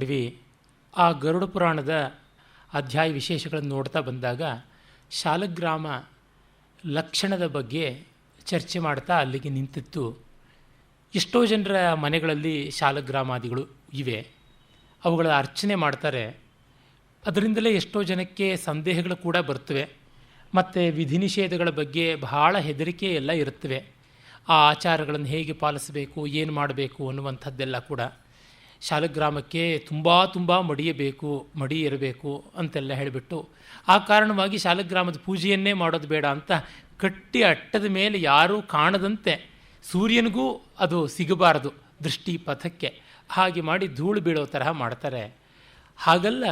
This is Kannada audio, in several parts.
ತಿಳ್ಕೊಂಡ್ವಿ. ಆ ಗರುಡ ಪುರಾಣದ ಅಧ್ಯಾಯ ವಿಶೇಷಗಳನ್ನು ನೋಡ್ತಾ ಬಂದಾಗ ಶಾಲಗ್ರಾಮ ಲಕ್ಷಣದ ಬಗ್ಗೆ ಚರ್ಚೆ ಮಾಡ್ತಾ ಅಲ್ಲಿಗೆ ನಿಂತಿತ್ತು. ಎಷ್ಟೋ ಜನರ ಮನೆಗಳಲ್ಲಿ ಶಾಲಗ್ರಾಮಾದಿಗಳು ಇವೆ, ಅವುಗಳ ಅರ್ಚನೆ ಮಾಡ್ತಾರೆ. ಅದರಿಂದಲೇ ಎಷ್ಟೋ ಜನಕ್ಕೆ ಸಂದೇಹಗಳು ಕೂಡ ಬರ್ತವೆ. ಮತ್ತು ವಿಧಿ ನಿಷೇಧಗಳ ಬಗ್ಗೆ ಬಹಳ ಹೆದರಿಕೆ ಎಲ್ಲ ಇರುತ್ತವೆ. ಆ ಆಚಾರಗಳನ್ನು ಹೇಗೆ ಪಾಲಿಸಬೇಕು, ಏನು ಮಾಡಬೇಕು ಅನ್ನುವಂಥದ್ದೆಲ್ಲ ಕೂಡ. ಶಾಲಗ್ರಾಮಕ್ಕೆ ತುಂಬ ಮಡಿ ಇರಬೇಕು ಅಂತೆಲ್ಲ ಹೇಳಿಬಿಟ್ಟು ಆ ಕಾರಣವಾಗಿ ಶಾಲಗ್ರಾಮದ ಪೂಜೆಯನ್ನೇ ಮಾಡೋದು ಬೇಡ ಅಂತ ಕಟ್ಟಿ ಅಟ್ಟದ ಮೇಲೆ ಯಾರೂ ಕಾಣದಂತೆ ಸೂರ್ಯನಿಗೂ ಅದು ಸಿಗಬಾರದು ದೃಷ್ಟಿ ಪಥಕ್ಕೆ, ಹಾಗೆ ಮಾಡಿ ಧೂಳು ಬೀಳೋ ತರಹ ಮಾಡ್ತಾರೆ. ಹಾಗಲ್ಲ,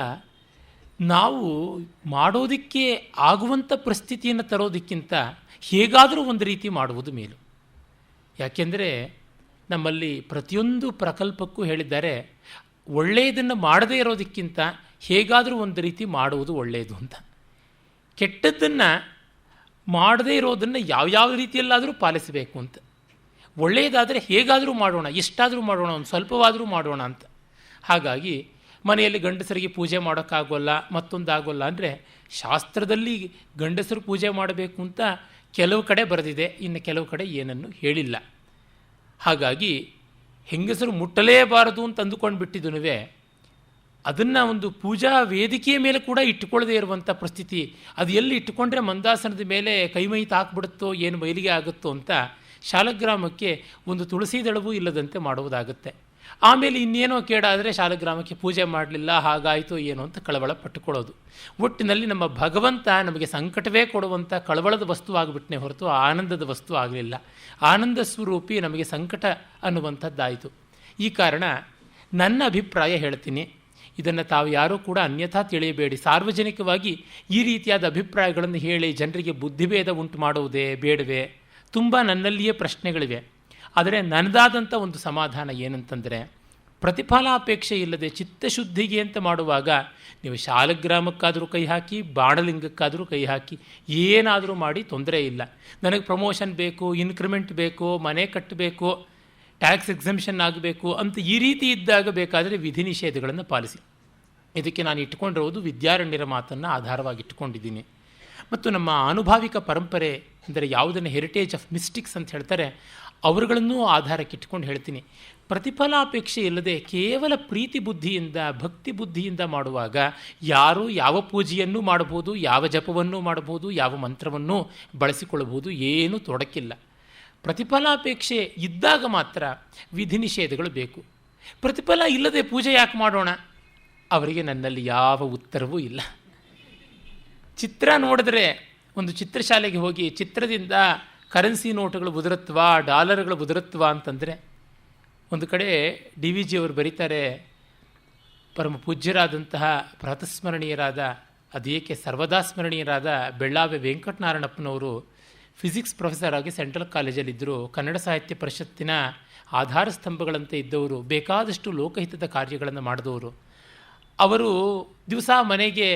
ನಾವು ಮಾಡೋದಕ್ಕೆ ಆಗುವಂಥ ಪರಿಸ್ಥಿತಿಯನ್ನು ತರೋದಕ್ಕಿಂತ ಹೇಗಾದರೂ ಒಂದು ರೀತಿ ಮಾಡುವುದು ಮೇಲು. ಯಾಕೆಂದರೆ ನಮ್ಮಲ್ಲಿ ಪ್ರತಿಯೊಂದು ಪ್ರಕಲ್ಪಕ್ಕೂ ಹೇಳಿದ್ದಾರೆ, ಒಳ್ಳೆಯದನ್ನು ಮಾಡದೇ ಇರೋದಕ್ಕಿಂತ ಹೇಗಾದರೂ ಒಂದು ರೀತಿ ಮಾಡುವುದು ಒಳ್ಳೆಯದು ಅಂತ. ಕೆಟ್ಟದ್ದನ್ನು ಮಾಡದೇ ಇರೋದನ್ನು ಯಾವ್ಯಾವ ರೀತಿಯಲ್ಲಾದರೂ ಪಾಲಿಸಬೇಕು ಅಂತ. ಒಳ್ಳೆಯದಾದರೆ ಹೇಗಾದರೂ ಮಾಡೋಣ, ಎಷ್ಟಾದರೂ ಮಾಡೋಣ, ಒಂದು ಸ್ವಲ್ಪವಾದರೂ ಮಾಡೋಣ ಅಂತ. ಹಾಗಾಗಿ ಮನೆಯಲ್ಲಿ ಗಂಡಸರಿಗೆ ಪೂಜೆ ಮಾಡೋಕ್ಕಾಗೋಲ್ಲ, ಮತ್ತೊಂದಾಗೋಲ್ಲ ಅಂದರೆ ಶಾಸ್ತ್ರದಲ್ಲಿ ಗಂಡಸರು ಪೂಜೆ ಮಾಡಬೇಕು ಅಂತ ಕೆಲವು ಕಡೆ ಬರೆದಿದೆ, ಇನ್ನು ಕೆಲವು ಕಡೆ ಏನನ್ನು ಹೇಳಿಲ್ಲ. ಹಾಗಾಗಿ ಹೆಂಗಸರು ಮುಟ್ಟಲೇಬಾರದು ಅಂತ ಅಂದುಕೊಂಡು ಬಿಟ್ಟಿದ್ದನುವೆ ಅದನ್ನು ಒಂದು ಪೂಜಾ ವೇದಿಕೆಯ ಮೇಲೆ ಕೂಡ ಇಟ್ಟುಕೊಳ್ಳದೇ ಇರುವಂಥ ಪರಿಸ್ಥಿತಿ. ಅದು ಎಲ್ಲಿ ಇಟ್ಟುಕೊಂಡ್ರೆ ಮಂದಾಸನದ ಮೇಲೆ ಕೈಮೈ ತಾಕ್ಬಿಡುತ್ತೋ, ಏನು ಮೈಲಿಗೆ ಆಗುತ್ತೋ ಅಂತ ಶಾಲಗ್ರಾಮಕ್ಕೆ ಒಂದು ತುಳಸಿ ದಳವೂ ಇಲ್ಲದಂತೆ ಮಾಡುವುದಾಗುತ್ತೆ. ಆಮೇಲೆ ಇನ್ನೇನೋ ಕೇಡಾದರೆ ಶಾಲಗ್ರಾಮಕ್ಕೆ ಪೂಜೆ ಮಾಡಲಿಲ್ಲ, ಹಾಗಾಯಿತು ಏನೋ ಅಂತ ಕಳವಳ ಪಟ್ಟುಕೊಳ್ಳೋದು. ಒಟ್ಟಿನಲ್ಲಿ ನಮ್ಮ ಭಗವಂತ ನಮಗೆ ಸಂಕಟವೇ ಕೊಡುವಂಥ ಕಳವಳದ ವಸ್ತು ಆಗಿಬಿಟ್ಟನೆ ಹೊರತು ಆನಂದದ ವಸ್ತು ಆಗಲಿಲ್ಲ. ಆನಂದ ಸ್ವರೂಪಿ ನಮಗೆ ಸಂಕಟ ಅನ್ನುವಂಥದ್ದಾಯಿತು. ಈ ಕಾರಣ ನನ್ನ ಅಭಿಪ್ರಾಯ ಹೇಳ್ತೀನಿ, ಇದನ್ನು ತಾವು ಯಾರೂ ಕೂಡ ಅನ್ಯಥಾ ತಿಳಿಯಬೇಡಿ. ಸಾರ್ವಜನಿಕವಾಗಿ ಈ ರೀತಿಯಾದ ಅಭಿಪ್ರಾಯಗಳನ್ನು ಹೇಳಿ ಜನರಿಗೆ ಬುದ್ಧಿಭೇದ ಉಂಟು ಮಾಡುವುದೇ ಬೇಡವೇ? ತುಂಬ ನನ್ನಲ್ಲಿಯೇ ಪ್ರಶ್ನೆಗಳಿವೆ. ಆದರೆ ನನ್ನದಾದಂಥ ಒಂದು ಸಮಾಧಾನ ಏನಂತಂದರೆ, ಪ್ರತಿಫಲಾಪೇಕ್ಷೆ ಇಲ್ಲದೆ ಚಿತ್ತಶುದ್ಧಿಗೆ ಅಂತ ಮಾಡುವಾಗ ನೀವು ಶಾಲಗ್ರಾಮಕ್ಕಾದರೂ ಕೈ ಹಾಕಿ, ಬಾಣಲಿಂಗಕ್ಕಾದರೂ ಕೈ ಹಾಕಿ, ಏನಾದರೂ ಮಾಡಿ ತೊಂದರೆ ಇಲ್ಲ. ನನಗೆ ಪ್ರಮೋಷನ್ ಬೇಕು, ಇನ್ಕ್ರಿಮೆಂಟ್ ಬೇಕು, ಮನೆ ಕಟ್ಟಬೇಕು, ಟ್ಯಾಕ್ಸ್ ಎಕ್ಸಂಪ್ಷನ್ ಆಗಬೇಕು ಅಂತ ಈ ರೀತಿ ಇದ್ದಾಗ ಬೇಕಾದರೆ ವಿಧಿ ನಿಷೇಧಗಳನ್ನು ಪಾಲಿಸಿ. ಇದಕ್ಕೆ ನಾನು ಇಟ್ಟುಕೊಂಡಿರುವುದು ವಿದ್ಯಾರಣ್ಯರ ಮಾತನ್ನು ಆಧಾರವಾಗಿ ಇಟ್ಟುಕೊಂಡಿದ್ದೀನಿ. ಮತ್ತು ನಮ್ಮ ಆನುಭಾವಿಕ ಪರಂಪರೆ ಅಂದರೆ ಯಾವುದನ್ನು ಹೆರಿಟೇಜ್ ಆಫ್ ಮಿಸ್ಟಿಕ್ಸ್ ಅಂತ ಹೇಳ್ತಾರೆ, ಅವರುಗಳನ್ನೂ ಆಧಾರಕ್ಕೆ ಇಟ್ಕೊಂಡು ಹೇಳ್ತೀನಿ. ಪ್ರತಿಫಲಾಪೇಕ್ಷೆ ಇಲ್ಲದೆ ಕೇವಲ ಪ್ರೀತಿ ಬುದ್ಧಿಯಿಂದ, ಭಕ್ತಿ ಬುದ್ಧಿಯಿಂದ ಮಾಡುವಾಗ ಯಾರೂ ಯಾವ ಪೂಜೆಯನ್ನು ಮಾಡಬಹುದು, ಯಾವ ಜಪವನ್ನು ಮಾಡಬಹುದು, ಯಾವ ಮಂತ್ರವನ್ನು ಬಳಸಿಕೊಳ್ಳಬಹುದು, ಏನೂ ತೊಡಕಿಲ್ಲ. ಪ್ರತಿಫಲಾಪೇಕ್ಷೆ ಇದ್ದಾಗ ಮಾತ್ರ ವಿಧಿ ನಿಷೇಧಗಳು ಬೇಕು. ಪ್ರತಿಫಲ ಇಲ್ಲದೆ ಪೂಜೆ ಯಾಕೆ ಮಾಡೋಣ? ಅವರಿಗೆ ನನ್ನಲ್ಲಿ ಯಾವ ಉತ್ತರವೂ ಇಲ್ಲ. ಚಿತ್ರ ನೋಡಿದ್ರೆ, ಒಂದು ಚಿತ್ರಶಾಲೆಗೆ ಹೋಗಿ ಚಿತ್ರದಿಂದ ಕರೆನ್ಸಿ ನೋಟುಗಳು ಉದುರತ್ವ, ಡಾಲರ್ಗಳು ಉದುರತ್ವ ಅಂತಂದರೆ, ಒಂದು ಕಡೆ ಡಿ ವಿ ಜಿ ಅವರು ಬರೀತಾರೆ, ಪರಮ ಪೂಜ್ಯರಾದಂತಹ ಪ್ರಾತಸ್ಮರಣೀಯರಾದ, ಅದೇಕೆ ಸರ್ವದಾ ಸ್ಮರಣೀಯರಾದ ಬೆಳ್ಳಾವೆ ವೆಂಕಟನಾರಾಯಣಪ್ಪನವರು ಫಿಸಿಕ್ಸ್ ಪ್ರೊಫೆಸರ್ ಆಗಿ ಸೆಂಟ್ರಲ್ ಕಾಲೇಜಲ್ಲಿದ್ದರು. ಕನ್ನಡ ಸಾಹಿತ್ಯ ಪರಿಷತ್ತಿನ ಆಧಾರ ಸ್ತಂಭಗಳಂತೆ ಇದ್ದವರು, ಬೇಕಾದಷ್ಟು ಲೋಕಹಿತದ ಕಾರ್ಯಗಳನ್ನು ಮಾಡಿದವರು. ಅವರು ದಿವಸ ಮನೆಗೆ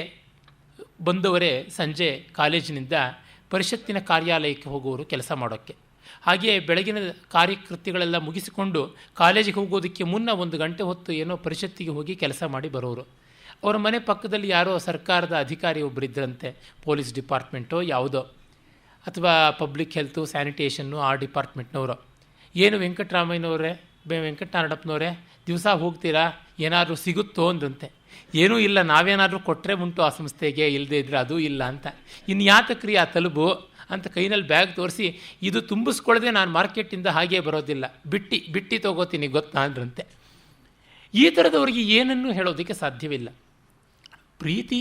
ಬಂದವರೇ ಸಂಜೆ ಕಾಲೇಜಿನಿಂದ ಪರಿಷತ್ತಿನ ಕಾರ್ಯಾಲಯಕ್ಕೆ ಹೋಗುವವರು ಕೆಲಸ ಮಾಡೋಕ್ಕೆ. ಹಾಗೆಯೇ ಬೆಳಗಿನ ಕಾರ್ಯಕೃತ್ಯಗಳೆಲ್ಲ ಮುಗಿಸಿಕೊಂಡು ಕಾಲೇಜಿಗೆ ಹೋಗೋದಕ್ಕೆ ಮುನ್ನ 1 ಗಂಟೆ ಹೊತ್ತು ಏನೋ ಪರಿಷತ್ತಿಗೆ ಹೋಗಿ ಕೆಲಸ ಮಾಡಿ ಬರೋರು. ಅವರ ಮನೆ ಪಕ್ಕದಲ್ಲಿ ಯಾರೋ ಸರ್ಕಾರದ ಅಧಿಕಾರಿ ಒಬ್ಬರಿದ್ದರಂತೆ, ಪೊಲೀಸ್ ಡಿಪಾರ್ಟ್ಮೆಂಟೋ ಯಾವುದೋ, ಅಥವಾ ಪಬ್ಲಿಕ್ ಹೆಲ್ತು ಸ್ಯಾನಿಟೇಷನ್ನು ಆ ಡಿಪಾರ್ಟ್ಮೆಂಟ್ನವರು. ಏನು ವೆಂಕಟನಾರಾಯಣಪ್ಪನವರೇ ದಿವಸ ಹೋಗ್ತೀರಾ, ಏನಾದರೂ ಸಿಗುತ್ತೋ ಅಂದಂತೆ. ಏನೂ ಇಲ್ಲ, ನಾವೇನಾದರೂ ಕೊಟ್ಟರೆ ಉಂಟು ಆ ಸಂಸ್ಥೆಗೆ, ಇಲ್ಲದೇ ಇದ್ರೆ ಅದೂ ಇಲ್ಲ ಅಂತ. ಇನ್ನು ಯಾತಕ್ರಿ ಆ ತಲುಬು ಅಂತ ಕೈನಲ್ಲಿ ಬ್ಯಾಗ್ ತೋರಿಸಿ, ಇದು ತುಂಬಿಸ್ಕೊಳ್ಳದೆ ನಾನು ಮಾರ್ಕೆಟಿಂದ ಹಾಗೇ ಬರೋದಿಲ್ಲ, ಬಿಟ್ಟು ತೊಗೋತೀನಿ ಗೊತ್ತಾ ಅಂದ್ರಂತೆ. ಈ ಥರದವರಿಗೆ ಏನನ್ನೂ ಹೇಳೋದಕ್ಕೆ ಸಾಧ್ಯವಿಲ್ಲ. ಪ್ರೀತಿ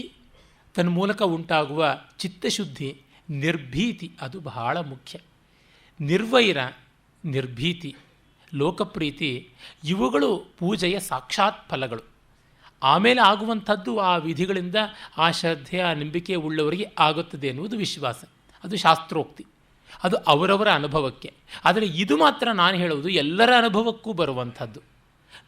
ತನ್ನ ಮೂಲಕ ಉಂಟಾಗುವ ಚಿತ್ತಶುದ್ಧಿ, ನಿರ್ಭೀತಿ ಅದು ಬಹಳ ಮುಖ್ಯ. ನಿರ್ವೈರ, ನಿರ್ಭೀತಿ, ಲೋಕಪ್ರೀತಿ ಇವುಗಳು ಪೂಜೆಯ ಸಾಕ್ಷಾತ್ ಫಲಗಳು. ಆಮೇಲೆ ಆಗುವಂಥದ್ದು ಆ ವಿಧಿಗಳಿಂದ ಆ ಶ್ರದ್ಧೆ, ಆ ನಂಬಿಕೆ ಉಳ್ಳವರಿಗೆ ಆಗುತ್ತದೆ ಎನ್ನುವುದು ವಿಶ್ವಾಸ. ಅದು ಶಾಸ್ತ್ರೋಕ್ತಿ, ಅದು ಅವರವರ ಅನುಭವಕ್ಕೆ. ಆದರೆ ಇದು ಮಾತ್ರ ನಾನು ಹೇಳುವುದು ಎಲ್ಲರ ಅನುಭವಕ್ಕೂ ಬರುವಂಥದ್ದು.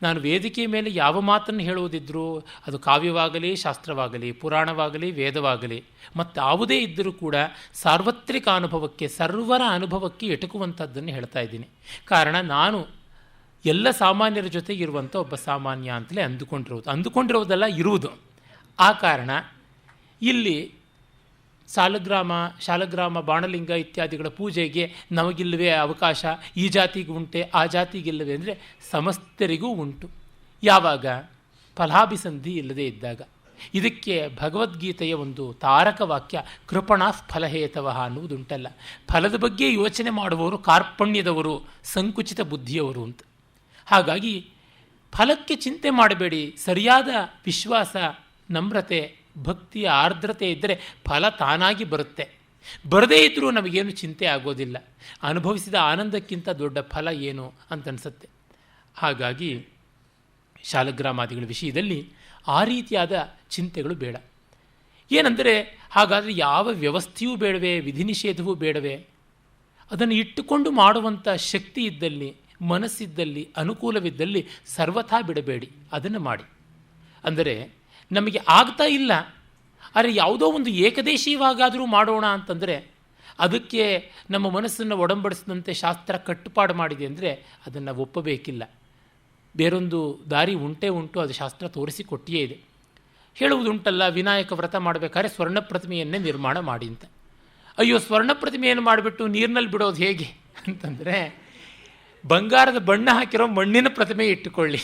ನಾನು ವೇದಿಕೆಯ ಮೇಲೆ ಯಾವ ಮಾತನ್ನು ಹೇಳುವುದಿದ್ರೂ ಅದು ಕಾವ್ಯವಾಗಲಿ, ಶಾಸ್ತ್ರವಾಗಲಿ, ಪುರಾಣವಾಗಲಿ, ವೇದವಾಗಲಿ, ಮತ್ತು ಯಾವುದೇ ಇದ್ದರೂ ಕೂಡ ಸಾರ್ವತ್ರಿಕ ಅನುಭವಕ್ಕೆ, ಸರ್ವರ ಅನುಭವಕ್ಕೆ ಎಟುಕುವಂಥದ್ದನ್ನು ಹೇಳ್ತಾ ಇದ್ದೀನಿ. ಕಾರಣ ನಾನು ಎಲ್ಲ ಸಾಮಾನ್ಯರ ಜೊತೆಗೆ ಇರುವಂಥ ಒಬ್ಬ ಸಾಮಾನ್ಯ ಅಂತಲೇ ಅಂದುಕೊಂಡಿರುವುದಲ್ಲ ಇರುವುದು. ಆ ಕಾರಣ ಇಲ್ಲಿ ಶಾಲಗ್ರಾಮ ಬಾಣಲಿಂಗ ಇತ್ಯಾದಿಗಳ ಪೂಜೆಗೆ ನಮಗಿಲ್ಲವೇ ಅವಕಾಶ, ಈ ಜಾತಿಗೆ ಉಂಟೆ ಆ ಜಾತಿಗಿಲ್ಲವೇ ಅಂದರೆ ಸಮಸ್ತರಿಗೂ ಉಂಟು. ಯಾವಾಗ? ಫಲಾಭಿಸಂಧಿ ಇಲ್ಲದೇ ಇದ್ದಾಗ. ಇದಕ್ಕೆ ಭಗವದ್ಗೀತೆಯ ಒಂದು ತಾರಕ ವಾಕ್ಯ ಕೃಪಣಾ ಫಲಹೇತವಃ ಅನ್ನುವುದುಂಟಲ್ಲ. ಫಲದ ಬಗ್ಗೆ ಯೋಚನೆ ಮಾಡುವವರು ಕಾರ್ಪಣ್ಯದವರು, ಸಂಕುಚಿತ ಬುದ್ಧಿಯವರು ಅಂತ. ಹಾಗಾಗಿ ಫಲಕ್ಕೆ ಚಿಂತೆ ಮಾಡಬೇಡಿ. ಸರಿಯಾದ ವಿಶ್ವಾಸ, ನಮ್ರತೆ, ಭಕ್ತಿ, ಆರ್ದ್ರತೆ ಇದ್ದರೆ ಫಲ ತಾನಾಗಿ ಬರುತ್ತೆ. ಬರದೇ ಇದ್ದರೂ ನಮಗೇನು ಚಿಂತೆ ಆಗೋದಿಲ್ಲ. ಅನುಭವಿಸಿದ ಆನಂದಕ್ಕಿಂತ ದೊಡ್ಡ ಫಲ ಏನು ಅಂತನಿಸುತ್ತೆ. ಹಾಗಾಗಿ ಶಾಲಗ್ರಾಮಾದಿಗಳ ವಿಷಯದಲ್ಲಿ ಆ ರೀತಿಯಾದ ಚಿಂತೆಗಳು ಬೇಡ. ಏನೆಂದರೆ ಹಾಗಾದರೆ ಯಾವ ವ್ಯವಸ್ಥೆಯೂ ಬೇಡವೇ, ವಿಧಿ ನಿಷೇಧವೂ ಬೇಡವೇ? ಅದನ್ನು ಇಟ್ಟುಕೊಂಡು ಮಾಡುವಂಥ ಶಕ್ತಿ ಇದ್ದಲ್ಲಿ, ಮನಸ್ಸಿದ್ದಲ್ಲಿ, ಅನುಕೂಲವಿದ್ದಲ್ಲಿ ಸರ್ವಥಾ ಬಿಡಬೇಡಿ, ಅದನ್ನು ಮಾಡಿ. ಅಂದರೆ ನಮಗೆ ಆಗ್ತಾ ಇಲ್ಲ, ಆದರೆ ಯಾವುದೋ ಒಂದು ಏಕದೇಶೀಯವಾಗಾದರೂ ಮಾಡೋಣ ಅಂತಂದರೆ ಅದಕ್ಕೆ ನಮ್ಮ ಮನಸ್ಸನ್ನು ಒಡಂಬಡಿಸಿದಂತೆ ಶಾಸ್ತ್ರ ಕಟ್ಟುಪಾಡು ಮಾಡಿದೆ ಅಂದರೆ ಅದನ್ನು ಒಪ್ಪಬೇಕಿಲ್ಲ. ಬೇರೊಂದು ದಾರಿ ಉಂಟು, ಅದು ಶಾಸ್ತ್ರ ತೋರಿಸಿಕೊಟ್ಟಿಯೇ ಇದೆ. ಹೇಳುವುದುಂಟಲ್ಲ, ವಿನಾಯಕ ವ್ರತ ಮಾಡಬೇಕಾದ್ರೆ ಸ್ವರ್ಣ ಪ್ರತಿಮೆಯನ್ನೇ ನಿರ್ಮಾಣ ಮಾಡಿ ಅಂತ. ಅಯ್ಯೋ, ಸ್ವರ್ಣ ಪ್ರತಿಮೆಯನ್ನು ಮಾಡಿಬಿಟ್ಟು ನೀರಿನಲ್ಲಿ ಬಿಡೋದು ಹೇಗೆ ಅಂತಂದರೆ, ಬಂಗಾರದ ಬಣ್ಣ ಹಾಕಿರೋ ಮಣ್ಣಿನ ಪ್ರತಿಮೆ ಇಟ್ಟುಕೊಳ್ಳಿ.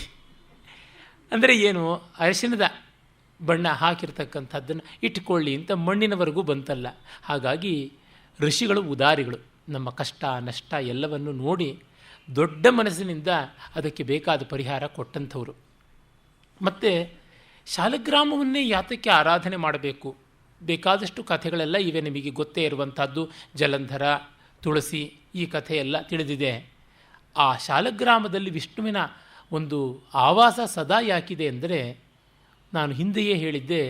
ಅಂದರೆ ಏನು? ಅರಿಶಿನದ ಬಣ್ಣ ಹಾಕಿರ್ತಕ್ಕಂಥದ್ದನ್ನು ಇಟ್ಟುಕೊಳ್ಳಿ ಅಂತ ಮಣ್ಣಿನವರೆಗೂ ಬಂತಲ್ಲ. ಹಾಗಾಗಿ ಋಷಿಗಳು ಉದಾರಿಗಳು. ನಮ್ಮ ಕಷ್ಟ ನಷ್ಟ ಎಲ್ಲವನ್ನು ನೋಡಿ ದೊಡ್ಡ ಮನಸ್ಸಿನಿಂದ ಅದಕ್ಕೆ ಬೇಕಾದ ಪರಿಹಾರ ಕೊಟ್ಟಂಥವರು. ಮತ್ತು ಶಾಲಗ್ರಾಮವನ್ನೇ ಯಾತಕ್ಕೆ ಆರಾಧನೆ ಮಾಡಬೇಕು? ಬೇಕಾದಷ್ಟು ಕಥೆಗಳೆಲ್ಲ ಇವೆ, ನಿಮಗೆ ಗೊತ್ತೇ ಇರುವಂಥದ್ದು. ಜಲಂಧರ, ತುಳಸಿ, ಈ ಕಥೆಯೆಲ್ಲ ತಿಳಿದಿದೆ. ಆ ಶಾಲಗ್ರಾಮದಲ್ಲಿ ವಿಷ್ಣುವಿನ ಒಂದು ಆವಾಸ ಸದಾ ಯಾಕಿದೆ ಅಂದರೆ, ನಾನು ಹಿಂದೆಯೇ ಹೇಳಿದ್ದೆ,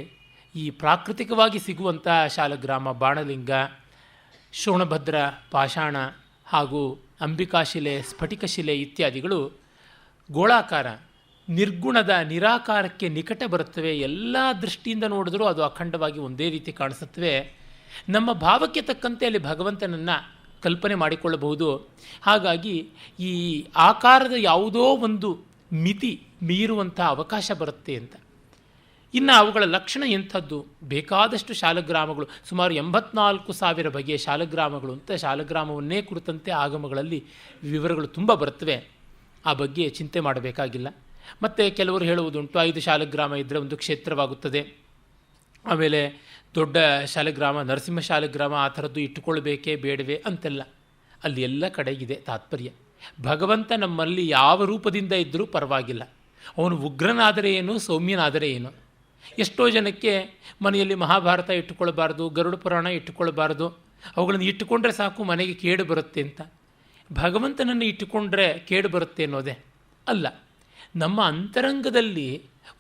ಈ ಪ್ರಾಕೃತಿಕವಾಗಿ ಸಿಗುವಂಥ ಶಾಲಗ್ರಾಮ, ಬಾಣಲಿಂಗ, ಶೋಣಭದ್ರ, ಪಾಷಾಣ ಹಾಗೂ ಅಂಬಿಕಾಶಿಲೆ, ಸ್ಫಟಿಕಶಿಲೆ ಇತ್ಯಾದಿಗಳು ಗೋಳಾಕಾರ, ನಿರ್ಗುಣದ ನಿರಾಕಾರಕ್ಕೆ ನಿಕಟ ಬರುತ್ತವೆ. ಎಲ್ಲ ದೃಷ್ಟಿಯಿಂದ ನೋಡಿದ್ರೂ ಅದು ಅಖಂಡವಾಗಿ ಒಂದೇ ರೀತಿ ಕಾಣಿಸುತ್ತವೆ. ನಮ್ಮ ಭಾವಕ್ಕೆ ತಕ್ಕಂತೆ ಅಲ್ಲಿ ಭಗವಂತನನ್ನು ಕಲ್ಪನೆ ಮಾಡಿಕೊಳ್ಳಬಹುದು. ಹಾಗಾಗಿ ಈ ಆಕಾರದ ಯಾವುದೋ ಒಂದು ಮಿತಿ ಮೀರುವಂಥ ಅವಕಾಶ ಬರುತ್ತೆ ಅಂತ. ಇನ್ನು ಅವುಗಳ ಲಕ್ಷಣ ಎಂಥದ್ದು? ಬೇಕಾದಷ್ಟು ಶಾಲಗ್ರಾಮಗಳು, ಸುಮಾರು 84,000 ಬಗೆಯ ಶಾಲಗ್ರಾಮಗಳು ಅಂತ ಶಾಲಗ್ರಾಮವನ್ನೇ ಕುರಿತಂತೆ ಆಗಮಗಳಲ್ಲಿ ವಿವರಗಳು ತುಂಬ ಬರುತ್ತವೆ. ಆ ಬಗ್ಗೆ ಚಿಂತೆ ಮಾಡಬೇಕಾಗಿಲ್ಲ. ಮತ್ತು ಕೆಲವರು ಹೇಳುವುದುಂಟು, 5 ಶಾಲಗ್ರಾಮ ಇದ್ದರೆ ಒಂದು ಕ್ಷೇತ್ರವಾಗುತ್ತದೆ. ಆಮೇಲೆ ದೊಡ್ಡ ಶಾಲಗ್ರಾಮ, ನರಸಿಂಹ ಶಾಲಗ್ರಾಮ ಆ ಥರದ್ದು ಇಟ್ಟುಕೊಳ್ಬೇಕೇ ಬೇಡವೇ ಅಂತೆಲ್ಲ. ಅಲ್ಲಿ ಎಲ್ಲ ಕಡೆಗಿದೆ ತಾತ್ಪರ್ಯ. ಭಗವಂತ ನಮ್ಮಲ್ಲಿ ಯಾವ ರೂಪದಿಂದ ಇದ್ದರೂ ಪರವಾಗಿಲ್ಲ. ಅವನು ಉಗ್ರನಾದರೆ ಏನು, ಸೌಮ್ಯನಾದರೆ ಏನು. ಎಷ್ಟೋ ಜನಕ್ಕೆ ಮನೆಯಲ್ಲಿ ಮಹಾಭಾರತ ಇಟ್ಟುಕೊಳ್ಬಾರ್ದು, ಗರುಡ ಪುರಾಣ ಇಟ್ಟುಕೊಳ್ಬಾರ್ದು, ಅವುಗಳನ್ನು ಇಟ್ಟುಕೊಂಡ್ರೆ ಸಾಕು ಮನೆಗೆ ಕೇಡು ಬರುತ್ತೆ ಅಂತ. ಭಗವಂತನನ್ನು ಇಟ್ಟುಕೊಂಡ್ರೆ ಕೇಡು ಬರುತ್ತೆ ಅನ್ನೋದೇ ಅಲ್ಲ. ನಮ್ಮ ಅಂತರಂಗದಲ್ಲಿ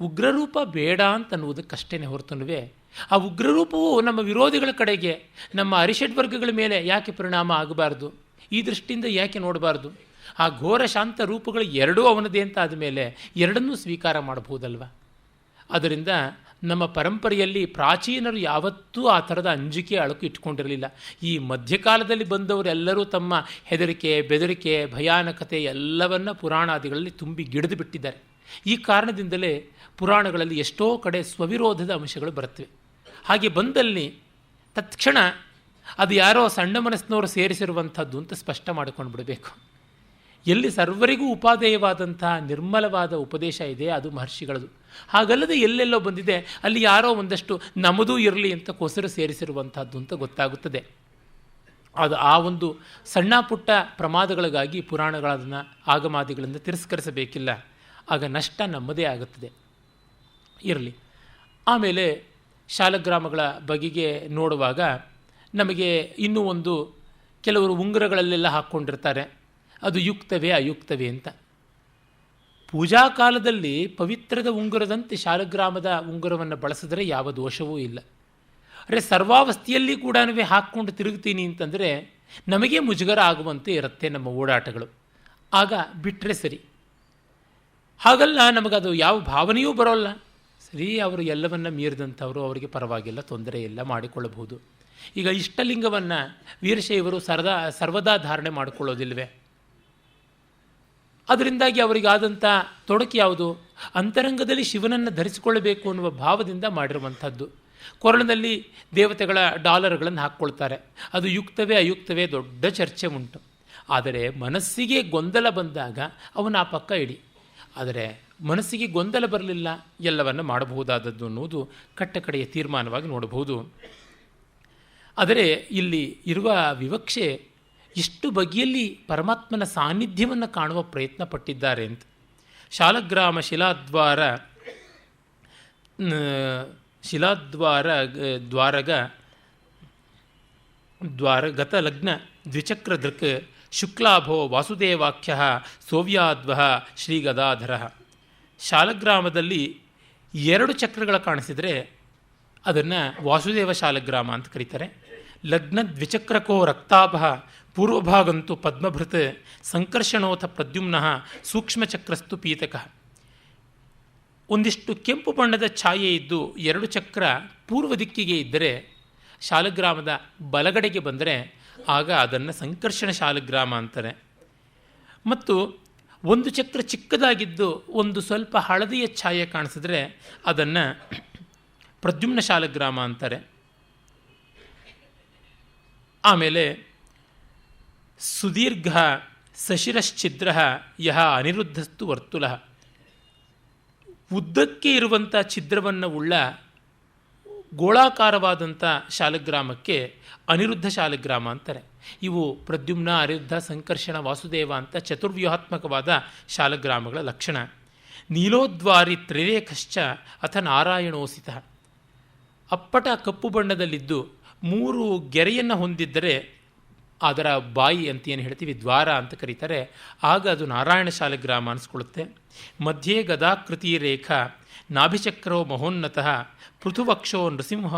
ಉಗ್ರರೂಪ ಬೇಡ ಅಂತನ್ನುವುದಕ್ಕಷ್ಟೇ ಹೊರತುನುವೆ, ಆ ಉಗ್ರರೂಪವು ನಮ್ಮ ವಿರೋಧಿಗಳ ಕಡೆಗೆ, ನಮ್ಮ ಅರಿಷಡ್ವರ್ಗಗಳ ಮೇಲೆ ಯಾಕೆ ಪರಿಣಾಮ ಆಗಬಾರ್ದು? ಈ ದೃಷ್ಟಿಯಿಂದ ಯಾಕೆ ನೋಡಬಾರ್ದು? ಆ ಘೋರ ಶಾಂತ ರೂಪಗಳು ಎರಡೂ ಅವನದೇ ಅಂತ ಆದಮೇಲೆ ಎರಡನ್ನೂ ಸ್ವೀಕಾರ ಮಾಡಬಹುದಲ್ವ? ಅದರಿಂದ ನಮ್ಮ ಪರಂಪರೆಯಲ್ಲಿ ಪ್ರಾಚೀನರು ಯಾವತ್ತೂ ಆ ಥರದ ಅಂಜಿಕೆ ಅಳುಕು ಇಟ್ಕೊಂಡಿರಲಿಲ್ಲ. ಈ ಮಧ್ಯಕಾಲದಲ್ಲಿ ಬಂದವರೆಲ್ಲರೂ ತಮ್ಮ ಹೆದರಿಕೆ, ಬೆದರಿಕೆ, ಭಯಾನಕತೆ ಎಲ್ಲವನ್ನ ಪುರಾಣಾದಿಗಳಲ್ಲಿ ತುಂಬಿ ಗಿಡಿದು ಬಿಟ್ಟಿದ್ದಾರೆ. ಈ ಕಾರಣದಿಂದಲೇ ಪುರಾಣಗಳಲ್ಲಿ ಎಷ್ಟೋ ಕಡೆ ಸ್ವವಿರೋಧದ ಅಂಶಗಳು ಬರುತ್ತವೆ. ಹಾಗೆ ಬಂದಲ್ಲಿ ತತ್ಕ್ಷಣ ಅದು ಯಾರೋ ಸಣ್ಣ ಮನಸ್ಸಿನವರು ಸೇರಿಸಿರುವಂಥದ್ದು ಅಂತ ಸ್ಪಷ್ಟ ಮಾಡಿಕೊಂಡು ಬಿಡಬೇಕು. ಎಲ್ಲಿ ಸರ್ವರಿಗೂ ಉಪಾದೇಯವಾದಂಥ ನಿರ್ಮಲವಾದ ಉಪದೇಶ ಇದೆ ಅದು ಮಹರ್ಷಿಗಳದು. ಹಾಗಲ್ಲದೆ ಎಲ್ಲೆಲ್ಲೋ ಬಂದಿದೆ, ಅಲ್ಲಿ ಯಾರೋ ಒಂದಷ್ಟು ನಮ್ಮದೂ ಇರಲಿ ಅಂತ ಕೊಸರು ಸೇರಿಸಿರುವಂಥದ್ದು ಅಂತ ಗೊತ್ತಾಗುತ್ತದೆ. ಅದು ಆ ಒಂದು ಸಣ್ಣ ಪುಟ್ಟ ಪ್ರಮಾದಗಳಿಗಾಗಿ ಪುರಾಣಗಳನ್ನು, ಆಗಮಾದಿಗಳನ್ನು ತಿರಸ್ಕರಿಸಬೇಕಿಲ್ಲ. ಆಗ ನಷ್ಟ ನಮ್ಮದೇ ಆಗುತ್ತದೆ. ಇರಲಿ. ಆಮೇಲೆ ಶಾಲಗ್ರಾಮಗಳ ಬಗೆಗೆ ನೋಡುವಾಗ ನಮಗೆ ಇನ್ನೂ ಒಂದು, ಕೆಲವರು ಉಂಗುರಗಳಲ್ಲೆಲ್ಲ ಹಾಕ್ಕೊಂಡಿರ್ತಾರೆ, ಅದು ಯುಕ್ತವೇ ಅಯುಕ್ತವೇ ಅಂತ. ಪೂಜಾ ಕಾಲದಲ್ಲಿ ಪವಿತ್ರದ ಉಂಗುರದಂತೆ ಶಾಲಗ್ರಾಮದ ಉಂಗುರವನ್ನು ಬಳಸಿದ್ರೆ ಯಾವ ದೋಷವೂ ಇಲ್ಲ. ಅರೆ ಸರ್ವಾವಸ್ಥೆಯಲ್ಲಿ ಕೂಡ ಹಾಕ್ಕೊಂಡು ತಿರುಗ್ತೀನಿ ಅಂತಂದರೆ ನಮಗೆ ಮುಜುಗರ ಆಗುವಂತೆ ಇರುತ್ತೆ ನಮ್ಮ ಓಡಾಟಗಳು. ಆಗ ಬಿಟ್ಟರೆ ಸರಿ. ಹಾಗಲ್ಲ, ನಮಗದು ಯಾವ ಭಾವನೆಯೂ ಬರೋಲ್ಲ. ಸರಿ, ಅವರು ಎಲ್ಲವನ್ನ ಮೀರಿದಂಥವರು, ಅವರಿಗೆ ಪರವಾಗಿಲ್ಲ, ತೊಂದರೆ ಇಲ್ಲ, ಮಾಡಿಕೊಳ್ಳಬಹುದು. ಈಗ ಇಷ್ಟಲಿಂಗವನ್ನು ವೀರಶೈವರು ಸರ್ವದಾ ಧಾರಣೆ ಮಾಡಿಕೊಳ್ಳೋದಿಲ್ವೇ? ಅದರಿಂದಾಗಿ ಅವರಿಗಾದಂಥ ತೊಡಕು ಯಾವುದು? ಅಂತರಂಗದಲ್ಲಿ ಶಿವನನ್ನು ಧರಿಸಿಕೊಳ್ಳಬೇಕು ಅನ್ನುವ ಭಾವದಿಂದ ಮಾಡಿರುವಂಥದ್ದು. ಕೊರಳಿನಲ್ಲಿ ದೇವತೆಗಳ ಡಾಲರ್ಗಳನ್ನು ಹಾಕ್ಕೊಳ್ತಾರೆ. ಅದು ಯುಕ್ತವೇ ಅಯುಕ್ತವೇ ದೊಡ್ಡ ಚರ್ಚೆ ಉಂಟು. ಆದರೆ ಮನಸ್ಸಿಗೆ ಗೊಂದಲ ಬಂದಾಗ ಅವನ ಆ ಪಕ್ಕ ಇಡಿ. ಆದರೆ ಮನಸ್ಸಿಗೆ ಗೊಂದಲ ಬರಲಿಲ್ಲ, ಎಲ್ಲವನ್ನು ಮಾಡಬಹುದಾದದ್ದು ಅನ್ನುವುದು ಕಟ್ಟಕಡೆಯ ತೀರ್ಮಾನವಾಗಿ ನೋಡಬಹುದು. ಆದರೆ ಇಲ್ಲಿ ಇರುವ ವಿವಕ್ಷೆ ಎಷ್ಟು ಬಗೆಯಲ್ಲಿ ಪರಮಾತ್ಮನ ಸಾನ್ನಿಧ್ಯವನ್ನು ಕಾಣುವ ಪ್ರಯತ್ನ ಪಟ್ಟಿದ್ದಾರೆ ಅಂತ. ಶಾಲಗ್ರಾಮ ದ್ವಾರಗತ ಲಗ್ನ ದ್ವಿಚಕ್ರ ದೃಕ್ ಶುಕ್ಲಾಭೋ ವಾಸುದೇವಾಖ್ಯ ಸೋವ್ಯಾದ್ವ ಶ್ರೀಗದಾಧರ. ಶಾಲಗ್ರಾಮದಲ್ಲಿ 2 ಚಕ್ರಗಳ ಕಾಣಿಸಿದರೆ ಅದನ್ನು ವಾಸುದೇವ ಶಾಲಗ್ರಾಮ ಅಂತ ಕರೀತಾರೆ. ಲಗ್ನ ದ್ವಿಚಕ್ರಕೋ ರಕ್ತಾಭ ಪೂರ್ವಭಾಗಂತು ಪದ್ಮಭೃತ್ ಸಂಕರ್ಷಣೋಥ ಪ್ರದ್ಯುಮ್ನ ಸೂಕ್ಷ್ಮಚಕ್ರಸ್ತು ಪೀತಕ. ಒಂದಿಷ್ಟು ಕೆಂಪು ಬಣ್ಣದ ಛಾಯೆ ಇದ್ದು 2 ಚಕ್ರ ಪೂರ್ವ ದಿಕ್ಕಿಗೆ ಇದ್ದರೆ ಶಾಲಗ್ರಾಮದ ಬಲಗಡೆಗೆ ಬಂದರೆ ಆಗ ಅದನ್ನು ಸಂಕರ್ಷಣ ಶಾಲಗ್ರಾಮ ಅಂತಾರೆ. ಮತ್ತು 1 ಚಕ್ರ ಚಿಕ್ಕದಾಗಿದ್ದು ಒಂದು ಸ್ವಲ್ಪ ಹಳದಿಯ ಛಾಯೆ ಕಾಣಿಸಿದ್ರೆ ಅದನ್ನು ಪ್ರದ್ಯುಮ್ನ ಶಾಲಗ್ರಾಮ ಅಂತಾರೆ. ಆಮೇಲೆ ಸುದೀರ್ಘ ಸಶಿರಶ್ಚಿದ್ರ ಯಹ ಅನಿರುದ್ಧಸ್ತು ವರ್ತುಲ. ಉದ್ದಕ್ಕೆ ಇರುವಂಥ ಛಿದ್ರವನ್ನು ಉಳ್ಳ ಗೋಳಾಕಾರವಾದಂಥ ಶಾಲಗ್ರಾಮಕ್ಕೆ ಅನಿರುದ್ಧ ಶಾಲಗ್ರಾಮ ಅಂತಾರೆ. ಇವು ಪ್ರದ್ಯುಮ್ನ, ಅನಿರುದ್ಧ, ಸಂಕರ್ಷಣ, ವಾಸುದೇವ ಅಂತ ಚತುರ್ವ್ಯೂಹಾತ್ಮಕವಾದ ಶಾಲಗ್ರಾಮಗಳ ಲಕ್ಷಣ. ನೀಲೋದ್ವಾರಿ ತ್ರಿರೇಖಶ್ಚ ಅಥ ನಾರಾಯಣೋಸಿತ. ಅಪ್ಪಟ ಕಪ್ಪು ಬಣ್ಣದಲ್ಲಿದ್ದು 3 ಗೆರೆಯನ್ನು ಹೊಂದಿದ್ದರೆ ಅದರ ಬಾಯಿ ಅಂತ ಏನು ಹೇಳ್ತೀವಿ, ದ್ವಾರ ಅಂತ ಕರೀತಾರೆ. ಆಗ ಅದು ನಾರಾಯಣ ಶಾಲಗ್ರಾಮ ಅನಿಸ್ಕೊಳ್ಳುತ್ತೆ. ಮಧ್ಯೆ ಗದಾಕೃತಿ ರೇಖಾ ನಾಭಿಚಕ್ರೋ ಮಹೋನ್ನತಃ ಪೃಥುವಕ್ಷೋ ನೃಸಿಂಹ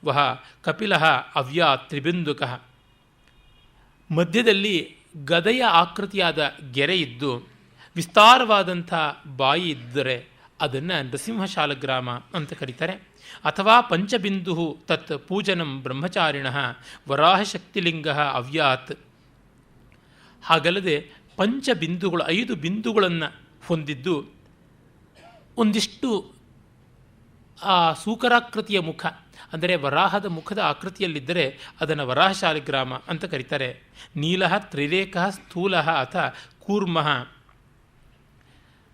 ವಹ ಕಪಿಲ ಅವ್ಯಾ ತ್ರಿಬಿಂದುಕ. ಮಧ್ಯದಲ್ಲಿ ಗದೆಯ ಆಕೃತಿಯಾದ ಗೆರೆ ಇದ್ದು ವಿಸ್ತಾರವಾದಂಥ ಬಾಯಿ ಇದ್ದರೆ ಅದನ್ನು ನೃಸಿಂಹ ಶಾಲಗ್ರಾಮ ಅಂತ ಕರೀತಾರೆ. ಅಥವಾ ಪಂಚಬಿಂದು ತತ್ ಪೂಜನಂ ಬ್ರಹ್ಮಚಾರಿಣ ವರಾಹಶಕ್ತಿಲಿಂಗ ಅವ್ಯಾತ್. ಹಾಗಲ್ಲದೆ ಪಂಚಬಿಂದುಗಳು 5 ಬಿಂದುಗಳನ್ನು ಹೊಂದಿದ್ದು ಒಂದಿಷ್ಟು ಆ ಸೂಕರಾಕೃತಿಯ ಮುಖ ಅಂದರೆ ವರಾಹದ ಮುಖದ ಆಕೃತಿಯಲ್ಲಿದ್ದರೆ ಅದನ್ನು ವರಾಹ ಶಾಲಗ್ರಾಮ ಅಂತ ಕರೀತಾರೆ. ನೀಲ ತ್ರಿರೇಖ ಸ್ಥೂಲ ಅಥ ಕೂರ್ಮ.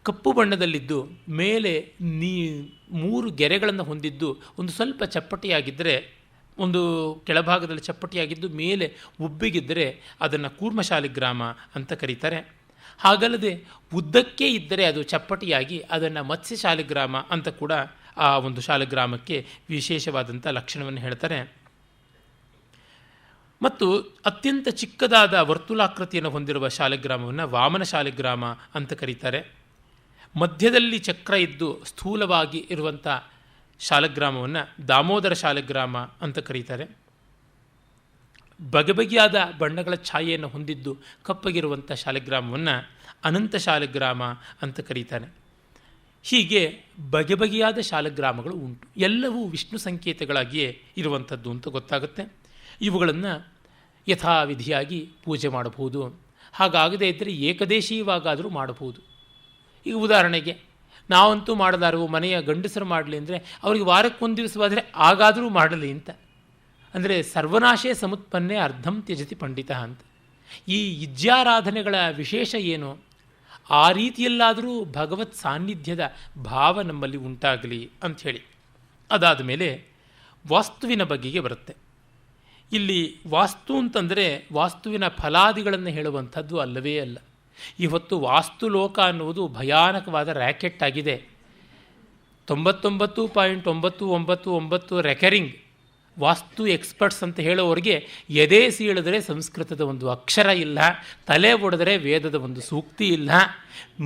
ಕಪ್ಪು ಬಣ್ಣದಲ್ಲಿದ್ದು ಮೇಲೆ 3 ಗೆರೆಗಳನ್ನು ಹೊಂದಿದ್ದು ಒಂದು ಸ್ವಲ್ಪ ಚಪ್ಪಟಿಯಾಗಿದ್ದರೆ, ಒಂದು ಕೆಳಭಾಗದಲ್ಲಿ ಚಪ್ಪಟಿಯಾಗಿದ್ದು ಮೇಲೆ ಉಬ್ಬಿಗಿದ್ದರೆ ಅದನ್ನು ಕೂರ್ಮ ಶಾಲಿಗ್ರಾಮ ಅಂತ ಕರೀತಾರೆ. ಹಾಗಲ್ಲದೆ ಉದ್ದಕ್ಕೆ ಇದ್ದರೆ ಅದು ಚಪ್ಪಟಿಯಾಗಿ ಅದನ್ನು ಮತ್ಸ್ಯ ಶಾಲಿಗ್ರಾಮ ಅಂತ ಕೂಡ ಆ ಒಂದು ಶಾಲಿಗ್ರಾಮಕ್ಕೆ ವಿಶೇಷವಾದಂಥ ಲಕ್ಷಣವನ್ನು ಹೇಳ್ತಾರೆ. ಮತ್ತು ಅತ್ಯಂತ ಚಿಕ್ಕದಾದ ವರ್ತುಲಾಕೃತಿಯನ್ನು ಹೊಂದಿರುವ ಶಾಲಿಗ್ರಾಮವನ್ನು ವಾಮನ ಶಾಲಿಗ್ರಾಮ ಅಂತ ಕರೀತಾರೆ. ಮಧ್ಯದಲ್ಲಿ ಚಕ್ರ ಇದ್ದು ಸ್ಥೂಲವಾಗಿ ಇರುವಂಥ ಶಾಲಗ್ರಾಮವನ್ನು ದಾಮೋದರ ಶಾಲಗ್ರಾಮ ಅಂತ ಕರೀತಾರೆ. ಬಗೆಬಗೆಯಾದ ಬಣ್ಣಗಳ ಛಾಯೆಯನ್ನು ಹೊಂದಿದ್ದು ಕಪ್ಪಗಿರುವಂಥ ಶಾಲಿಗ್ರಾಮವನ್ನು ಅನಂತ ಶಾಲಿಗ್ರಾಮ ಅಂತ ಕರೀತಾನೆ. ಹೀಗೆ ಬಗೆಬಗೆಯಾದ ಶಾಲಗ್ರಾಮಗಳು ಉಂಟು. ಎಲ್ಲವೂ ವಿಷ್ಣು ಸಂಕೇತಗಳಾಗಿಯೇ ಇರುವಂಥದ್ದು ಅಂತ ಗೊತ್ತಾಗುತ್ತೆ. ಇವುಗಳನ್ನು ಯಥಾವಿಧಿಯಾಗಿ ಪೂಜೆ ಮಾಡಬಹುದು. ಹಾಗಾಗದೇ ಇದ್ದರೆ ಏಕದೇಶೀಯವಾಗಾದರೂ ಮಾಡಬಹುದು. ಈಗ ಉದಾಹರಣೆಗೆ ನಾವಂತೂ ಮಾಡಲಾರವು, ಮನೆಯ ಗಂಡಸರು ಮಾಡಲಿ ಅಂದರೆ ಅವರಿಗೆ ವಾರಕ್ಕೊಂದು ದಿವಸವಾದರೆ ಆಗಾದರೂ ಮಾಡಲಿ ಅಂತ. ಅಂದರೆ ಸರ್ವನಾಶೇ ಸಮುತ್ಪನ್ನೇ ಅರ್ಧಂ ತ್ಯಜತಿ ಪಂಡಿತ ಅಂತ. ಈ ಇಜ್ಯಾರಾಧನೆಗಳ ವಿಶೇಷ ಏನು? ಆ ರೀತಿಯಲ್ಲಾದರೂ ಭಗವತ್ ಸಾನ್ನಿಧ್ಯದ ಭಾವ ನಮ್ಮಲ್ಲಿ ಉಂಟಾಗಲಿ ಅಂಥೇಳಿ. ಅದಾದ ಮೇಲೆ ವಾಸ್ತುವಿನ ಬಗೆಗೆ ಬರುತ್ತೆ. ಇಲ್ಲಿ ವಾಸ್ತು ಅಂತಂದರೆ ವಾಸ್ತುವಿನ ಫಲಾದಿಗಳನ್ನು ಹೇಳುವಂಥದ್ದು ಅಲ್ಲವೇ ಅಲ್ಲ. ಇವತ್ತು ವಾಸ್ತುಲೋಕ ಅನ್ನುವುದು ಭಯಾನಕವಾದ ರ್ಯಾಕೆಟ್ ಆಗಿದೆ. 99.999 ರೆಕರಿಂಗ್ ವಾಸ್ತು ಎಕ್ಸ್ಪರ್ಟ್ಸ್ ಅಂತ ಹೇಳೋರಿಗೆ ಎದೆ ಸೀಳಿದ್ರೆ ಸಂಸ್ಕೃತದ ಒಂದು ಅಕ್ಷರ ಇಲ್ಲ, ತಲೆ ಒಡೆದರೆ ವೇದದ ಒಂದು ಸೂಕ್ತಿ ಇಲ್ಲ,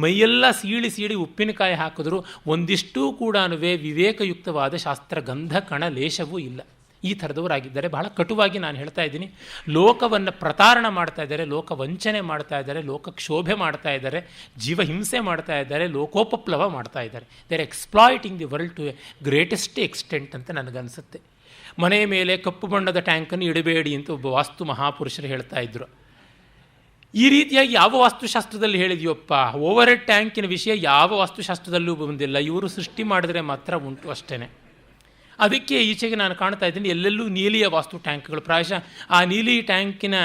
ಮೈಯೆಲ್ಲ ಸೀಳಿ ಸೀಳಿ ಉಪ್ಪಿನಕಾಯಿ ಹಾಕಿದ್ರು ಒಂದಿಷ್ಟೂ ಕೂಡ ವಿವೇಕಯುಕ್ತವಾದ ಶಾಸ್ತ್ರ ಗಂಧ ಕಣ ಲೇಷವೂ ಇಲ್ಲ. ಈ ಥರದವರಾಗಿದ್ದಾರೆ. ಬಹಳ ಕಟುವಾಗಿ ನಾನು ಹೇಳ್ತಾ ಇದ್ದೀನಿ. ಲೋಕವನ್ನು ಪ್ರತಾರಣ ಮಾಡ್ತಾ ಇದ್ದಾರೆ, ಲೋಕ ವಂಚನೆ ಮಾಡ್ತಾ ಇದ್ದಾರೆ, ಲೋಕ ಕ್ಷೋಭೆ ಮಾಡ್ತಾ ಇದ್ದಾರೆ, ಜೀವಹಿಂಸೆ ಮಾಡ್ತಾ ಇದ್ದಾರೆ, ಲೋಕೋಪಪ್ಲವ ಮಾಡ್ತಾ ಇದ್ದಾರೆ. They are exploiting the world to a greatest extent ಅಂತ ನನಗನ್ಸುತ್ತೆ. ಮನೆಯ ಮೇಲೆ ಕಪ್ಪು ಬಣ್ಣದ ಟ್ಯಾಂಕನ್ನು ಇಡಬೇಡಿ ಅಂತ ಒಬ್ಬ ವಾಸ್ತು ಮಹಾಪುರುಷರು ಹೇಳ್ತಾ ಇದ್ದರು. ಈ ರೀತಿಯಾಗಿ ಯಾವ ವಾಸ್ತುಶಾಸ್ತ್ರದಲ್ಲಿ ಹೇಳಿದೆಯಪ್ಪ? ಓವರ್ ಹೆಡ್ ಟ್ಯಾಂಕಿನ ವಿಷಯ ಯಾವ ವಾಸ್ತುಶಾಸ್ತ್ರದಲ್ಲೂ ಬಂದಿಲ್ಲ. ಇವರು ಸೃಷ್ಟಿ ಮಾಡಿದ್ರೆ ಮಾತ್ರ ಉಂಟು ಅಷ್ಟೇ. ಅದಕ್ಕೆ ಈಚೆಗೆ ನಾನು ಕಾಣ್ತಾ ಇದ್ದೀನಿ ಎಲ್ಲೆಲ್ಲೂ ನೀಲಿಯ ವಾಸ್ತು ಟ್ಯಾಂಕ್ಗಳು. ಪ್ರಾಯಶಃ ಆ ನೀಲಿ ಟ್ಯಾಂಕಿನ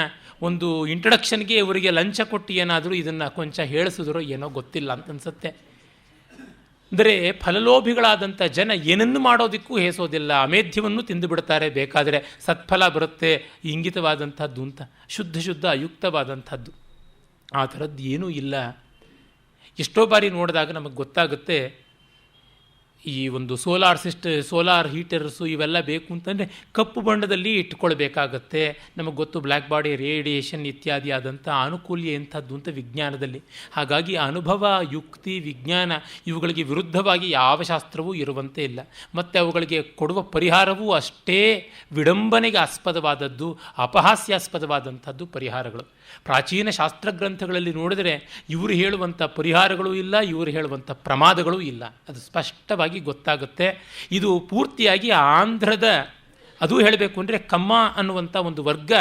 ಒಂದು ಇಂಟ್ರಡಕ್ಷನ್ಗೆ ಇವರಿಗೆ ಲಂಚ ಕೊಟ್ಟು ಏನಾದರೂ ಇದನ್ನು ಕೊಂಚ ಹೇಳಿಸಿದ್ರೋ ಏನೋ ಗೊತ್ತಿಲ್ಲ ಅಂತ ಅನಿಸುತ್ತೆ. ಅಂದರೆ ಫಲಲೋಭಿಗಳಾದಂಥ ಜನ ಏನನ್ನು ಮಾಡೋದಕ್ಕೂ ಹೇಸೋದಿಲ್ಲ, ಅಮೇಧ್ಯವನ್ನು ತಿಂದು ಬಿಡ್ತಾರೆ, ಬೇಕಾದರೆ ಸತ್ಫಲ ಬರುತ್ತೆ ಇಂಗಿತವಾದಂಥದ್ದು ಅಂತ. ಶುದ್ಧ ಅಯುಕ್ತವಾದಂಥದ್ದು ಆ ಥರದ್ದು ಏನೂ ಇಲ್ಲ. ಎಷ್ಟೋ ಬಾರಿ ನೋಡಿದಾಗ ನಮಗೆ ಗೊತ್ತಾಗುತ್ತೆ, ಈ ಒಂದು ಸೋಲಾರ್ ಹೀಟರ್ಸು ಇವೆಲ್ಲ ಬೇಕು ಅಂತಂದರೆ ಕಪ್ಪು ಬಣ್ಣದಲ್ಲಿ ಇಟ್ಕೊಳ್ಬೇಕಾಗತ್ತೆ. ನಮಗೆ ಗೊತ್ತು ಬ್ಲ್ಯಾಕ್ ಬಾಡಿ ರೇಡಿಯೇಷನ್ ಇತ್ಯಾದಿ ಆದಂಥ ಅನುಕೂಲ್ಯ ಎಂಥದ್ದು ಅಂತ ವಿಜ್ಞಾನದಲ್ಲಿ. ಹಾಗಾಗಿ ಅನುಭವ, ಯುಕ್ತಿ, ವಿಜ್ಞಾನ ಇವುಗಳಿಗೆ ವಿರುದ್ಧವಾಗಿ ಯಾವ ಶಾಸ್ತ್ರವೂ ಇರುವಂತೆ ಇಲ್ಲ. ಮತ್ತು ಅವುಗಳಿಗೆ ಕೊಡುವ ಪರಿಹಾರವೂ ಅಷ್ಟೇ ವಿಡಂಬನೆಗೆ ಆಸ್ಪದವಾದದ್ದು, ಅಪಹಾಸ್ಯಾಸ್ಪದವಾದಂಥದ್ದು ಪರಿಹಾರಗಳು. ಪ್ರಾಚೀನ ಶಾಸ್ತ್ರಗ್ರಂಥಗಳಲ್ಲಿ ನೋಡಿದರೆ ಇವರು ಹೇಳುವಂಥ ಪರಿಹಾರಗಳೂ ಇಲ್ಲ, ಇವರು ಹೇಳುವಂಥ ಪ್ರಮಾದಗಳೂ ಇಲ್ಲ. ಅದು ಸ್ಪಷ್ಟವಾಗಿ ಗೊತ್ತಾಗುತ್ತೆ. ಇದು ಪೂರ್ತಿಯಾಗಿ ಆಂಧ್ರದ, ಅದು ಹೇಳಬೇಕು ಅಂದರೆ ಕಮ್ಮ ಅನ್ನುವಂಥ ಒಂದು ವರ್ಗ,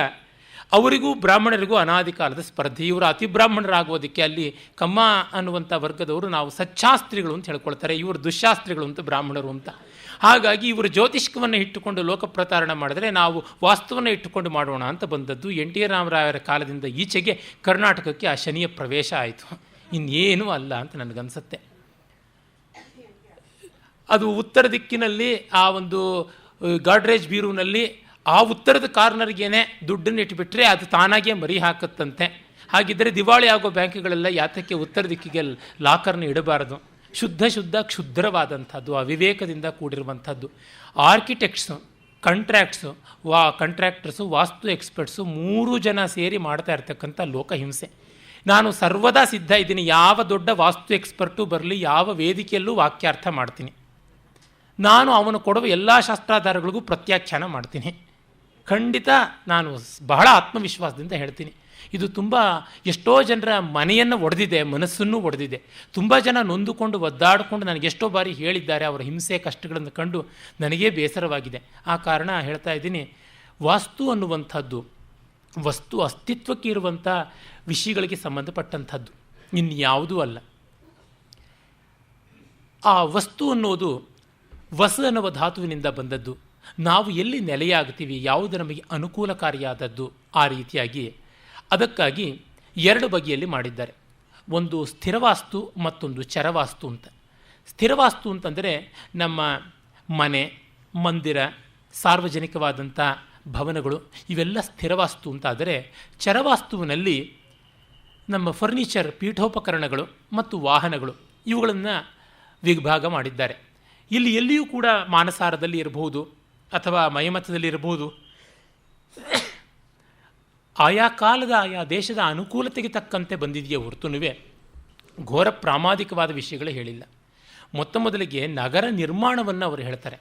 ಅವರಿಗೂ ಬ್ರಾಹ್ಮಣರಿಗೂ ಅನಾದಿ ಕಾಲದ ಸ್ಪರ್ಧೆ. ಇವರು ಅತಿ ಬ್ರಾಹ್ಮಣರಾಗೋದಕ್ಕೆ ಅಲ್ಲಿ ಕಮ್ಮ ಅನ್ನುವಂಥ ವರ್ಗದವರು ನಾವು ಸಚ್ಚಾಸ್ತ್ರಿಗಳು ಅಂತ ಹೇಳ್ಕೊಳ್ತಾರೆ, ಇವರು ದುಶ್ಶಾಸ್ತ್ರಿಗಳು ಅಂತ ಬ್ರಾಹ್ಮಣರು ಅಂತ. ಹಾಗಾಗಿ ಇವರು ಜ್ಯೋತಿಷ್ಕವನ್ನು ಇಟ್ಟುಕೊಂಡು ಲೋಕಪ್ರತಾರಣ ಮಾಡಿದ್ರೆ ನಾವು ವಾಸ್ತುವನ್ನು ಇಟ್ಟುಕೊಂಡು ಮಾಡೋಣ ಅಂತ ಬಂದದ್ದು. NT ರಾಮರಾಯರ ಕಾಲದಿಂದ ಈಚೆಗೆ ಕರ್ನಾಟಕಕ್ಕೆ ಆ ಶನಿಯ ಪ್ರವೇಶ ಆಯಿತು, ಇನ್ನೇನೂ ಅಲ್ಲ ಅಂತ ನನಗನ್ಸುತ್ತೆ. ಅದು ಉತ್ತರ ದಿಕ್ಕಿನಲ್ಲಿ ಆ ಒಂದು ಗಾಡ್ರೇಜ್ ಬೀರೂನಲ್ಲಿ ಆ ಉತ್ತರದ ಕಾರ್ನರ್ಗೇನೆ ದುಡ್ಡನ್ನು ಇಟ್ಟುಬಿಟ್ರೆ ಅದು ತಾನಾಗೇ ಮರಿ ಹಾಕುತ್ತಂತೆ. ಹಾಗಿದ್ದರೆ ದಿವಾಳಿ ಆಗೋ ಬ್ಯಾಂಕ್ಗಳೆಲ್ಲ ಯಾತಕ್ಕೆ ಉತ್ತರ ದಿಕ್ಕಿಗೆ ಲಾಕರ್ನ ಇಡಬಾರದು? ಶುದ್ಧ ಕ್ಷುದ್ರವಾದಂಥದ್ದು, ಅವಿವೇಕದಿಂದ ಕೂಡಿರುವಂಥದ್ದು. ಆರ್ಕಿಟೆಕ್ಟ್ಸು, ಕಾಂಟ್ರಾಕ್ಟರ್ಸು, ವಾಸ್ತು ಎಕ್ಸ್ಪರ್ಟ್ಸು 3 ಜನ ಸೇರಿ ಮಾಡ್ತಾ ಇರ್ತಕ್ಕಂಥ ಲೋಕಹಿಂಸೆ. ನಾನು ಸರ್ವದಾ ಸಿದ್ಧ ಇದ್ದೀನಿ, ಯಾವ ದೊಡ್ಡ ವಾಸ್ತು ಎಕ್ಸ್ಪರ್ಟು ಬರಲಿ, ಯಾವ ವೇದಿಕೆಯಲ್ಲೂ ವಾಕ್ಯಾರ್ಥ ಮಾಡ್ತೀನಿ. ನಾನು ಅವನು ಕೊಡುವ ಎಲ್ಲ ಶಾಸ್ತ್ರಾಧಾರಗಳಿಗೂ ಪ್ರತ್ಯಾಖ್ಯಾನ ಮಾಡ್ತೀನಿ. ಖಂಡಿತ ನಾನು ಬಹಳ ಆತ್ಮವಿಶ್ವಾಸದಿಂದ ಹೇಳ್ತೀನಿ. ಇದು ತುಂಬ ಎಷ್ಟೋ ಜನರ ಮನೆಯನ್ನು ಒಡೆದಿದೆ, ಮನಸ್ಸನ್ನು ಒಡೆದಿದೆ. ತುಂಬ ಜನ ನೊಂದುಕೊಂಡು ಒದ್ದಾಡಿಕೊಂಡು ನನಗೆ ಎಷ್ಟೋ ಬಾರಿ ಹೇಳಿದ್ದಾರೆ ಅವರ ಹಿಂಸೆ ಕಷ್ಟಗಳನ್ನು ಕಂಡು. ನನಗೇ ಬೇಸರವಾಗಿದೆ. ಆ ಕಾರಣ ಹೇಳ್ತಾ ಇದ್ದೀನಿ, ವಾಸ್ತು ಅನ್ನುವಂಥದ್ದು ವಸ್ತು ಅಸ್ತಿತ್ವಕ್ಕೆ ಇರುವಂಥ ವಿಷಯಗಳಿಗೆ ಸಂಬಂಧಪಟ್ಟಂಥದ್ದು, ಇನ್ಯಾವುದೂ ಅಲ್ಲ. ಆ ವಸ್ತು ಅನ್ನೋದು ವಸ ಅನ್ನುವ ಧಾತುವಿನಿಂದ ಬಂದದ್ದು. ನಾವು ಎಲ್ಲಿ ನೆಲೆಯಾಗ್ತೀವಿ, ಯಾವುದು ನಮಗೆ ಅನುಕೂಲಕಾರಿಯಾದದ್ದು, ಆ ರೀತಿಯಾಗಿ ಅದಕ್ಕಾಗಿ 2 ಬಗೆಯಲ್ಲಿ ಮಾಡಿದ್ದಾರೆ. ಒಂದು ಸ್ಥಿರವಾಸ್ತು, ಮತ್ತೊಂದು ಚರವಾಸ್ತು ಅಂತ. ಸ್ಥಿರವಾಸ್ತು ಅಂತಂದರೆ ನಮ್ಮ ಮನೆ, ಮಂದಿರ, ಸಾರ್ವಜನಿಕವಾದಂಥ ಭವನಗಳು ಇವೆಲ್ಲ ಸ್ಥಿರವಾಸ್ತು ಅಂತಾದರೆ, ಚರವಾಸ್ತುವಿನಲ್ಲಿ ನಮ್ಮ ಫರ್ನಿಚರ್, ಪೀಠೋಪಕರಣಗಳು ಮತ್ತು ವಾಹನಗಳು ಇವುಗಳನ್ನು ವಿಭಾಗ ಮಾಡಿದ್ದಾರೆ. ಇಲ್ಲಿ ಎಲ್ಲಿಯೂ ಕೂಡ ಮಾನಸಾರದಲ್ಲಿ ಇರಬಹುದು ಅಥವಾ ಮಯಮತದಲ್ಲಿ ಇರಬಹುದು. ಆಯಾ ಕಾಲದ ಆಯಾ ದೇಶದ ಅನುಕೂಲತೆಗೆ ತಕ್ಕಂತೆ ಬಂದಿದೆಯೇ ಹೊರತುನುವೆ ಘೋರ ಪ್ರಾಮಾದಿಕವಾದ ವಿಷಯಗಳು ಹೇಳಿಲ್ಲ. ಮೊದಲಿಗೆ ನಗರ ನಿರ್ಮಾಣವನ್ನು ಅವರು ಹೇಳ್ತಾರೆ.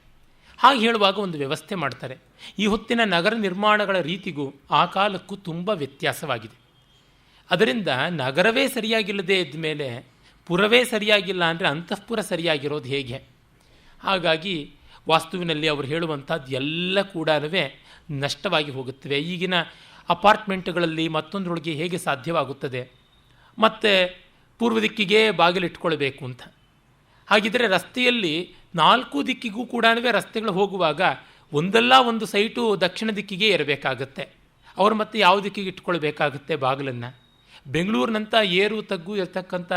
ಹಾಗೆ ಹೇಳುವಾಗ ಒಂದು ವ್ಯವಸ್ಥೆ ಮಾಡ್ತಾರೆ. ಈ ಹೊತ್ತಿನ ನಗರ ನಿರ್ಮಾಣಗಳ ರೀತಿಗೂ ಆ ಕಾಲಕ್ಕೂ ತುಂಬ ವ್ಯತ್ಯಾಸವಾಗಿದೆ. ಅದರಿಂದ ನಗರವೇ ಸರಿಯಾಗಿಲ್ಲದೆ ಇದ್ದ ಮೇಲೆ ಪುರವೇ ಸರಿಯಾಗಿಲ್ಲ ಅಂದರೆ ಅಂತಃಪುರ ಸರಿಯಾಗಿರೋದು ಹೇಗೆ? ಹಾಗಾಗಿ ವಾಸ್ತುವಿನಲ್ಲಿ ಅವರು ಹೇಳುವಂಥದ್ದು ಎಲ್ಲ ಕೂಡ ನಷ್ಟವಾಗಿ ಹೋಗುತ್ತವೆ. ಈಗಿನ ಅಪಾರ್ಟ್ಮೆಂಟ್ಗಳಲ್ಲಿ ಮತ್ತೊಂದರೊಳಗೆ ಹೇಗೆ ಸಾಧ್ಯವಾಗುತ್ತದೆ? ಮತ್ತು ಪೂರ್ವ ದಿಕ್ಕಿಗೆ ಬಾಗಿಲಿಟ್ಕೊಳ್ಬೇಕು ಅಂತ. ಹಾಗಿದ್ದರೆ ರಸ್ತೆಯಲ್ಲಿ 4 ದಿಕ್ಕಿಗೂ ಕೂಡ ರಸ್ತೆಗಳು ಹೋಗುವಾಗ ಒಂದಲ್ಲ ಒಂದು ಸೈಟು ದಕ್ಷಿಣ ದಿಕ್ಕಿಗೆ ಇರಬೇಕಾಗತ್ತೆ. ಅವರು ಮತ್ತೆ ಯಾವ ದಿಕ್ಕಿಗೆ ಇಟ್ಕೊಳ್ಬೇಕಾಗುತ್ತೆ ಬಾಗಿಲನ್ನು? ಬೆಂಗಳೂರಿನಂಥ ಏರು ತಗ್ಗು ಇರತಕ್ಕಂಥ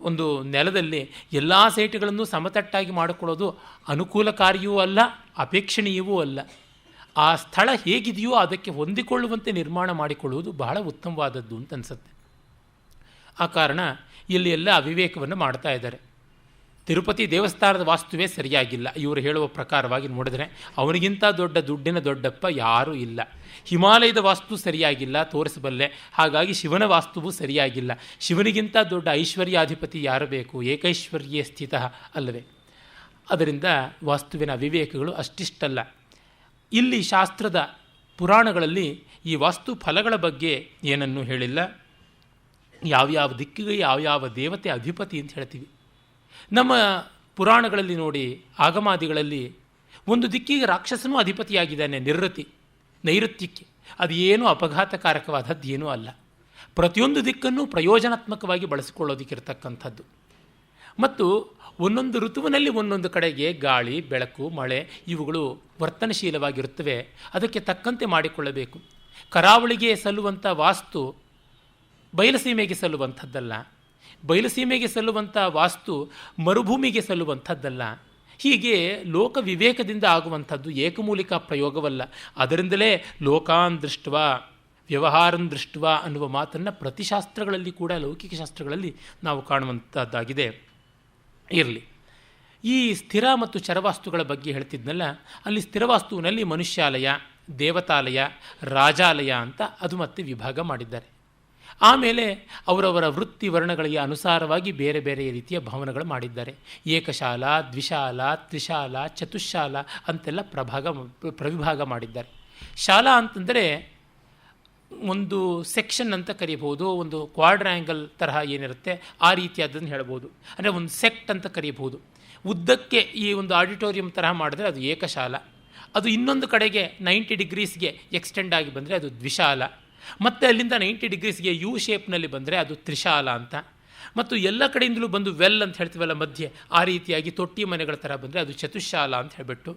ಒಂದು ನೆಲದಲ್ಲಿ ಎಲ್ಲ ಸೈಟ್ಗಳನ್ನು ಸಮತಟ್ಟಾಗಿ ಮಾಡಿಕೊಳ್ಳೋದು ಅನುಕೂಲಕಾರಿಯೂ ಅಲ್ಲ, ಅಪೇಕ್ಷಣೀಯವೂ ಅಲ್ಲ. ಆ ಸ್ಥಳ ಹೇಗಿದೆಯೋ ಅದಕ್ಕೆ ಹೊಂದಿಕೊಳ್ಳುವಂತೆ ನಿರ್ಮಾಣ ಮಾಡಿಕೊಳ್ಳುವುದು ಬಹಳ ಉತ್ತಮವಾದದ್ದು ಅಂತ ಅನಿಸುತ್ತೆ. ಆ ಕಾರಣ ಇಲ್ಲಿ ಎಲ್ಲ ಅವಿವೇಕವನ್ನು ಮಾಡ್ತಾ ಇದ್ದಾರೆ. ತಿರುಪತಿ ದೇವಸ್ಥಾನದ ವಾಸ್ತುವೇ ಸರಿಯಾಗಿಲ್ಲ ಇವರು ಹೇಳುವ ಪ್ರಕಾರವಾಗಿ ನೋಡಿದ್ರೆ. ಅವನಿಗಿಂತ ದೊಡ್ಡ ದುಡ್ಡಿನ ದೊಡ್ಡಪ್ಪ ಯಾರೂ ಇಲ್ಲ. ಹಿಮಾಲಯದ ವಾಸ್ತು ಸರಿಯಾಗಿಲ್ಲ, ತೋರಿಸಬಲ್ಲೆ. ಹಾಗಾಗಿ ಶಿವನ ವಾಸ್ತುವು ಸರಿಯಾಗಿಲ್ಲ. ಶಿವನಿಗಿಂತ ದೊಡ್ಡ ಐಶ್ವರ್ಯಾಧಿಪತಿ ಯಾರು ಬೇಕು? ಏಕೈಶ್ವರ್ಯೇ ಸ್ಥಿತ ಅಲ್ಲವೇ? ಅದರಿಂದ ವಾಸ್ತುವಿನ ಅವಿವೇಕಗಳು ಅಷ್ಟಿಷ್ಟಲ್ಲ. ಇಲ್ಲಿ ಶಾಸ್ತ್ರದ ಪುರಾಣಗಳಲ್ಲಿ ಈ ವಾಸ್ತು ಫಲಗಳ ಬಗ್ಗೆ ಏನನ್ನೂ ಹೇಳಿಲ್ಲ. ಯಾವ್ಯಾವ ದಿಕ್ಕಿಗೆ ಯಾವ್ಯಾವ ದೇವತೆ ಅಧಿಪತಿ ಅಂತ ಹೇಳ್ತೀವಿ. ನಮ್ಮ ಪುರಾಣಗಳಲ್ಲಿ ನೋಡಿ, ಆಗಮಾದಿಗಳಲ್ಲಿ ಒಂದು ದಿಕ್ಕಿಗೆ ರಾಕ್ಷಸನೂ ಅಧಿಪತಿಯಾಗಿದ್ದಾನೆ, ನೈಋತ್ಯಕ್ಕೆ. ಅದು ಏನೂ ಅಪಘಾತಕಾರಕವಾದದ್ದು ಏನೂ ಅಲ್ಲ. ಪ್ರತಿಯೊಂದು ದಿಕ್ಕನ್ನು ಪ್ರಯೋಜನಾತ್ಮಕವಾಗಿ ಬಳಸಿಕೊಳ್ಳೋದಕ್ಕಿರ್ತಕ್ಕಂಥದ್ದು. ಮತ್ತು ಒಂದೊಂದು ಋತುವಿನಲ್ಲಿ ಒಂದೊಂದು ಕಡೆಗೆ ಗಾಳಿ, ಬೆಳಕು, ಮಳೆ ಇವುಗಳು ವರ್ತನಶೀಲವಾಗಿರುತ್ತವೆ. ಅದಕ್ಕೆ ತಕ್ಕಂತೆ ಮಾಡಿಕೊಳ್ಳಬೇಕು. ಕರಾವಳಿಗೆ ಸಲ್ಲುವಂಥ ವಾಸ್ತು ಬಯಲುಸೀಮೆಗೆ ಸಲ್ಲುವಂಥದ್ದಲ್ಲ, ಬಯಲುಸೀಮೆಗೆ ಸಲ್ಲುವಂಥ ವಾಸ್ತು ಮರುಭೂಮಿಗೆ ಸಲ್ಲುವಂಥದ್ದಲ್ಲ. ಹೀಗೆ ಲೋಕ ವಿವೇಕದಿಂದ ಆಗುವಂಥದ್ದು ಏಕಮೂಲಿಕ ಪ್ರಯೋಗವಲ್ಲ. ಅದರಿಂದಲೇ ಲೋಕಾನ್ ದೃಷ್ಟವ ವ್ಯವಹಾರನ್ ದೃಷ್ಟವ ಅನ್ನುವ ಮಾತನ್ನು ಪ್ರತಿಶಾಸ್ತ್ರಗಳಲ್ಲಿ ಕೂಡ, ಲೌಕಿಕ ಶಾಸ್ತ್ರಗಳಲ್ಲಿ ನಾವು ಕಾಣುವಂಥದ್ದಾಗಿದೆ. ಇರಲಿ, ಈ ಸ್ಥಿರ ಮತ್ತು ಚರವಾಸ್ತುಗಳ ಬಗ್ಗೆ ಹೇಳ್ತಿದ್ನಲ್ಲ, ಅಲ್ಲಿ ಸ್ಥಿರವಾಸ್ತುವಿನಲ್ಲಿ ಮನುಷ್ಯಾಲಯ, ದೇವತಾಲಯ, ರಾಜಾಲಯ ಅಂತ ಅದು ಮತ್ತೆ ವಿಭಾಗ ಮಾಡಿದ್ದಾರೆ. ಆಮೇಲೆ ಅವರವರ ವೃತ್ತಿ ವರ್ಣಗಳಿಗೆ ಅನುಸಾರವಾಗಿ ಬೇರೆ ಬೇರೆ ರೀತಿಯ ಭವನಗಳು ಮಾಡಿದ್ದಾರೆ. ಏಕಶಾಲ, ದ್ವಿಶಾಲ, ತ್ರಿಶಾಲ, ಚತುಶಾಲ ಅಂತೆಲ್ಲ ಪ್ರವಿಭಾಗ ಮಾಡಿದ್ದಾರೆ. ಶಾಲಾ ಅಂತಂದರೆ ಒಂದು ಸೆಕ್ಷನ್ ಅಂತ ಕರೀಬಹುದು, ಒಂದು ಕ್ವಾಡ್ರ್ಯಾಂಗಲ್ ತರಹ ಏನಿರುತ್ತೆ ಆ ರೀತಿಯಾದನ್ನು ಹೇಳ್ಬೋದು. ಅಂದರೆ ಒಂದು ಸೆಕ್ಟ್ ಅಂತ ಕರೀಬಹುದು. ಉದ್ದಕ್ಕೆ ಈ ಒಂದು ಆಡಿಟೋರಿಯಂ ತರಹ ಮಾಡಿದ್ರೆ ಅದು ಏಕಶಾಲ. ಅದು ಇನ್ನೊಂದು ಕಡೆಗೆ 90 ಡಿಗ್ರೀಸ್ಗೆ ಎಕ್ಸ್ಟೆಂಡ್ ಆಗಿ ಬಂದರೆ ಅದು ದ್ವಿಶಾಲ. ಮತ್ತು ಅಲ್ಲಿಂದ 90 ಡಿಗ್ರೀಸ್ಗೆ ಯು ಶೇಪ್ನಲ್ಲಿ ಬಂದರೆ ಅದು ತ್ರಿಶಾಲ ಅಂತ. ಮತ್ತು ಎಲ್ಲ ಕಡೆಯಿಂದಲೂ ಬಂದು ವೆಲ್ ಅಂತ ಹೇಳ್ತೀವಲ್ಲ ಮಧ್ಯೆ, ಆ ರೀತಿಯಾಗಿ ತೊಟ್ಟಿ ಮನೆಗಳ ಥರ ಬಂದರೆ ಅದು ಚತುಶಾಲ ಅಂತ ಹೇಳಿಬಿಟ್ಟು.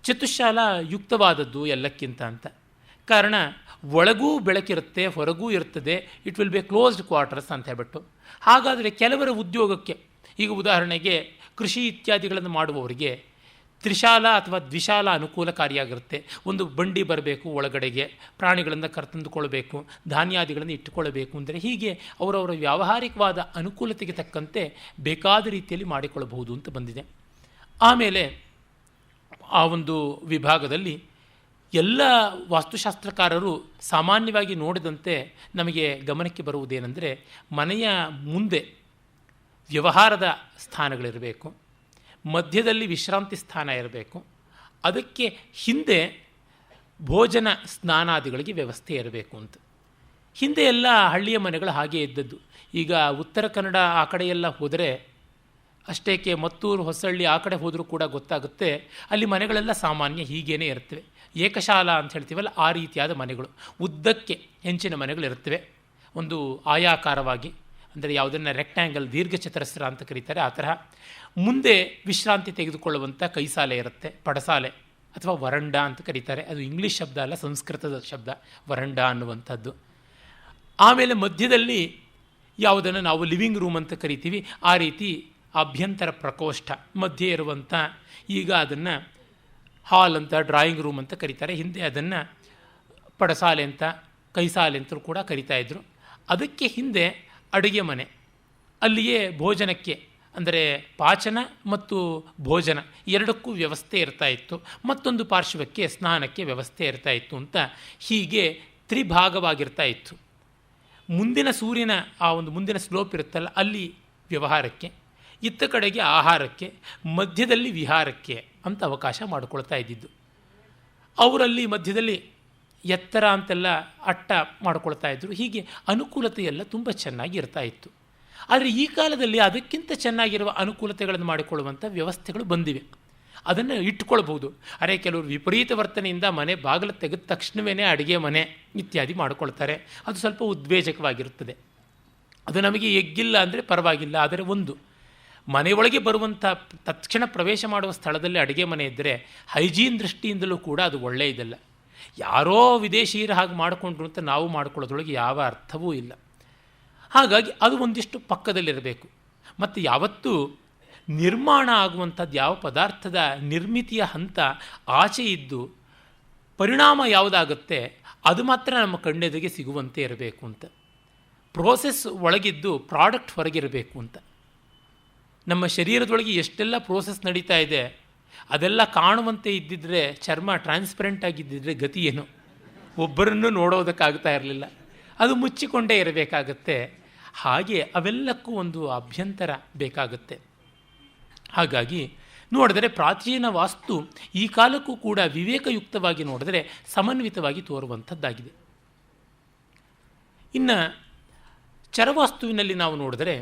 ಚತುಶಾಲ ಯುಕ್ತವಾದದ್ದು ಎಲ್ಲಕ್ಕಿಂತ ಅಂತ. ಕಾರಣ ಒಳಗೂ ಬೆಳಕಿರುತ್ತೆ, ಹೊರಗೂ ಇರ್ತದೆ. It will be closed quarters ಅಂತ ಹೇಳ್ಬಿಟ್ಟು. ಹಾಗಾದರೆ ಕೆಲವರ ಉದ್ಯೋಗಕ್ಕೆ, ಈಗ ಉದಾಹರಣೆಗೆ ಕೃಷಿ ಇತ್ಯಾದಿಗಳನ್ನು ಮಾಡುವವರಿಗೆ ತ್ರಿಶಾಲ ಅಥವಾ ದ್ವಿಶಾಲ ಅನುಕೂಲಕಾರಿಯಾಗಿರುತ್ತೆ. ಒಂದು ಬಂಡಿ ಬರಬೇಕು, ಒಳಗಡೆಗೆ ಪ್ರಾಣಿಗಳನ್ನು ಕರ್ತಂದುಕೊಳ್ಬೇಕು, ಧಾನ್ಯಾದಿಗಳನ್ನು ಇಟ್ಟುಕೊಳ್ಳಬೇಕು ಅಂದರೆ ಹೀಗೆ ಅವರವರ ವ್ಯಾವಹಾರಿಕವಾದ ಅನುಕೂಲತೆಗೆ ತಕ್ಕಂತೆ ಬೇಕಾದ ರೀತಿಯಲ್ಲಿ ಮಾಡಿಕೊಳ್ಳಬಹುದು ಅಂತ ಬಂದಿದೆ. ಆಮೇಲೆ ಆ ಒಂದು ವಿಭಾಗದಲ್ಲಿ ಎಲ್ಲ ವಾಸ್ತುಶಾಸ್ತ್ರಕಾರರು ಸಾಮಾನ್ಯವಾಗಿ ನೋಡಿದಂತೆ ನಮಗೆ ಗಮನಕ್ಕೆ ಬರುವುದೇನೆಂದರೆ, ಮನೆಯ ಮುಂದೆ ವ್ಯವಹಾರದ ಸ್ಥಾನಗಳಿರಬೇಕು, ಮಧ್ಯದಲ್ಲಿ ವಿಶ್ರಾಂತಿ ಸ್ಥಾನ ಇರಬೇಕು, ಅದಕ್ಕೆ ಹಿಂದೆ ಭೋಜನ ಸ್ನಾನಾದಿಗಳಿಗೆ ವ್ಯವಸ್ಥೆ ಇರಬೇಕು ಅಂತ. ಹಿಂದೆ ಎಲ್ಲ ಹಳ್ಳಿಯ ಮನೆಗಳು ಹಾಗೆ ಇದ್ದದ್ದು. ಈಗ ಉತ್ತರ ಕನ್ನಡ ಆ ಕಡೆಯೆಲ್ಲ ಹೋದರೆ, ಅಷ್ಟೇಕೆ ಮತ್ತೂರು, ಹೊಸಳ್ಳಿ ಆ ಕಡೆ ಹೋದರೂ ಕೂಡ ಗೊತ್ತಾಗುತ್ತೆ, ಅಲ್ಲಿ ಮನೆಗಳೆಲ್ಲ ಸಾಮಾನ್ಯ ಹೀಗೇನೆ ಇರ್ತವೆ. ಏಕಶಾಲ ಅಂತ ಹೇಳ್ತೀವಲ್ಲ ಆ ರೀತಿಯಾದ ಮನೆಗಳು, ಉದ್ದಕ್ಕೆ ಹೆಂಚಿನ ಮನೆಗಳಿರ್ತವೆ. ಒಂದು ಆಯಾಕಾರವಾಗಿ, ಅಂದರೆ ಯಾವುದನ್ನು ರೆಕ್ಟ್ಯಾಂಗಲ್, ದೀರ್ಘಚತರಸ್ರ ಅಂತ ಕರೀತಾರೆ ಆ ತರಹ. ಮುಂದೆ ವಿಶ್ರಾಂತಿ ತೆಗೆದುಕೊಳ್ಳುವಂಥ ಕೈಸಾಲೆ ಇರುತ್ತೆ, ಪಡಸಾಲೆ ಅಥವಾ ವರಂಡ ಅಂತ ಕರೀತಾರೆ. ಅದು ಇಂಗ್ಲೀಷ್ ಶಬ್ದ ಅಲ್ಲ, ಸಂಸ್ಕೃತದ ಶಬ್ದ ವರಂಡ ಅನ್ನುವಂಥದ್ದು. ಆಮೇಲೆ ಮಧ್ಯದಲ್ಲಿ ಯಾವುದನ್ನು ನಾವು ಲಿವಿಂಗ್ ರೂಮ್ ಅಂತ ಕರಿತೀವಿ, ಆ ರೀತಿ ಅಭ್ಯಂತರ ಪ್ರಕೋಷ್ಠ ಮಧ್ಯೆ ಇರುವಂಥ, ಈಗ ಅದನ್ನು ಹಾಲ್ ಅಂತ, ಡ್ರಾಯಿಂಗ್ ರೂಮ್ ಅಂತ ಕರೀತಾರೆ. ಹಿಂದೆ ಅದನ್ನು ಪಡಸಾಲೆ ಅಂತ, ಕೈಸಾಲೆ ಅಂತಲೂ ಕೂಡ ಕರಿತಾಯಿದ್ರು. ಅದಕ್ಕೆ ಹಿಂದೆ ಅಡುಗೆ ಮನೆ, ಅಲ್ಲಿಯೇ ಭೋಜನಕ್ಕೆ ಅಂದರೆ ಪಾಚನ ಮತ್ತು ಭೋಜನ ಎರಡಕ್ಕೂ ವ್ಯವಸ್ಥೆ ಇರ್ತಾಯಿತ್ತು. ಮತ್ತೊಂದು ಪಾರ್ಶ್ವಕ್ಕೆ ಸ್ನಾನಕ್ಕೆ ವ್ಯವಸ್ಥೆ ಇರ್ತಾಯಿತ್ತು ಅಂತ ಹೀಗೆ ತ್ರಿಭಾಗವಾಗಿರ್ತಾ ಇತ್ತು. ಮುಂದಿನ ಸೂರ್ಯನ ಆ ಒಂದು ಮುಂದಿನ ಸ್ಲೋಪ್ ಇರುತ್ತಲ್ಲ ಅಲ್ಲಿ ವ್ಯವಹಾರಕ್ಕೆ, ಇತ್ತ ಕಡೆಗೆ ಆಹಾರಕ್ಕೆ, ಮಧ್ಯದಲ್ಲಿ ವಿಹಾರಕ್ಕೆ ಅಂತ ಅವಕಾಶ ಮಾಡಿಕೊಳ್ತಾ ಇದ್ದಿದ್ದು. ಅವರಲ್ಲಿ ಮಧ್ಯದಲ್ಲಿ ಎತ್ತರ ಅಂತೆಲ್ಲ ಅಟ್ಟ ಮಾಡಿಕೊಳ್ತಾ ಇದ್ದರು. ಹೀಗೆ ಅನುಕೂಲತೆಯೆಲ್ಲ ತುಂಬ ಚೆನ್ನಾಗಿ ಇರ್ತಾ ಇತ್ತು. ಆದರೆ ಈ ಕಾಲದಲ್ಲಿ ಅದಕ್ಕಿಂತ ಚೆನ್ನಾಗಿರುವ ಅನುಕೂಲತೆಗಳನ್ನು ಮಾಡಿಕೊಳ್ಳುವಂಥ ವ್ಯವಸ್ಥೆಗಳು ಬಂದಿವೆ. ಅದನ್ನು ಇಟ್ಟುಕೊಳ್ಬಹುದು. ಅರೆ, ಕೆಲವರು ವಿಪರೀತ ವರ್ತನೆಯಿಂದ ಮನೆ ಬಾಗಿಲು ತೆಗೆದ ತಕ್ಷಣವೇ ಅಡುಗೆ ಮನೆ ಇತ್ಯಾದಿ ಮಾಡಿಕೊಳ್ತಾರೆ. ಅದು ಸ್ವಲ್ಪ ಉದ್ವೇಜಕವಾಗಿರುತ್ತದೆ. ಅದು ನಮಗೆ ಎಗ್ಗಿಲ್ಲ ಅಂದರೆ ಪರವಾಗಿಲ್ಲ. ಆದರೆ ಒಂದು ಮನೆಯೊಳಗೆ ಬರುವಂಥ ತಕ್ಷಣ ಪ್ರವೇಶ ಮಾಡುವ ಸ್ಥಳದಲ್ಲಿ ಅಡುಗೆ ಮನೆ ಇದ್ದರೆ ಹೈಜೀನ್ ದೃಷ್ಟಿಯಿಂದಲೂ ಕೂಡ ಅದು ಒಳ್ಳೆಯದಲ್ಲ. ಯಾರೋ ವಿದೇಶೀಯರು ಹಾಗೆ ಮಾಡಿಕೊಂಡ್ರು ಅಂತ ನಾವು ಮಾಡ್ಕೊಳ್ಳೋದ್ರೊಳಗೆ ಯಾವ ಅರ್ಥವೂ ಇಲ್ಲ. ಹಾಗಾಗಿ ಅದು ಒಂದಿಷ್ಟು ಪಕ್ಕದಲ್ಲಿರಬೇಕು. ಮತ್ತು ಯಾವತ್ತೂ ನಿರ್ಮಾಣ ಆಗುವಂಥದ್ದು ಯಾವ ಪದಾರ್ಥದ ನಿರ್ಮಿತಿಯ ಹಂತ ಆಚೆ ಇದ್ದು ಪರಿಣಾಮ ಯಾವುದಾಗುತ್ತೆ ಅದು ಮಾತ್ರ ನಮ್ಮ ಕಣ್ಣೆದುರಿಗೆ ಸಿಗುವಂತೆ ಇರಬೇಕು ಅಂತ. ಪ್ರೋಸೆಸ್ ಒಳಗಿದ್ದು ಪ್ರಾಡಕ್ಟ್ ಹೊರಗಿರಬೇಕು ಅಂತ. ನಮ್ಮ ಶರೀರದೊಳಗೆ ಎಷ್ಟೆಲ್ಲ ಪ್ರೋಸೆಸ್ ನಡೀತಾ ಇದೆ ಅದೆಲ್ಲ ಕಾಣುವಂತೆ ಇದ್ದಿದ್ರೆ, ಚರ್ಮ ಟ್ರಾನ್ಸ್ಪರೆಂಟ್ ಆಗಿದ್ದಿದ್ರೆ ಗತಿ ಏನು? ಒಬ್ಬರನ್ನು ನೋಡೋದಕ್ಕಾಗ್ತಾ ಇರಲಿಲ್ಲ. ಅದು ಮುಚ್ಚಿಕೊಂಡೇ ಇರಬೇಕಾಗತ್ತೆ. ಹಾಗೆ ಅವೆಲ್ಲಕ್ಕೂ ಒಂದು ಅಭ್ಯಂತರ ಬೇಕಾಗುತ್ತೆ. ಹಾಗಾಗಿ ನೋಡಿದರೆ ಪ್ರಾಚೀನ ವಾಸ್ತು ಈ ಕಾಲಕ್ಕೂ ಕೂಡ ವಿವೇಕಯುಕ್ತವಾಗಿ ನೋಡಿದರೆ ಸಮನ್ವಿತವಾಗಿ ತೋರುವಂಥದ್ದಾಗಿದೆ. ಇನ್ನು ಚರವಾಸ್ತುವಿನಲ್ಲಿ ನಾವು ನೋಡಿದರೆ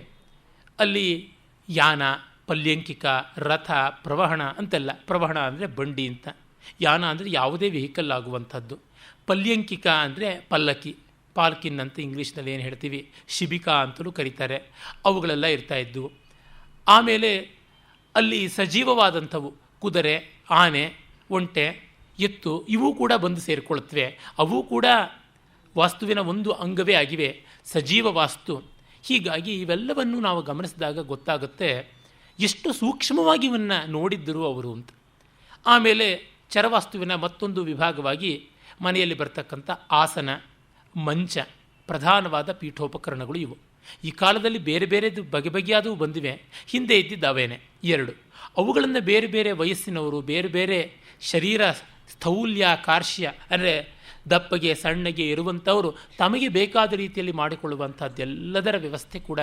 ಅಲ್ಲಿ ಯಾನ, ಪಲ್ಯಂಕಿಕ, ರಥ, ಪ್ರವಹಣ ಅಂತೆಲ್ಲ. ಪ್ರವಹಣ ಅಂದರೆ ಬಂಡಿ ಅಂತ, ಯಾನ ಅಂದರೆ ಯಾವುದೇ ವೆಹಿಕಲ್ ಆಗುವಂಥದ್ದು, ಪಲ್ಯಂಕಿಕ ಅಂದರೆ ಪಲ್ಲಕ್ಕಿ, ಪಾಲ್ಕಿನ್ ಅಂತ ಇಂಗ್ಲೀಷ್ನಲ್ಲಿ ಏನು ಹೇಳ್ತೀವಿ, ಶಿಬಿಕಾ ಅಂತಲೂ ಕರೀತಾರೆ, ಅವುಗಳೆಲ್ಲ ಇರ್ತಾಯಿದ್ವು. ಆಮೇಲೆ ಅಲ್ಲಿ ಸಜೀವವಾದಂಥವು ಕುದುರೆ, ಆನೆ, ಒಂಟೆ, ಎತ್ತು ಇವು ಕೂಡ ಬಂದು ಸೇರಿಕೊಳ್ಳುತ್ತವೆ. ಅವು ಕೂಡ ವಾಸ್ತುವಿನ ಒಂದು ಅಂಗವೇ ಆಗಿವೆ, ಸಜೀವ ವಾಸ್ತು. ಹೀಗಾಗಿ ಇವೆಲ್ಲವನ್ನು ನಾವು ಗಮನಿಸಿದಾಗ ಗೊತ್ತಾಗುತ್ತೆ ಎಷ್ಟು ಸೂಕ್ಷ್ಮವಾಗಿ ಇವನ್ನು ನೋಡಿದ್ದರು ಅವರು ಅಂತ. ಆಮೇಲೆ ಚರವಾಸ್ತುವಿನ ಮತ್ತೊಂದು ವಿಭಾಗವಾಗಿ ಮನೆಯಲ್ಲಿ ಬರ್ತಕ್ಕಂಥ ಆಸನ, ಮಂಚ, ಪ್ರಧಾನವಾದ ಪೀಠೋಪಕರಣಗಳು ಇವು. ಈ ಕಾಲದಲ್ಲಿ ಬೇರೆ ಬೇರೆದು ಬಗೆ ಬಗೆಯಾದವು ಬಂದಿವೆ, ಹಿಂದೆ ಇದ್ದಿದ್ದಾವೇನೆ ಎರಡು. ಅವುಗಳನ್ನು ಬೇರೆ ಬೇರೆ ವಯಸ್ಸಿನವರು, ಬೇರೆ ಬೇರೆ ಶರೀರ ಸ್ಥೌಲ್ಯ, ಕಾರ್ಶ್ಯ ಅಂದರೆ ದಪ್ಪಗೆ ಸಣ್ಣಗೆ ಇರುವಂಥವರು ತಮಗೆ ಬೇಕಾದ ರೀತಿಯಲ್ಲಿ ಮಾಡಿಕೊಳ್ಳುವಂಥದ್ದೆಲ್ಲದರ ವ್ಯವಸ್ಥೆ ಕೂಡ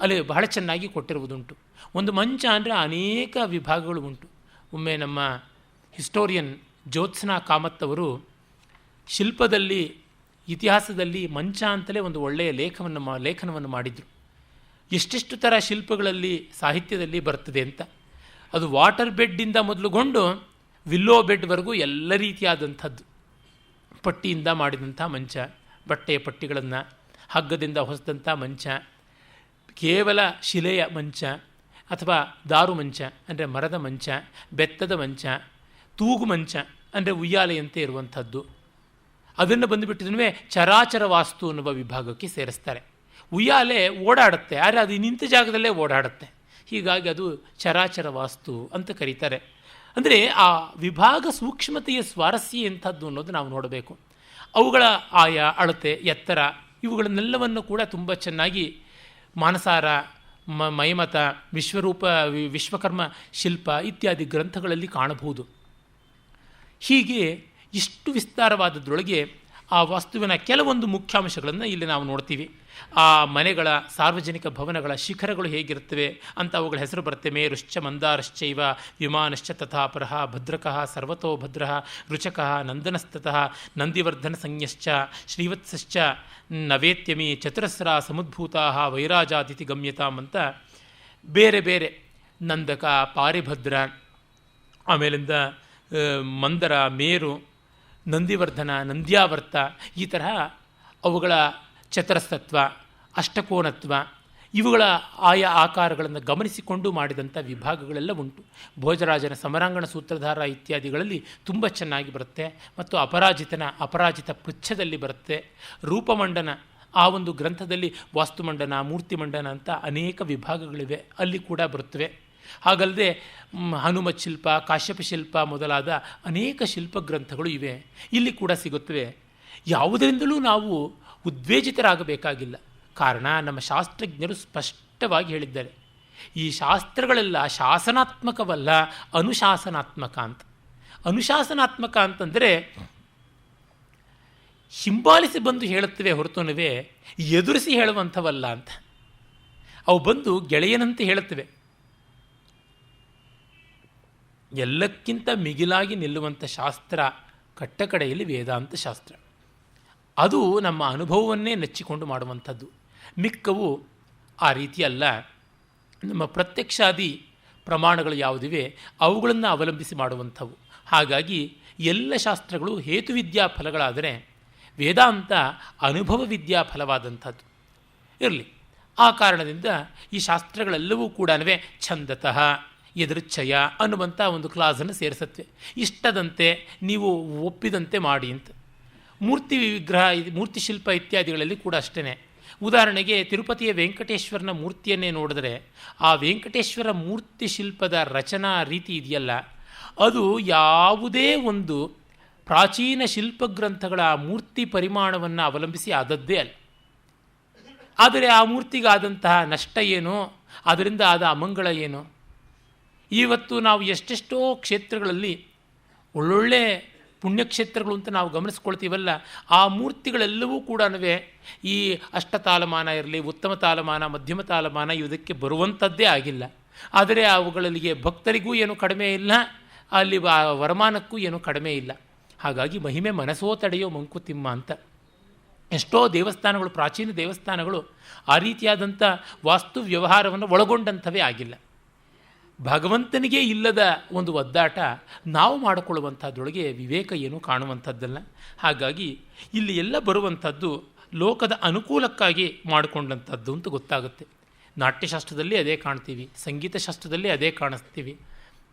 ಅಲ್ಲಿ ಬಹಳ ಚೆನ್ನಾಗಿ ಕೊಟ್ಟಿರುವುದುಂಟು. ಒಂದು ಮಂಚ ಅಂದರೆ ಅನೇಕ ವಿಭಾಗಗಳು ಉಂಟು. ಒಮ್ಮೆ ನಮ್ಮ ಹಿಸ್ಟೋರಿಯನ್ ಜ್ಯೋತ್ಸ್ನಾ ಕಾಮತ್ ಅವರು ಶಿಲ್ಪದಲ್ಲಿ, ಇತಿಹಾಸದಲ್ಲಿ ಮಂಚ ಅಂತಲೇ ಒಂದು ಒಳ್ಳೆಯ ಲೇಖನವನ್ನು ಮಾಡಿದರು. ಎಷ್ಟೆಷ್ಟು ಥರ ಶಿಲ್ಪಗಳಲ್ಲಿ, ಸಾಹಿತ್ಯದಲ್ಲಿ ಬರ್ತದೆ ಅಂತ. ಅದು ವಾಟರ್ ಬೆಡ್ಡಿಂದ ಮೊದಲುಗೊಂಡು ವಿಲ್ಲೋ ಬೆಡ್ವರೆಗೂ ಎಲ್ಲ ರೀತಿಯಾದಂಥದ್ದು. ಪಟ್ಟಿಯಿಂದ ಮಾಡಿದಂಥ ಮಂಚ, ಬಟ್ಟೆಯ ಪಟ್ಟಿಗಳನ್ನು ಹಗ್ಗದಿಂದ ಹೊಸದಂಥ ಮಂಚ, ಕೇವಲ ಶಿಲೆಯ ಮಂಚ ಅಥವಾ ದಾರು ಮಂಚ ಅಂದರೆ ಮರದ ಮಂಚ, ಬೆತ್ತದ ಮಂಚ, ತೂಗು ಮಂಚ ಅಂದರೆ ಉಯ್ಯಾಲೆಯಂತೆ ಇರುವಂಥದ್ದು. ಅದನ್ನು ಬಂದುಬಿಟ್ಟಿದ್ರೂ ಚರಾಚರ ವಾಸ್ತು ಅನ್ನುವ ವಿಭಾಗಕ್ಕೆ ಸೇರಿಸ್ತಾರೆ. ಉಯ್ಯಾಲೆ ಓಡಾಡುತ್ತೆ, ಆದರೆ ಅದು ನಿಂತ ಜಾಗದಲ್ಲೇ ಓಡಾಡುತ್ತೆ, ಹೀಗಾಗಿ ಅದು ಚರಾಚರ ವಾಸ್ತು ಅಂತ ಕರೀತಾರೆ. ಅಂದರೆ ಆ ವಿಭಾಗ ಸೂಕ್ಷ್ಮತೆಯ ಸ್ವಾರಸ್ಯ ಎಂಥದ್ದು ಅನ್ನೋದು ನಾವು ನೋಡಬೇಕು. ಅವುಗಳ ಆಯ, ಅಳತೆ, ಎತ್ತರ ಇವುಗಳನ್ನೆಲ್ಲವನ್ನು ಕೂಡ ತುಂಬ ಚೆನ್ನಾಗಿ ಮಾನಸಾರ, ಮೈಮತ, ವಿಶ್ವಕರ್ಮ ಶಿಲ್ಪ ಇತ್ಯಾದಿ ಗ್ರಂಥಗಳಲ್ಲಿ ಕಾಣಬಹುದು. ಹೀಗೆ ಇಷ್ಟು ವಿಸ್ತಾರವಾದದ್ರೊಳಗೆ ಆ ವಾಸ್ತುವಿನ ಕೆಲವೊಂದು ಮುಖ್ಯಾಂಶಗಳನ್ನು ಇಲ್ಲಿ ನಾವು ನೋಡ್ತೀವಿ. ಆ ಮನೆಗಳ, ಸಾರ್ವಜನಿಕ ಭವನಗಳ ಶಿಖರಗಳು ಹೇಗಿರುತ್ತವೆ ಅಂತ ಅವುಗಳ ಹೆಸರು ಬರುತ್ತೆ. ಮೇರುಶ್ಚ ಮಂದಾರಶ್ಚೈವ ವಿಮಾನಶ್ಚ ತಥಾಪರಃ ಭದ್ರಕಃ ಸರ್ವತೋ ಭದ್ರಃ ರುಚಕಃ ನಂದನಸ್ತತಃ ನಂದಿವರ್ಧನ ಸಂಜ್ಞಶ್ಚ ಶ್ರೀವತ್ಸಶ್ಚ ನವೇತ್ಯಮಿ ಚತುರಸ್ರ ಸಮುದ್ಭೂತಾ ವೈರಾಜಾದಿತಿ ಗಮ್ಯತಾಂ ಅಂತ ಬೇರೆ ಬೇರೆ ನಂದಕ, ಪಾರಿಭದ್ರ, ಆಮೇಲಿಂದ ಮಂದರ, ಮೇರು, ನಂದಿವರ್ಧನ, ನಂದ್ಯಾವರ್ತ ಈ ತರಹ ಅವುಗಳ ಚತುರಸ್ತತ್ವ, ಅಷ್ಟಕೋನತ್ವ ಇವುಗಳ ಆಯಾ ಆಕಾರಗಳನ್ನು ಗಮನಿಸಿಕೊಂಡು ಮಾಡಿದಂಥ ವಿಭಾಗಗಳೆಲ್ಲ ಉಂಟು. ಭೋಜರಾಜನ ಸಮರಾಂಗಣ ಸೂತ್ರಧಾರ ಇತ್ಯಾದಿಗಳಲ್ಲಿ ತುಂಬ ಚೆನ್ನಾಗಿ ಬರುತ್ತೆ. ಮತ್ತು ಅಪರಾಜಿತ ಪೃಚ್ಛದಲ್ಲಿ ಬರುತ್ತೆ. ರೂಪಮಂಡನ ಆ ಒಂದು ಗ್ರಂಥದಲ್ಲಿ ವಾಸ್ತುಮಂಡನ, ಮೂರ್ತಿಮಂಡನ ಅಂತ ಅನೇಕ ವಿಭಾಗಗಳಿವೆ, ಅಲ್ಲಿ ಕೂಡ ಬರುತ್ತವೆ. ಹಾಗಲ್ಲದೆ ಹನುಮತ್ ಶಿಲ್ಪ, ಕಾಶ್ಯಪ ಶಿಲ್ಪ ಮೊದಲಾದ ಅನೇಕ ಶಿಲ್ಪಗ್ರಂಥಗಳು ಇವೆ, ಇಲ್ಲಿ ಕೂಡ ಸಿಗುತ್ತವೆ. ಯಾವುದರಿಂದಲೂ ನಾವು ಉದ್ವೇಜಿತರಾಗಬೇಕಾಗಿಲ್ಲ. ಕಾರಣ ನಮ್ಮ ಶಾಸ್ತ್ರಜ್ಞರು ಸ್ಪಷ್ಟವಾಗಿ ಹೇಳಿದ್ದಾರೆ, ಈ ಶಾಸ್ತ್ರಗಳೆಲ್ಲ ಶಾಸನಾತ್ಮಕವಲ್ಲ, ಅನುಶಾಸನಾತ್ಮಕ ಅಂತ. ಅನುಶಾಸನಾತ್ಮಕ ಅಂತಂದರೆ ಹಿಂಬಾಲಿಸಿ ಬಂದು ಹೇಳುತ್ತವೆ ಹೊರತುನುವೆ ಎದುರಿಸಿ ಹೇಳುವಂಥವಲ್ಲ ಅಂತ. ಅವು ಬಂದು ಗೆಳೆಯನಂತೆ ಹೇಳುತ್ತವೆ. ಎಲ್ಲಕ್ಕಿಂತ ಮಿಗಿಲಾಗಿ ನಿಲ್ಲುವಂಥ ಶಾಸ್ತ್ರ ಕಟ್ಟಕಡೆಯಲ್ಲಿ ವೇದಾಂತ ಶಾಸ್ತ್ರ. ಅದು ನಮ್ಮ ಅನುಭವವನ್ನೇ ನೆಚ್ಚಿಕೊಂಡು ಮಾಡುವಂಥದ್ದು. ಮಿಕ್ಕವು ಆ ರೀತಿಯಲ್ಲ. ನಮ್ಮ ಪ್ರತ್ಯಕ್ಷಾದಿ ಪ್ರಮಾಣಗಳು ಯಾವುದಿವೆ ಅವುಗಳನ್ನು ಅವಲಂಬಿಸಿ ಮಾಡುವಂಥವು. ಹಾಗಾಗಿ ಎಲ್ಲ ಶಾಸ್ತ್ರಗಳು ಹೇತುವಿದ್ಯಾ ಫಲಗಳಾದರೆ ವೇದಾಂತ ಅನುಭವ ವಿದ್ಯಾ ಫಲವಾದಂಥದ್ದು ಇರಲಿ. ಆ ಕಾರಣದಿಂದ ಈ ಶಾಸ್ತ್ರಗಳೆಲ್ಲವೂ ಕೂಡ ಛಂದತಃ ಎದೃಚ್ಛಯ ಅನ್ನುವಂಥ ಒಂದು ಕ್ಲಾಸನ್ನು ಸೇರಿಸುತ್ತವೆ. ಇಷ್ಟದಂತೆ ನೀವು ಒಪ್ಪಿದಂತೆ ಮಾಡಿ ಅಂತ. ಮೂರ್ತಿ ವಿಗ್ರಹ, ಮೂರ್ತಿ ಶಿಲ್ಪ ಇತ್ಯಾದಿಗಳಲ್ಲಿ ಕೂಡ ಅಷ್ಟೇ. ಉದಾಹರಣೆಗೆ ತಿರುಪತಿಯ ವೆಂಕಟೇಶ್ವರನ ಮೂರ್ತಿಯನ್ನೇ ನೋಡಿದ್ರೆ ಆ ವೆಂಕಟೇಶ್ವರ ಮೂರ್ತಿ ಶಿಲ್ಪದ ರಚನಾ ರೀತಿ ಇದೆಯಲ್ಲ, ಅದು ಯಾವುದೇ ಒಂದು ಪ್ರಾಚೀನ ಶಿಲ್ಪಗ್ರಂಥಗಳ ಮೂರ್ತಿ ಪರಿಮಾಣವನ್ನು ಅವಲಂಬಿಸಿ ಆದದ್ದೇ ಅಲ್ಲ. ಆದರೆ ಆ ಮೂರ್ತಿಗಾದಂತಹ ನಷ್ಟ ಏನು, ಅದರಿಂದ ಆದ ಅಮಂಗಳ ಏನು? ಇವತ್ತು ನಾವು ಎಷ್ಟೆಷ್ಟೋ ಕ್ಷೇತ್ರಗಳಲ್ಲಿ ಒಳ್ಳೊಳ್ಳೆ ಪುಣ್ಯಕ್ಷೇತ್ರಗಳು ಅಂತ ನಾವು ಗಮನಿಸ್ಕೊಳ್ತೀವಲ್ಲ, ಆ ಮೂರ್ತಿಗಳೆಲ್ಲವೂ ಕೂಡ ಈ ಅಷ್ಟತಾಲಮಾನ ಇರಲಿ, ಉತ್ತಮ ತಾಲಮಾನ, ಮಧ್ಯಮ ತಾಲಮಾನ ಇದಕ್ಕೆ ಬರುವಂಥದ್ದೇ ಆಗಿಲ್ಲ. ಆದರೆ ಅವುಗಳಿಗೆ ಭಕ್ತರಿಗೂ ಏನು ಕಡಿಮೆ ಇಲ್ಲ, ಅಲ್ಲಿ ವರಮಾನಕ್ಕೂ ಏನು ಕಡಿಮೆ ಇಲ್ಲ. ಹಾಗಾಗಿ ಮಹಿಮೆ ಮನಸೋ ತಡೆಯೋ ಮಂಕುತಿಮ್ಮ ಅಂತ. ಎಷ್ಟೋ ದೇವಸ್ಥಾನಗಳು, ಪ್ರಾಚೀನ ದೇವಸ್ಥಾನಗಳು ಆ ರೀತಿಯಾದಂಥ ವಾಸ್ತು ವ್ಯವಹಾರವನ್ನು ಒಳಗೊಂಡಂಥವೇ ಆಗಿಲ್ಲ. ಭಗವಂತನಿಗೆ ಇಲ್ಲದ ಒಂದು ಒದ್ದಾಟ ನಾವು ಮಾಡಿಕೊಳ್ಳುವಂಥದ್ದರೊಳಗೆ ವಿವೇಕ ಏನು ಕಾಣುವಂಥದ್ದಲ್ಲ. ಹಾಗಾಗಿ ಇಲ್ಲಿ ಎಲ್ಲ ಬರುವಂಥದ್ದು ಲೋಕದ ಅನುಕೂಲಕ್ಕಾಗಿ ಮಾಡಿಕೊಂಡಂಥದ್ದು ಅಂತ ಗೊತ್ತಾಗುತ್ತೆ. ನಾಟ್ಯಶಾಸ್ತ್ರದಲ್ಲಿ ಅದೇ ಕಾಣ್ತೀವಿ, ಸಂಗೀತ ಶಾಸ್ತ್ರದಲ್ಲಿ ಅದೇ ಕಾಣಿಸ್ತೀವಿ,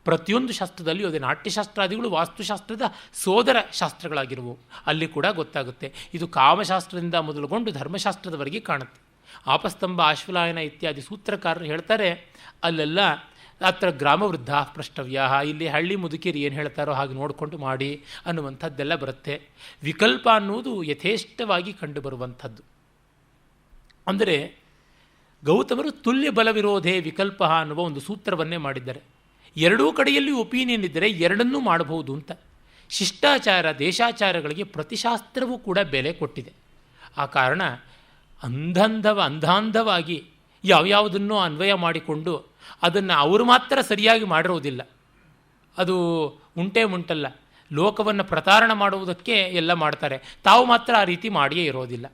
ಪ್ರತಿಯೊಂದು ಶಾಸ್ತ್ರದಲ್ಲಿಯೂ ಅದೇ. ನಾಟ್ಯಶಾಸ್ತ್ರಾದಿಗಳು ವಾಸ್ತುಶಾಸ್ತ್ರದ ಸೋದರ ಶಾಸ್ತ್ರಗಳಾಗಿರುವು. ಅಲ್ಲಿ ಕೂಡ ಗೊತ್ತಾಗುತ್ತೆ. ಇದು ಕಾಮಶಾಸ್ತ್ರದಿಂದ ಮೊದಲುಗೊಂಡು ಧರ್ಮಶಾಸ್ತ್ರದವರೆಗೆ ಕಾಣುತ್ತೆ. ಆಪಸ್ತಂಭ, ಆಶ್ವಲಾಯನ ಇತ್ಯಾದಿ ಸೂತ್ರಕಾರರು ಹೇಳ್ತಾರೆ, ಅಲ್ಲೆಲ್ಲ ಅತ್ರ ಗ್ರಾಮವೃದ್ಧ ಪ್ರಷ್ಟವ್ಯ, ಇಲ್ಲಿ ಹಳ್ಳಿ ಮುದುಕಿರು ಏನು ಹೇಳ್ತಾರೋ ಹಾಗೆ ನೋಡಿಕೊಂಡು ಮಾಡಿ ಅನ್ನುವಂಥದ್ದೆಲ್ಲ ಬರುತ್ತೆ. ವಿಕಲ್ಪ ಅನ್ನುವುದು ಯಥೇಷ್ಟವಾಗಿ ಕಂಡುಬರುವಂಥದ್ದು. ಅಂದರೆ ಗೌತಮರು ತುಲ್ಯ ಬಲ ವಿರೋಧೇ ವಿಕಲ್ಪ ಅನ್ನುವ ಒಂದು ಸೂತ್ರವನ್ನೇ ಮಾಡಿದ್ದಾರೆ. ಎರಡೂ ಕಡೆಯಲ್ಲಿ ಒಪಿನಿಯನ್ ಇದ್ದರೆ ಎರಡನ್ನೂ ಮಾಡಬಹುದು ಅಂತ. ಶಿಷ್ಟಾಚಾರ, ದೇಶಾಚಾರಗಳಿಗೆ ಪ್ರತಿಶಾಸ್ತ್ರವೂ ಕೂಡ ಬೆಲೆ ಕೊಟ್ಟಿದೆ. ಆ ಕಾರಣ ಅಂಧಾಂಧವಾಗಿ ಯಾವ್ಯಾವುದನ್ನೋ ಅನ್ವಯ ಮಾಡಿಕೊಂಡು ಅದನ್ನು ಅವರು ಮಾತ್ರ ಸರಿಯಾಗಿ ಮಾಡಿರೋದಿಲ್ಲ. ಅದು ಉಂಟಲ್ಲ. ಲೋಕವನ್ನು ಪ್ರತಾರಣ ಮಾಡುವುದಕ್ಕೆ ಎಲ್ಲ ಮಾಡ್ತಾರೆ, ತಾವು ಮಾತ್ರ ಆ ರೀತಿ ಮಾಡಿಯೇ ಇರೋದಿಲ್ಲ.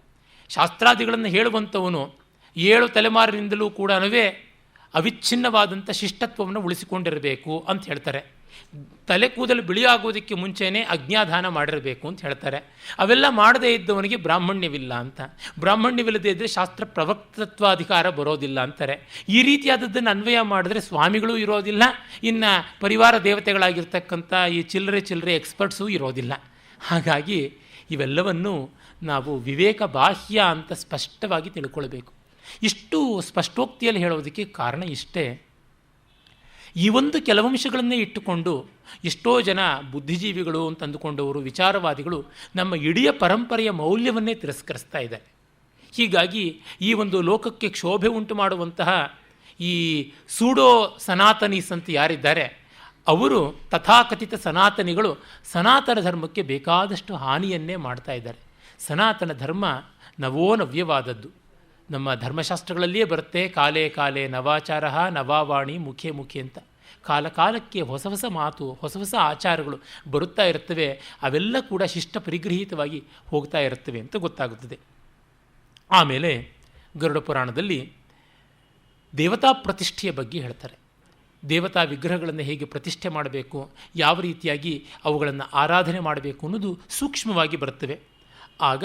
ಶಾಸ್ತ್ರಾದಿಗಳನ್ನು ಹೇಳುವಂಥವನು 7 ತಲೆಮಾರಿನಿಂದಲೂ ಕೂಡ ಅವಿಚ್ಛಿನ್ನವಾದಂಥ ಶಿಷ್ಟತ್ವವನ್ನು ಉಳಿಸಿಕೊಂಡಿರಬೇಕು ಅಂತ ಹೇಳ್ತಾರೆ. ತಲೆ ಕೂದಲು ಬಿಳಿಯಾಗೋದಕ್ಕೆ ಮುಂಚೆನೇ ಅಜ್ಞಾಧಾನ ಮಾಡಿರಬೇಕು ಅಂತ ಹೇಳ್ತಾರೆ. ಅವೆಲ್ಲ ಮಾಡದೇ ಇದ್ದವನಿಗೆ ಬ್ರಾಹ್ಮಣ್ಯವಿಲ್ಲ ಅಂತ. ಬ್ರಾಹ್ಮಣ್ಯವಿಲ್ಲದೇ ಇದ್ದರೆ ಶಾಸ್ತ್ರ ಪ್ರವಕ್ತತ್ವಾಧಿಕಾರ ಬರೋದಿಲ್ಲ ಅಂತಾರೆ. ಈ ರೀತಿಯಾದದ್ದನ್ನು ಅನ್ವಯ ಮಾಡಿದ್ರೆ ಸ್ವಾಮಿಗಳು ಇರೋದಿಲ್ಲ, ಇನ್ನು ಪರಿವಾರ ದೇವತೆಗಳಾಗಿರ್ತಕ್ಕಂಥ ಈ ಚಿಲ್ಲರೆ ಎಕ್ಸ್ಪರ್ಟ್ಸೂ ಇರೋದಿಲ್ಲ. ಹಾಗಾಗಿ ಇವೆಲ್ಲವನ್ನು ನಾವು ವಿವೇಕ ಬಾಹ್ಯ ಅಂತ ಸ್ಪಷ್ಟವಾಗಿ ತಿಳ್ಕೊಳ್ಬೇಕು. ಇಷ್ಟು ಸ್ಪಷ್ಟೋಕ್ತಿಯಲ್ಲಿ ಹೇಳೋದಕ್ಕೆ ಕಾರಣ ಇಷ್ಟೇ. ಈ ಒಂದು ಕೆಲವಂಶಗಳನ್ನೇ ಇಟ್ಟುಕೊಂಡು ಎಷ್ಟೋ ಜನ ಬುದ್ಧಿಜೀವಿಗಳು ಅಂತ ಅಂದುಕೊಂಡವರು, ವಿಚಾರವಾದಿಗಳು ನಮ್ಮ ಇಡೀ ಪರಂಪರೆಯ ಮೌಲ್ಯವನ್ನೇ ತಿರಸ್ಕರಿಸ್ತಾ ಇದ್ದಾರೆ. ಹೀಗಾಗಿ ಈ ಒಂದು ಲೋಕಕ್ಕೆ ಕ್ಷೋಭೆ ಉಂಟು ಮಾಡುವಂತಹ ಈ ಸೂಡೋ ಸನಾತನೀಸ್ ಅಂತ ಯಾರಿದ್ದಾರೆ ಅವರು, ತಥಾಕಥಿತ ಸನಾತನಿಗಳು, ಸನಾತನ ಧರ್ಮಕ್ಕೆ ಬೇಕಾದಷ್ಟು ಹಾನಿಯನ್ನೇ ಮಾಡ್ತಾ ಇದ್ದಾರೆ. ಸನಾತನ ಧರ್ಮ ನವ್ಯವಾದದ್ದು. ನಮ್ಮ ಧರ್ಮಶಾಸ್ತ್ರಗಳಲ್ಲಿಯೇ ಬರುತ್ತೆ, ಕಾಲೇ ಕಾಲೇ ನವಾಚಾರ ನವಾವಾಣಿ ಮುಖೇ ಅಂತ. ಕಾಲಕ್ಕೆ ಹೊಸ ಮಾತು, ಹೊಸ ಆಚಾರಗಳು ಬರುತ್ತಾ ಇರ್ತವೆ. ಅವೆಲ್ಲ ಕೂಡ ಶಿಷ್ಟ ಪರಿಗೃಹೀತವಾಗಿ ಹೋಗ್ತಾ ಇರ್ತವೆ ಅಂತ ಗೊತ್ತಾಗುತ್ತದೆ. ಆಮೇಲೆ ಗರುಡ ಪುರಾಣದಲ್ಲಿ ದೇವತಾ ಪ್ರತಿಷ್ಠೆಯ ಬಗ್ಗೆ ಹೇಳ್ತಾರೆ. ದೇವತಾ ವಿಗ್ರಹಗಳನ್ನು ಹೇಗೆ ಪ್ರತಿಷ್ಠೆ ಮಾಡಬೇಕು, ಯಾವ ರೀತಿಯಾಗಿ ಅವುಗಳನ್ನು ಆರಾಧನೆ ಮಾಡಬೇಕು ಅನ್ನೋದು ಸೂಕ್ಷ್ಮವಾಗಿ ಬರುತ್ತವೆ. ಆಗ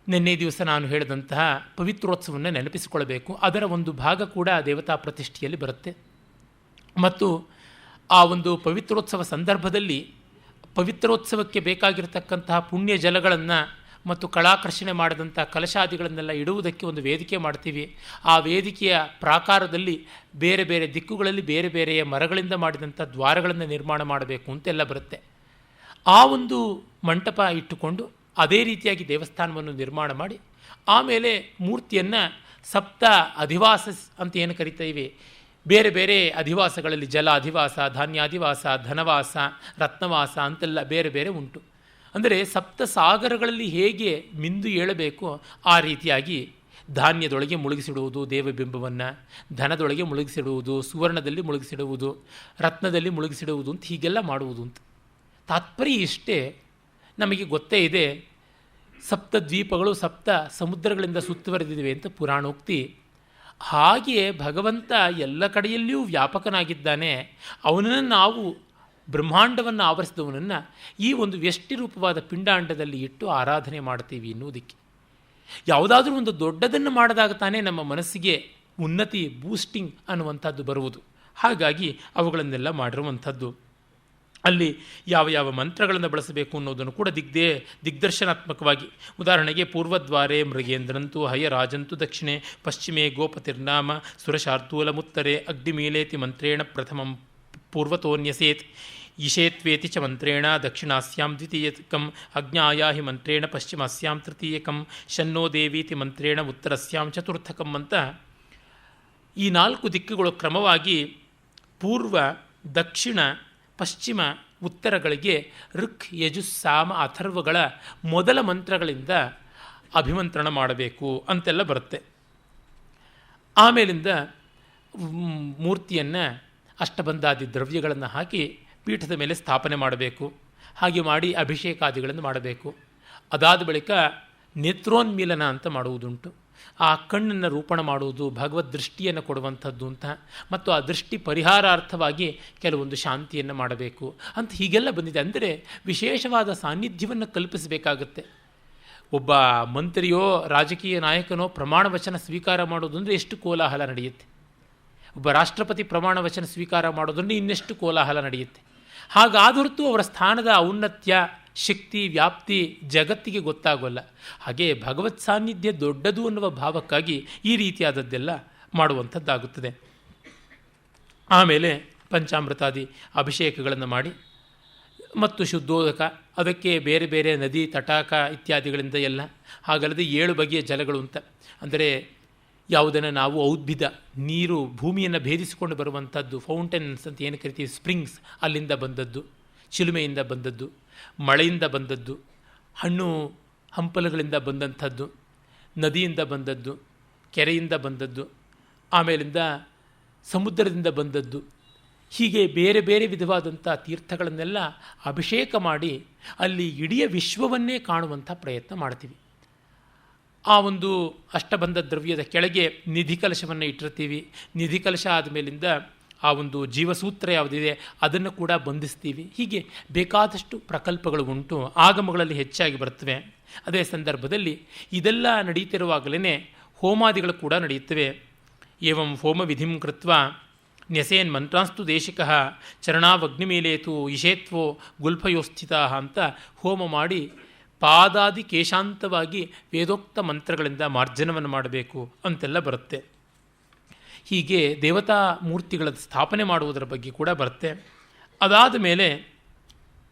ನಿನ್ನೆ ದಿವಸ ನಾನು ಹೇಳಿದಂತಹ ಪವಿತ್ರೋತ್ಸವವನ್ನು ನೆನಪಿಸಿಕೊಳ್ಳಬೇಕು. ಅದರ ಒಂದು ಭಾಗ ಕೂಡ ದೇವತಾ ಪ್ರತಿಷ್ಠೆಯಲ್ಲಿ ಬರುತ್ತೆ. ಮತ್ತು ಆ ಒಂದು ಪವಿತ್ರೋತ್ಸವ ಸಂದರ್ಭದಲ್ಲಿ ಪವಿತ್ರೋತ್ಸವಕ್ಕೆ ಬೇಕಾಗಿರತಕ್ಕಂತಹ ಪುಣ್ಯ ಜಲಗಳನ್ನು ಮತ್ತು ಕಳಾಕರ್ಷಣೆ ಮಾಡಿದಂಥ ಕಲಶಾದಿಗಳನ್ನೆಲ್ಲ ಇಡುವುದಕ್ಕೆ ಒಂದು ವೇದಿಕೆ ಮಾಡ್ತೀವಿ. ಆ ವೇದಿಕೆಯ ಪ್ರಾಕಾರದಲ್ಲಿ ಬೇರೆ ಬೇರೆ ದಿಕ್ಕುಗಳಲ್ಲಿ ಬೇರೆ ಬೇರೆಯ ಮರಗಳಿಂದ ಮಾಡಿದಂಥ ದ್ವಾರಗಳನ್ನು ನಿರ್ಮಾಣ ಮಾಡಬೇಕು ಅಂತೆಲ್ಲ ಬರುತ್ತೆ. ಆ ಒಂದು ಮಂಟಪ ಇಟ್ಟುಕೊಂಡು ಅದೇ ರೀತಿಯಾಗಿ ದೇವಸ್ಥಾನವನ್ನು ನಿರ್ಮಾಣ ಮಾಡಿ ಆಮೇಲೆ ಮೂರ್ತಿಯನ್ನು ಸಪ್ತ ಅಧಿವಾಸ ಅಂತ ಏನು ಕರಿತೀವಿ, ಬೇರೆ ಬೇರೆ ಅಧಿವಾಸಗಳಲ್ಲಿ ಜಲ ಅಧಿವಾಸ, ಧಾನ್ಯಾಧಿವಾಸ, ಧನವಾಸ, ರತ್ನವಾಸ ಅಂತೆಲ್ಲ ಬೇರೆ ಬೇರೆ ಉಂಟು. ಅಂದರೆ ಸಪ್ತ ಸಾಗರಗಳಲ್ಲಿ ಹೇಗೆ ಮಿಂದು ಏಳಬೇಕು ಆ ರೀತಿಯಾಗಿ ಧಾನ್ಯದೊಳಗೆ ಮುಳುಗಿಸಿಡುವುದು ದೇವಬಿಂಬವನ್ನು, ಧನದೊಳಗೆ ಮುಳುಗಿಸಿಡುವುದು, ಸುವರ್ಣದಲ್ಲಿ ಮುಳುಗಿಸಿಡುವುದು, ರತ್ನದಲ್ಲಿ ಮುಳುಗಿಸಿಡುವುದು ಅಂತ ಹೀಗೆಲ್ಲ ಮಾಡುವುದು ಅಂತ. ತಾತ್ಪರ್ಯ ಇಷ್ಟೇ. ನಮಗೆ ಗೊತ್ತೇ ಇದೆ, ಸಪ್ತ ದ್ವೀಪಗಳು ಸಪ್ತ ಸಮುದ್ರಗಳಿಂದ ಸುತ್ತುವರೆದಿವೆ ಅಂತ ಪುರಾಣೋಕ್ತಿ. ಹಾಗೆಯೇ ಭಗವಂತ ಎಲ್ಲ ಕಡೆಯಲ್ಲಿಯೂ ವ್ಯಾಪಕನಾಗಿದ್ದಾನೆ. ಅವನನ್ನು ನಾವು ಬ್ರಹ್ಮಾಂಡವನ್ನು ಆವರಿಸಿದವನನ್ನು ಈ ಒಂದು ವ್ಯಷ್ಟಿ ರೂಪವಾದ ಪಿಂಡಾಂಡದಲ್ಲಿ ಇಟ್ಟು ಆರಾಧನೆ ಮಾಡ್ತೀವಿ ಎನ್ನುವುದಕ್ಕೆ. ಯಾವುದಾದ್ರೂ ಒಂದು ದೊಡ್ಡದನ್ನು ಮಾಡಿದಾಗ ತಾನೇ ನಮ್ಮ ಮನಸ್ಸಿಗೆ ಉನ್ನತಿ, ಬೂಸ್ಟಿಂಗ್ ಅನ್ನುವಂಥದ್ದು ಬರುವುದು. ಹಾಗಾಗಿ ಅವುಗಳನ್ನೆಲ್ಲ ಮಾಡಿರುವಂಥದ್ದು. ಅಲ್ಲಿ ಯಾವ ಯಾವ ಮಂತ್ರಗಳನ್ನು ಬಳಸಬೇಕು ಅನ್ನೋದನ್ನು ಕೂಡ ದಿಗ್ದರ್ಶನಾತ್ಮಕವಾಗಿ, ಉದಾಹರಣೆಗೆ ಪೂರ್ವದ್ವಾರೇ ಮೃಗೇಂದ್ರಂತು ಹಯರಾಜಂತು ದಕ್ಷಿಣೆ ಪಶ್ಚಿಮೇ ಗೋಪತಿರ್ನಾಮ ಸುರಶಾರ್ತೂಲಮುತ್ತರೆ ಅಗ್ನಿಮೀಲೇತಿ ಮಂತ್ರೇಣ ಪ್ರಥಮಂ ಪೂರ್ವತೋನ್ಯಸೇತ್ ಇಶೇತ್ವೇತಿ ಚ ಮಂತ್ರೇಣ ದಕ್ಷಿಣಾಸ್ಯಾಂ ದ್ವಿತೀಯಕಂ ಅಜ್ಞಾಯಾ ಹಿ ಮಂತ್ರೇಣ ಪಶ್ಚಿಮಾಸ್ಯಾಂ ತೃತೀಯಕಂ ಶನ್ನೋ ದೇವೀತಿ ಮಂತ್ರೇಣ ಉತ್ತರಸ್ಯಾಂ ಚತುರ್ಥಕಂ ಅಂತ ಈ 4 ದಿಕ್ಕುಗಳು ಕ್ರಮವಾಗಿ ಪೂರ್ವ, ದಕ್ಷಿಣ, ಪಶ್ಚಿಮ, ಉತ್ತರಗಳಿಗೆ ಋಕ್, ಯಜುಸ್, ಸಾಮ, ಅಥರ್ವಗಳ ಮೊದಲ ಮಂತ್ರಗಳಿಂದ ಅಭಿಮಂತ್ರಣ ಮಾಡಬೇಕು ಅಂತೆಲ್ಲ ಬರುತ್ತೆ. ಆಮೇಲಿಂದ ಮೂರ್ತಿಯನ್ನು ಅಷ್ಟಬಂಧಾದಿ ದ್ರವ್ಯಗಳನ್ನು ಹಾಕಿ ಪೀಠದ ಮೇಲೆ ಸ್ಥಾಪನೆ ಮಾಡಬೇಕು. ಹಾಗೆ ಮಾಡಿ ಅಭಿಷೇಕಾದಿಗಳನ್ನು ಮಾಡಬೇಕು. ಅದಾದ ಬಳಿಕ ನೇತ್ರೋನ್ಮೀಲನ ಅಂತ ಮಾಡುವುದುಂಟು. ಆ ಕಣ್ಣನ್ನು ರೂಪಣ ಮಾಡುವುದು, ಭಗವದ್ ದೃಷ್ಟಿಯನ್ನು ಕೊಡುವಂಥದ್ದು ಅಂತ, ಮತ್ತು ಆ ದೃಷ್ಟಿ ಪರಿಹಾರಾರ್ಥವಾಗಿ ಕೆಲವೊಂದು ಶಾಂತಿಯನ್ನು ಮಾಡಬೇಕು ಅಂತ ಹೀಗೆಲ್ಲ ಬಂದಿದೆ. ಅಂದರೆ ವಿಶೇಷವಾದ ಸಾನ್ನಿಧ್ಯವನ್ನು ಕಲ್ಪಿಸಬೇಕಾಗತ್ತೆ. ಒಬ್ಬ ಮಂತ್ರಿಯೋ ರಾಜಕೀಯ ನಾಯಕನೋ ಪ್ರಮಾಣ ವಚನ ಸ್ವೀಕಾರ ಮಾಡೋದು ಅಂದರೆ ಎಷ್ಟು ಕೋಲಾಹಲ ನಡೆಯುತ್ತೆ. ಒಬ್ಬ ರಾಷ್ಟ್ರಪತಿ ಪ್ರಮಾಣ ವಚನ ಸ್ವೀಕಾರ ಮಾಡೋದಂದ್ರೆ ಇನ್ನೆಷ್ಟು ಕೋಲಾಹಲ ನಡೆಯುತ್ತೆ. ಹಾಗಾದೊರತು ಅವರ ಸ್ಥಾನದ ಔನ್ನತ್ಯ, ಶಕ್ತಿ, ವ್ಯಾಪ್ತಿ ಜಗತ್ತಿಗೆ ಗೊತ್ತಾಗೋಲ್ಲ. ಹಾಗೆ ಭಗವತ್ ಸಾನ್ನಿಧ್ಯ ದೊಡ್ಡದು ಅನ್ನುವ ಭಾವಕ್ಕಾಗಿ ಈ ರೀತಿಯಾದದ್ದೆಲ್ಲ ಮಾಡುವಂಥದ್ದಾಗುತ್ತದೆ. ಆಮೇಲೆ ಪಂಚಾಮೃತಾದಿ ಅಭಿಷೇಕಗಳನ್ನು ಮಾಡಿ ಮತ್ತು ಶುದ್ಧೋದಕ, ಅದಕ್ಕೆ ಬೇರೆ ಬೇರೆ ನದಿ, ತಟಾಕ ಇತ್ಯಾದಿಗಳಿಂದ ಎಲ್ಲ, ಹಾಗಲ್ಲದೆ 7 ಬಗೆಯ ಜಲಗಳು ಅಂತ, ಅಂದರೆ ಯಾವುದನ್ನು ನಾವು ಔದ್ಭಿದ ನೀರು ಭೂಮಿಯನ್ನು ಭೇದಿಸಿಕೊಂಡು ಬರುವಂಥದ್ದು, ಫೌಂಟೇನ್ಸ್ ಅಂತ ಏನು ಕರಿತೀವಿ, ಸ್ಪ್ರಿಂಗ್ಸ್, ಅಲ್ಲಿಂದ ಬಂದದ್ದು, ಚಿಲುಮೆಯಿಂದ ಬಂದದ್ದು, ಮಳೆಯಿಂದ ಬಂದದ್ದು, ಹಣ್ಣು ಹಂಪಲುಗಳಿಂದ ಬಂದಂಥದ್ದು, ನದಿಯಿಂದ ಬಂದದ್ದು, ಕೆರೆಯಿಂದ ಬಂದದ್ದು, ಆಮೇಲಿಂದ ಸಮುದ್ರದಿಂದ ಬಂದದ್ದು, ಹೀಗೆ ಬೇರೆ ಬೇರೆ ವಿಧವಾದಂಥ ತೀರ್ಥಗಳನ್ನೆಲ್ಲ ಅಭಿಷೇಕ ಮಾಡಿ ಅಲ್ಲಿ ಇಡೀ ವಿಶ್ವವನ್ನೇ ಕಾಣುವಂಥ ಪ್ರಯತ್ನ ಮಾಡ್ತೀವಿ. ಆ ಒಂದು ಅಷ್ಟಬಂಧ ದ್ರವ್ಯದ ಕೆಳಗೆ ನಿಧಿ ಕಲಶವನ್ನು ಇಟ್ಟಿರ್ತೀವಿ. ನಿಧಿ ಕಲಶ ಆದಮೇಲಿಂದ ಆ ಒಂದು ಜೀವಸೂತ್ರ ಯಾವುದಿದೆ ಅದನ್ನು ಕೂಡ ಬಂಧಿಸ್ತೀವಿ. ಹೀಗೆ ಬೇಕಾದಷ್ಟು ಪ್ರಕಲ್ಪಗಳು ಉಂಟು, ಆಗಮಗಳಲ್ಲಿ ಹೆಚ್ಚಾಗಿ ಬರ್ತವೆ. ಅದೇ ಸಂದರ್ಭದಲ್ಲಿ ಇದೆಲ್ಲ ನಡೀತಿರುವಾಗಲೇ ಹೋಮಾದಿಗಳು ಕೂಡ ನಡೆಯುತ್ತವೆ. ಏವಂ ಹೋಮ ವಿಧಿಂ ಕೃತ್ವ ನ್ಯಸೇನ್ ಮಂತ್ರಾಸ್ತು ದೇಶಿಕಃ ಚರಣಾವಗ್ನಿಮೇಲೇತು ಇಷೇತ್ವೋ ಗುಲ್ಫಯೋಸ್ಥಿತಾ ಅಂತ ಹೋಮ ಮಾಡಿ ಪಾದಾದಿ ಕೇಶಾಂತವಾಗಿ ವೇದೋಕ್ತ ಮಂತ್ರಗಳಿಂದ ಮಾರ್ಜನವನ್ನು ಮಾಡಬೇಕು ಅಂತೆಲ್ಲ ಬರುತ್ತೆ. ಹೀಗೆ ದೇವತಾ ಮೂರ್ತಿಗಳ ಸ್ಥಾಪನೆ ಮಾಡುವುದರ ಬಗ್ಗೆ ಕೂಡ ಬರುತ್ತೆ. ಅದಾದ ಮೇಲೆ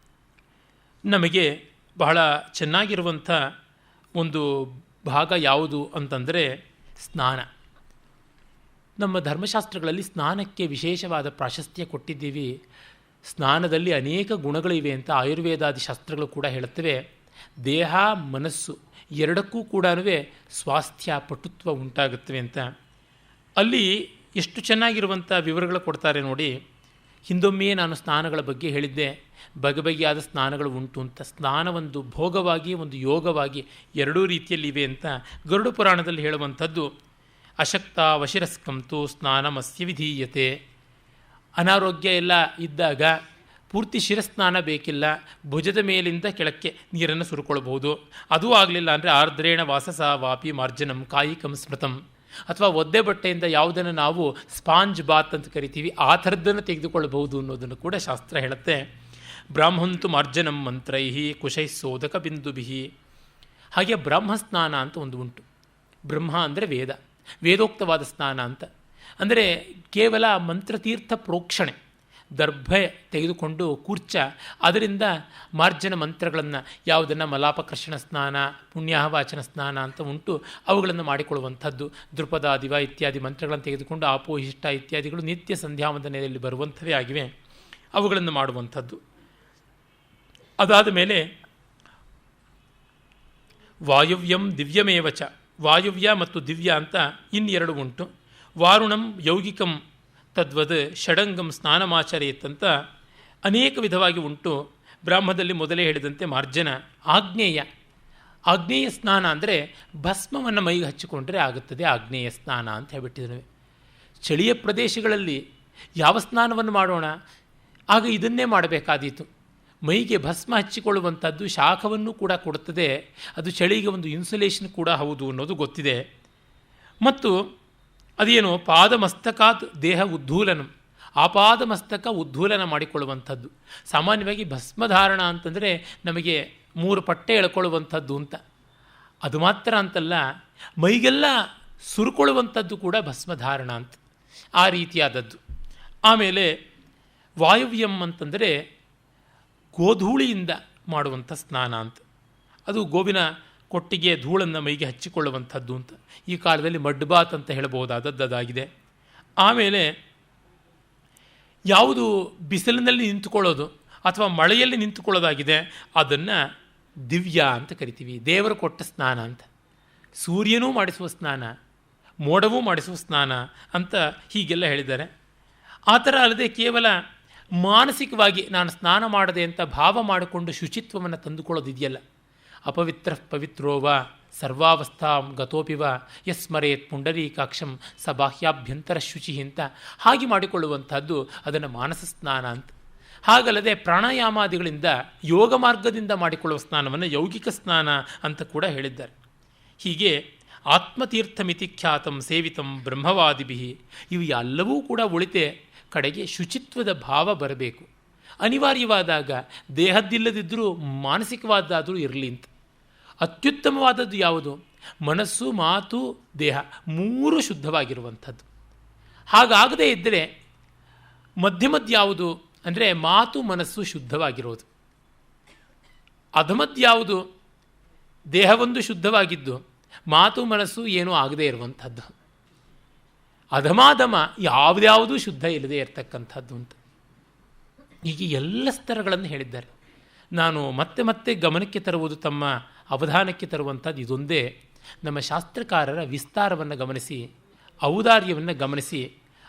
ನಮಗೆ ಬಹಳ ಚೆನ್ನಾಗಿರುವಂಥ ಒಂದು ಭಾಗ ಯಾವುದು ಅಂತಂದರೆ ಸ್ನಾನ. ನಮ್ಮ ಧರ್ಮಶಾಸ್ತ್ರಗಳಲ್ಲಿ ಸ್ನಾನಕ್ಕೆ ವಿಶೇಷವಾದ ಪ್ರಾಶಸ್ತ್ಯ ಕೊಟ್ಟಿದ್ದೀವಿ. ಸ್ನಾನದಲ್ಲಿ ಅನೇಕ ಗುಣಗಳಿವೆ ಅಂತ ಆಯುರ್ವೇದಾದಿ ಶಾಸ್ತ್ರಗಳು ಕೂಡ ಹೇಳುತ್ತವೆ. ದೇಹ ಮನಸ್ಸು ಎರಡಕ್ಕೂ ಕೂಡ ಸ್ವಾಸ್ಥ್ಯ, ಪಟುತ್ವ ಉಂಟಾಗುತ್ತವೆ ಅಂತ. ಅಲ್ಲಿ ಎಷ್ಟು ಚೆನ್ನಾಗಿರುವಂಥ ವಿವರಗಳು ಕೊಡ್ತಾರೆ ನೋಡಿ. ಹಿಂದೊಮ್ಮೆಯೇ ನಾನು ಸ್ನಾನಗಳ ಬಗ್ಗೆ ಹೇಳಿದ್ದೆ, ಬಗೆಬಗೆಯಾದ ಸ್ನಾನಗಳು ಉಂಟು ಅಂತ. ಸ್ನಾನ ಒಂದು ಭೋಗವಾಗಿ, ಒಂದು ಯೋಗವಾಗಿ ಎರಡೂ ರೀತಿಯಲ್ಲಿ ಇವೆ ಅಂತ ಗರುಡ ಪುರಾಣದಲ್ಲಿ ಹೇಳುವಂಥದ್ದು. ಅಶಕ್ತ ವಶಿರಸ್ಕಂತು ಸ್ನಾನಮಸ್ಯ ವಿಧೀಯತೆ. ಅನಾರೋಗ್ಯ ಎಲ್ಲ ಇದ್ದಾಗ ಪೂರ್ತಿ ಶಿರಸ್ನಾನ ಬೇಕಿಲ್ಲ, ಭುಜದ ಮೇಲಿಂದ ಕೆಳಕ್ಕೆ ನೀರನ್ನು ಸುರುಕೊಳ್ಬಹುದು. ಅದೂ ಆಗಲಿಲ್ಲ ಅಂದರೆ ಆರ್ದ್ರೇಣ ವಾಸಸ ವಾಪಿ ಮಾರ್ಜನಂ ಕಾಯಿಕಂ ಸ್ಮೃತಂ, ಅಥವಾ ಒದ್ದೆ ಬಟ್ಟೆಯಿಂದ ಯಾವುದನ್ನು ನಾವು ಸ್ಪಾಂಜ್ ಬಾತ್ ಅಂತ ಕರಿತೀವಿ ಆ ಥರದ್ದನ್ನು ತೆಗೆದುಕೊಳ್ಳಬಹುದು ಅನ್ನೋದನ್ನು ಕೂಡ ಶಾಸ್ತ್ರ ಹೇಳುತ್ತೆ. ಬ್ರಾಹ್ಮಂತು ಮಾರ್ಜನಂ ಮಂತ್ರೈ ಕುಶೈ ಸೋದಕ ಬಿಂದುಭಿ. ಹಾಗೆ ಬ್ರಹ್ಮಸ್ನಾನ ಅಂತ ಒಂದು ಉಂಟು. ಬ್ರಹ್ಮ ಅಂದರೆ ವೇದ, ವೇದೋಕ್ತವಾದ ಸ್ನಾನ ಅಂತ. ಅಂದರೆ ಕೇವಲ ಮಂತ್ರತೀರ್ಥ ಪ್ರೋಕ್ಷಣೆ, ದರ್ಭೆ ತೆಗೆದುಕೊಂಡು ಕೂರ್ಚ ಅದರಿಂದ ಮಾರ್ಜನ ಮಂತ್ರಗಳನ್ನು, ಯಾವುದನ್ನು ಮಲಾಪಕರ್ಷಣ ಸ್ನಾನ, ಪುಣ್ಯಾಹವಾಚನ ಸ್ನಾನ ಅಂತ ಉಂಟು, ಅವುಗಳನ್ನು ಮಾಡಿಕೊಳ್ಳುವಂಥದ್ದು. ದೃಪದಾದಿವ ಇತ್ಯಾದಿ ಮಂತ್ರಗಳನ್ನು ತೆಗೆದುಕೊಂಡು ಆಪೋಹಿಷ್ಟ ಇತ್ಯಾದಿಗಳು ನಿತ್ಯ ಸಂಧ್ಯಾವಂದನೆಯಲ್ಲಿ ಬರುವಂಥವೇ ಆಗಿವೆ, ಅವುಗಳನ್ನು ಮಾಡುವಂಥದ್ದು. ಅದಾದ ಮೇಲೆ ವಾಯುವ್ಯಂ ದಿವ್ಯಮೇವಚ, ವಾಯುವ್ಯ ಮತ್ತು ದಿವ್ಯ ಅಂತ ಇನ್ನೆರಡು ಉಂಟು. ವಾರುಣಂ ಯೌಗಿಕಂ ತದ್ವದ್ ಷಡಂಗಂ ಸ್ನಾನಮಾಚರೇತ್ ಅಂತ ಅನೇಕ ವಿಧವಾಗಿ ಉಂಟು. ಬ್ರಾಹ್ಮದಲ್ಲಿ ಮೊದಲೇ ಹೇಳಿದಂತೆ ಮಾರ್ಜನ. ಆಗ್ನೇಯ, ಆಗ್ನೇಯ ಸ್ನಾನ ಅಂದರೆ ಭಸ್ಮವನ್ನು ಮೈಗೆ ಹಚ್ಚಿಕೊಂಡ್ರೆ ಆಗುತ್ತದೆ ಆಗ್ನೇಯ ಸ್ನಾನ ಅಂತ ಹೇಳ್ಬಿಟ್ಟಿದ್ದೇವೆ. ಚಳಿಯ ಪ್ರದೇಶಗಳಲ್ಲಿ ಯಾವ ಸ್ನಾನವನ್ನು ಮಾಡೋಣ, ಆಗ ಇದನ್ನೇ ಮಾಡಬೇಕಾದೀತು. ಮೈಗೆ ಭಸ್ಮ ಹಚ್ಚಿಕೊಳ್ಳುವಂಥದ್ದು ಶಾಖವನ್ನು ಕೂಡ ಕೊಡುತ್ತದೆ, ಅದು ಚಳಿಗೆ ಒಂದು ಇನ್ಸುಲೇಷನ್ ಕೂಡ ಹೌದು ಅನ್ನೋದು ಗೊತ್ತಿದೆ. ಮತ್ತು ಅದೇನು ಪಾದಮಸ್ತಕಾತ್ ದೇಹ ಉದ್ಧೂಲನಂ, ಆಪಾದಮಸ್ತಕ ಉದ್ಧೂಲನ ಮಾಡಿಕೊಳ್ಳುವಂಥದ್ದು. ಸಾಮಾನ್ಯವಾಗಿ ಭಸ್ಮಧಾರಣ ಅಂತಂದರೆ ನಮಗೆ 3 ಪಟ್ಟೆ ಎಳ್ಕೊಳ್ಳುವಂಥದ್ದು ಅಂತ. ಅದು ಮಾತ್ರ ಅಂತಲ್ಲ, ಮೈಗೆಲ್ಲ ಸುರುಕೊಳ್ಳುವಂಥದ್ದು ಕೂಡ ಭಸ್ಮಧಾರಣ ಅಂತ, ಆ ರೀತಿಯಾದದ್ದು. ಆಮೇಲೆ ವಾಯುವ್ಯಂ ಅಂತಂದರೆ ಗೋಧೂಳಿಯಿಂದ ಮಾಡುವಂಥ ಸ್ನಾನ ಅಂತ. ಅದು ಗೋವಿನ ಕೊಟ್ಟಿಗೆ ಧೂಳನ್ನು ಮೈಗೆ ಹಚ್ಚಿಕೊಳ್ಳುವಂಥದ್ದು ಅಂತ. ಈ ಕಾಲದಲ್ಲಿ ಮಡ್ಬಾತ್ ಅಂತ ಹೇಳಬಹುದಾದದ್ದು ಅದಾಗಿದೆ. ಆಮೇಲೆ ಯಾವುದು ಬಿಸಿಲಿನಲ್ಲಿ ನಿಂತುಕೊಳ್ಳೋದು ಅಥವಾ ಮಳೆಯಲ್ಲಿ ನಿಂತುಕೊಳ್ಳೋದಾಗಿದೆ ಅದನ್ನು ದಿವ್ಯ ಅಂತ ಕರಿತೀವಿ. ದೇವರು ಕೊಟ್ಟ ಸ್ನಾನ ಅಂತ. ಸೂರ್ಯನೂ ಮಾಡಿಸುವ ಸ್ನಾನ, ಮೋಡವೂ ಮಾಡಿಸುವ ಸ್ನಾನ ಅಂತ ಹೀಗೆಲ್ಲ ಹೇಳಿದ್ದಾರೆ. ಆ ಥರ ಅಲ್ಲದೆ ಕೇವಲ ಮಾನಸಿಕವಾಗಿ ನಾನು ಸ್ನಾನ ಮಾಡದೆ ಅಂತ ಭಾವ ಮಾಡಿಕೊಂಡು ಶುಚಿತ್ವವನ್ನು ತಂದುಕೊಳ್ಳೋದಿದೆಯಲ್ಲ, ಅಪವಿತ್ರ ಪವಿತ್ರೋವ ಸರ್ವಾವಸ್ಥಾಂ ಗತೋಪಿವ ಯಸ್ಮರೇತ್ ಪುಂಡರೀಕಾಕ್ಷಂ ಸ ಬಾಹ್ಯಾಭ್ಯಂತರ ಶುಚಿ ಅಂತ ಹಾಗೆ ಮಾಡಿಕೊಳ್ಳುವಂಥದ್ದು, ಅದನ್ನು ಮಾನಸ ಸ್ನಾನ ಅಂತ. ಹಾಗಲ್ಲದೆ ಪ್ರಾಣಾಯಾಮಾದಿಗಳಿಂದ ಯೋಗ ಮಾರ್ಗದಿಂದ ಮಾಡಿಕೊಳ್ಳುವ ಸ್ನಾನವನ್ನು ಯೌಗಿಕ ಸ್ನಾನ ಅಂತ ಕೂಡ ಹೇಳಿದ್ದಾರೆ. ಹೀಗೆ ಆತ್ಮತೀರ್ಥಮಿತಿ ಖ್ಯಾತಂ ಸೇವಿತಂ ಬ್ರಹ್ಮವಾದಿಭಿ, ಇವು ಎಲ್ಲವೂ ಕೂಡ ಉಳಿತೆ ಕಡೆಗೆ ಶುಚಿತ್ವದ ಭಾವ ಬರಬೇಕು. ಅನಿವಾರ್ಯವಾದಾಗ ದೇಹದ್ದಿಲ್ಲದಿದ್ದರೂ ಮಾನಸಿಕವಾದಾದರೂ ಇರಲಿ ಅಂತ. ಅತ್ಯುತ್ತಮವಾದದ್ದು ಯಾವುದು? ಮನಸ್ಸು, ಮಾತು, ದೇಹ ಮೂರು ಶುದ್ಧವಾಗಿರುವಂಥದ್ದು. ಹಾಗಾಗದೇ ಇದ್ದರೆ ಮಧ್ಯಮದ್ದು ಯಾವುದು ಅಂದರೆ ಮಾತು ಮನಸ್ಸು ಶುದ್ಧವಾಗಿರೋದು. ಅಧಮದ್ಯಾವುದು? ದೇಹವೊಂದು ಶುದ್ಧವಾಗಿದ್ದು ಮಾತು ಮನಸ್ಸು ಏನೂ ಆಗದೇ ಇರುವಂಥದ್ದು. ಅಧಮಾಧಮ ಯಾವುದ್ಯಾವುದೂ ಶುದ್ಧ ಇಲ್ಲದೆ ಇರತಕ್ಕಂಥದ್ದು ಅಂತ. ಹೀಗೆ ಎಲ್ಲ ಸ್ತರಗಳನ್ನು ಹೇಳಿದ್ದಾರೆ. ನಾನು ಮತ್ತೆ ಮತ್ತೆ ಗಮನಕ್ಕೆ ತರುವುದು, ತಮ್ಮ ಅವಧಾನಕ್ಕೆ ತರುವಂಥದ್ದು ಇದೊಂದೇ. ನಮ್ಮ ಶಾಸ್ತ್ರಕಾರರ ವಿಸ್ತಾರವನ್ನು ಗಮನಿಸಿ, ಔದಾರ್ಯವನ್ನು ಗಮನಿಸಿ,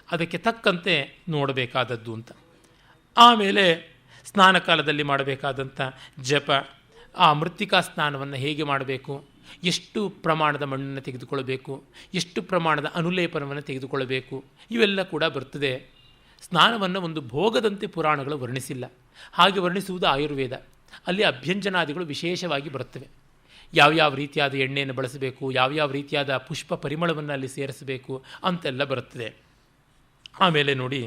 ಅದಕ್ಕೆ ತಕ್ಕಂತೆ ನೋಡಬೇಕಾದದ್ದು ಅಂತ. ಆಮೇಲೆ ಸ್ನಾನ ಕಾಲದಲ್ಲಿ ಮಾಡಬೇಕಾದಂಥ ಜಪ, ಆ ಮೃತ್ತಿಕಾ ಸ್ನಾನವನ್ನು ಹೇಗೆ ಮಾಡಬೇಕು, ಎಷ್ಟು ಪ್ರಮಾಣದ ಮಣ್ಣನ್ನು ತೆಗೆದುಕೊಳ್ಳಬೇಕು, ಎಷ್ಟು ಪ್ರಮಾಣದ ಅನುಲೇಪನವನ್ನು ತೆಗೆದುಕೊಳ್ಳಬೇಕು, ಇವೆಲ್ಲ ಕೂಡ ಬರ್ತದೆ. ಸ್ನಾನವನ್ನು ಒಂದು ಭೋಗದಂತೆ ಪುರಾಣಗಳು ವರ್ಣಿಸಿಲ್ಲ. ಹಾಗೆ ವರ್ಣಿಸುವುದು ಆಯುರ್ವೇದ. ಅಲ್ಲಿ ಅಭ್ಯಂಜನಾದಿಗಳು ವಿಶೇಷವಾಗಿ ಬರುತ್ತವೆ. ಯಾವ್ಯಾವ ರೀತಿಯಾದ ಎಣ್ಣೆಯನ್ನು ಬಳಸಬೇಕು, ಯಾವ್ಯಾವ ರೀತಿಯಾದ ಪುಷ್ಪ ಪರಿಮಳವನ್ನು ಅಲ್ಲಿ ಸೇರಿಸಬೇಕು ಅಂತೆಲ್ಲ ಬರುತ್ತದೆ. ಆಮೇಲೆ ನೋಡಿ,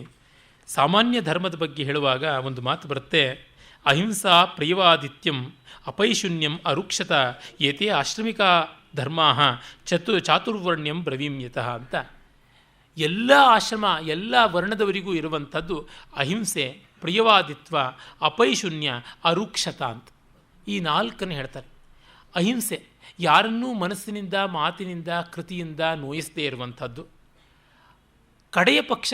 ಸಾಮಾನ್ಯ ಧರ್ಮದ ಬಗ್ಗೆ ಹೇಳುವಾಗ ಒಂದು ಮಾತು ಬರುತ್ತೆ, ಅಹಿಂಸಾ ಪ್ರಿಯವಾದಿತ್ಯಂ ಅಪೈಶೂನ್ಯಂ ಅರುಕ್ಷತ ಏತೇ ಆಶ್ರಮಿಕಾ ಧರ್ಮಾ ಚಾತುರ್ವರ್ಣ್ಯಂ ಬ್ರವೀಮ್ಯತಃ ಅಂತ. ಎಲ್ಲ ಆಶ್ರಮ, ಎಲ್ಲ ವರ್ಣದವರಿಗೂ ಇರುವಂಥದ್ದು ಅಹಿಂಸೆ, ಪ್ರಿಯವಾದಿತ್ವ, ಅಪೈಶೂನ್ಯ, ಅರುಕ್ಷತ ಅಂತ. ಈ ನಾಲ್ಕನ್ನು ಹೇಳ್ತಾರೆ. ಅಹಿಂಸೆ ಯಾರನ್ನೂ ಮನಸ್ಸಿನಿಂದ, ಮಾತಿನಿಂದ, ಕೃತಿಯಿಂದ ನೋಯಿಸದೇ ಇರುವಂಥದ್ದು. ಕಡೆಯ ಪಕ್ಷ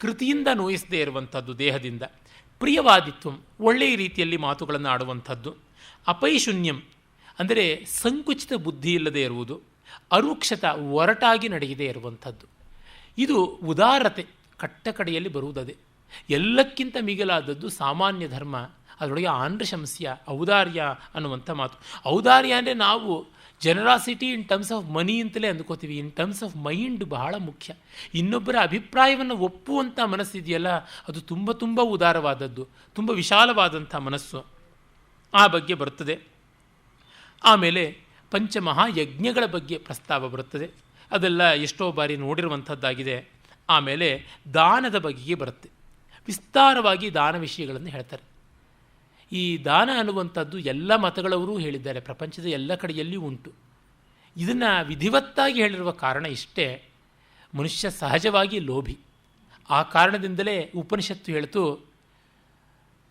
ಕೃತಿಯಿಂದ ನೋಯಿಸದೇ ಇರುವಂಥದ್ದು ದೇಹದಿಂದ. ಪ್ರಿಯವಾದಿತ್ವಂ ಒಳ್ಳೆಯ ರೀತಿಯಲ್ಲಿ ಮಾತುಗಳನ್ನು ಆಡುವಂಥದ್ದು. ಅಪೈಶೂನ್ಯಂ ಅಂದರೆ ಸಂಕುಚಿತ ಬುದ್ಧಿ ಇಲ್ಲದೆ ಇರುವುದು. ಅರುಕ್ಷತ ಒರಟಾಗಿ ನಡೆಯದೇ ಇರುವಂಥದ್ದು. ಇದು ಉದಾರತೆ ಕಟ್ಟ ಕಡೆಯಲ್ಲಿ ಬರುವುದದೇ. ಎಲ್ಲಕ್ಕಿಂತ ಮಿಗಿಲಾದದ್ದು ಸಾಮಾನ್ಯ ಧರ್ಮ. ಅದರೊಳಗೆ ಆಂಧ್ರಶಂಸ್ಯ, ಔದಾರ್ಯ ಅನ್ನುವಂಥ ಮಾತು. ಔದಾರ್ಯ ಅಂದರೆ ನಾವು ಜನರಾಸಿಟಿ ಇನ್ ಟರ್ಮ್ಸ್ ಆಫ್ ಮನಿ ಅಂತಲೇ ಅಂದ್ಕೋತೀವಿ. ಇನ್ ಟರ್ಮ್ಸ್ ಆಫ್ ಮೈಂಡ್ ಬಹಳ ಮುಖ್ಯ. ಇನ್ನೊಬ್ಬರ ಅಭಿಪ್ರಾಯವನ್ನು ಒಪ್ಪುವಂಥ ಮನಸ್ಸಿದೆಯಲ್ಲ, ಅದು ತುಂಬ ತುಂಬ ಉದಾರವಾದದ್ದು, ತುಂಬ ವಿಶಾಲವಾದಂಥ ಮನಸ್ಸು. ಆ ಬಗ್ಗೆ ಬರುತ್ತದೆ. ಆಮೇಲೆ ಪಂಚಮಹಾಯಜ್ಞಗಳ ಬಗ್ಗೆ ಪ್ರಸ್ತಾವ ಬರುತ್ತದೆ. ಅದೆಲ್ಲ ಎಷ್ಟೋ ಬಾರಿ ನೋಡಿರುವಂಥದ್ದಾಗಿದೆ. ಆಮೇಲೆ ದಾನದ ಬಗೆಗೆ ಬರುತ್ತೆ. ವಿಸ್ತಾರವಾಗಿ ದಾನ ವಿಷಯಗಳನ್ನು ಹೇಳ್ತಾರೆ. ಈ ದಾನ ಅನ್ನುವಂಥದ್ದು ಎಲ್ಲ ಮತಗಳವರೂ ಹೇಳಿದ್ದಾರೆ, ಪ್ರಪಂಚದ ಎಲ್ಲ ಕಡೆಯಲ್ಲಿಯೂ ಉಂಟು. ಇದನ್ನು ವಿಧಿವತ್ತಾಗಿ ಹೇಳಿರುವ ಕಾರಣ ಇಷ್ಟೇ, ಮನುಷ್ಯ ಸಹಜವಾಗಿ ಲೋಭಿ. ಆ ಕಾರಣದಿಂದಲೇ ಉಪನಿಷತ್ತು ಹೇಳ್ತು,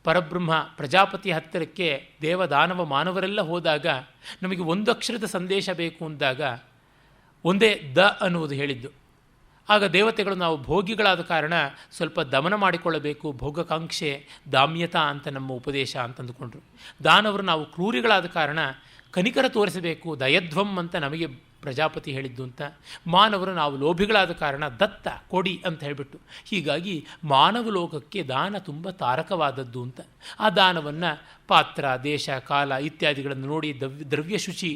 ಪರಬ್ರಹ್ಮ ಪ್ರಜಾಪತಿ ಹತ್ತಿರಕ್ಕೆ ದೇವದಾನವ ಮಾನವರೆಲ್ಲ ಹೋದಾಗ ನಮಗೆ ಒಂದು ಅಕ್ಷರದ ಸಂದೇಶ ಬೇಕು ಅಂದಾಗ ಒಂದೇ ದ ಅನ್ನುವುದು ಹೇಳಿದ್ದು. ಆಗ ದೇವತೆಗಳು ನಾವು ಭೋಗಿಗಳಾದ ಕಾರಣ ಸ್ವಲ್ಪ ದಮನ ಮಾಡಿಕೊಳ್ಳಬೇಕು, ಭೋಗಕಾಂಕ್ಷೆ, ದಾಮ್ಯತಾ ಅಂತ ನಮ್ಮ ಉಪದೇಶ ಅಂತಂದುಕೊಂಡ್ರು. ದಾನವರು ನಾವು ಕ್ರೂರಿಗಳಾದ ಕಾರಣ ಕನಿಕರ ತೋರಿಸಬೇಕು, ದಯಧ್ವಂ ಅಂತ ನಮಗೆ ಪ್ರಜಾಪತಿ ಹೇಳಿದ್ದು ಅಂತ. ಮಾನವರು ನಾವು ಲೋಭಿಗಳಾದ ಕಾರಣ ದತ್ತ ಕೊಡಿ ಅಂತ ಹೇಳಿಬಿಟ್ಟು. ಹೀಗಾಗಿ ಮಾನವ ಲೋಕಕ್ಕೆ ದಾನ ತುಂಬ ತಾರಕವಾದದ್ದು ಅಂತ. ಆ ದಾನವನ್ನು ಪಾತ್ರ, ದೇಶ, ಕಾಲ ಇತ್ಯಾದಿಗಳನ್ನು ನೋಡಿ ದ್ರವ್ಯ ಶುಚಿ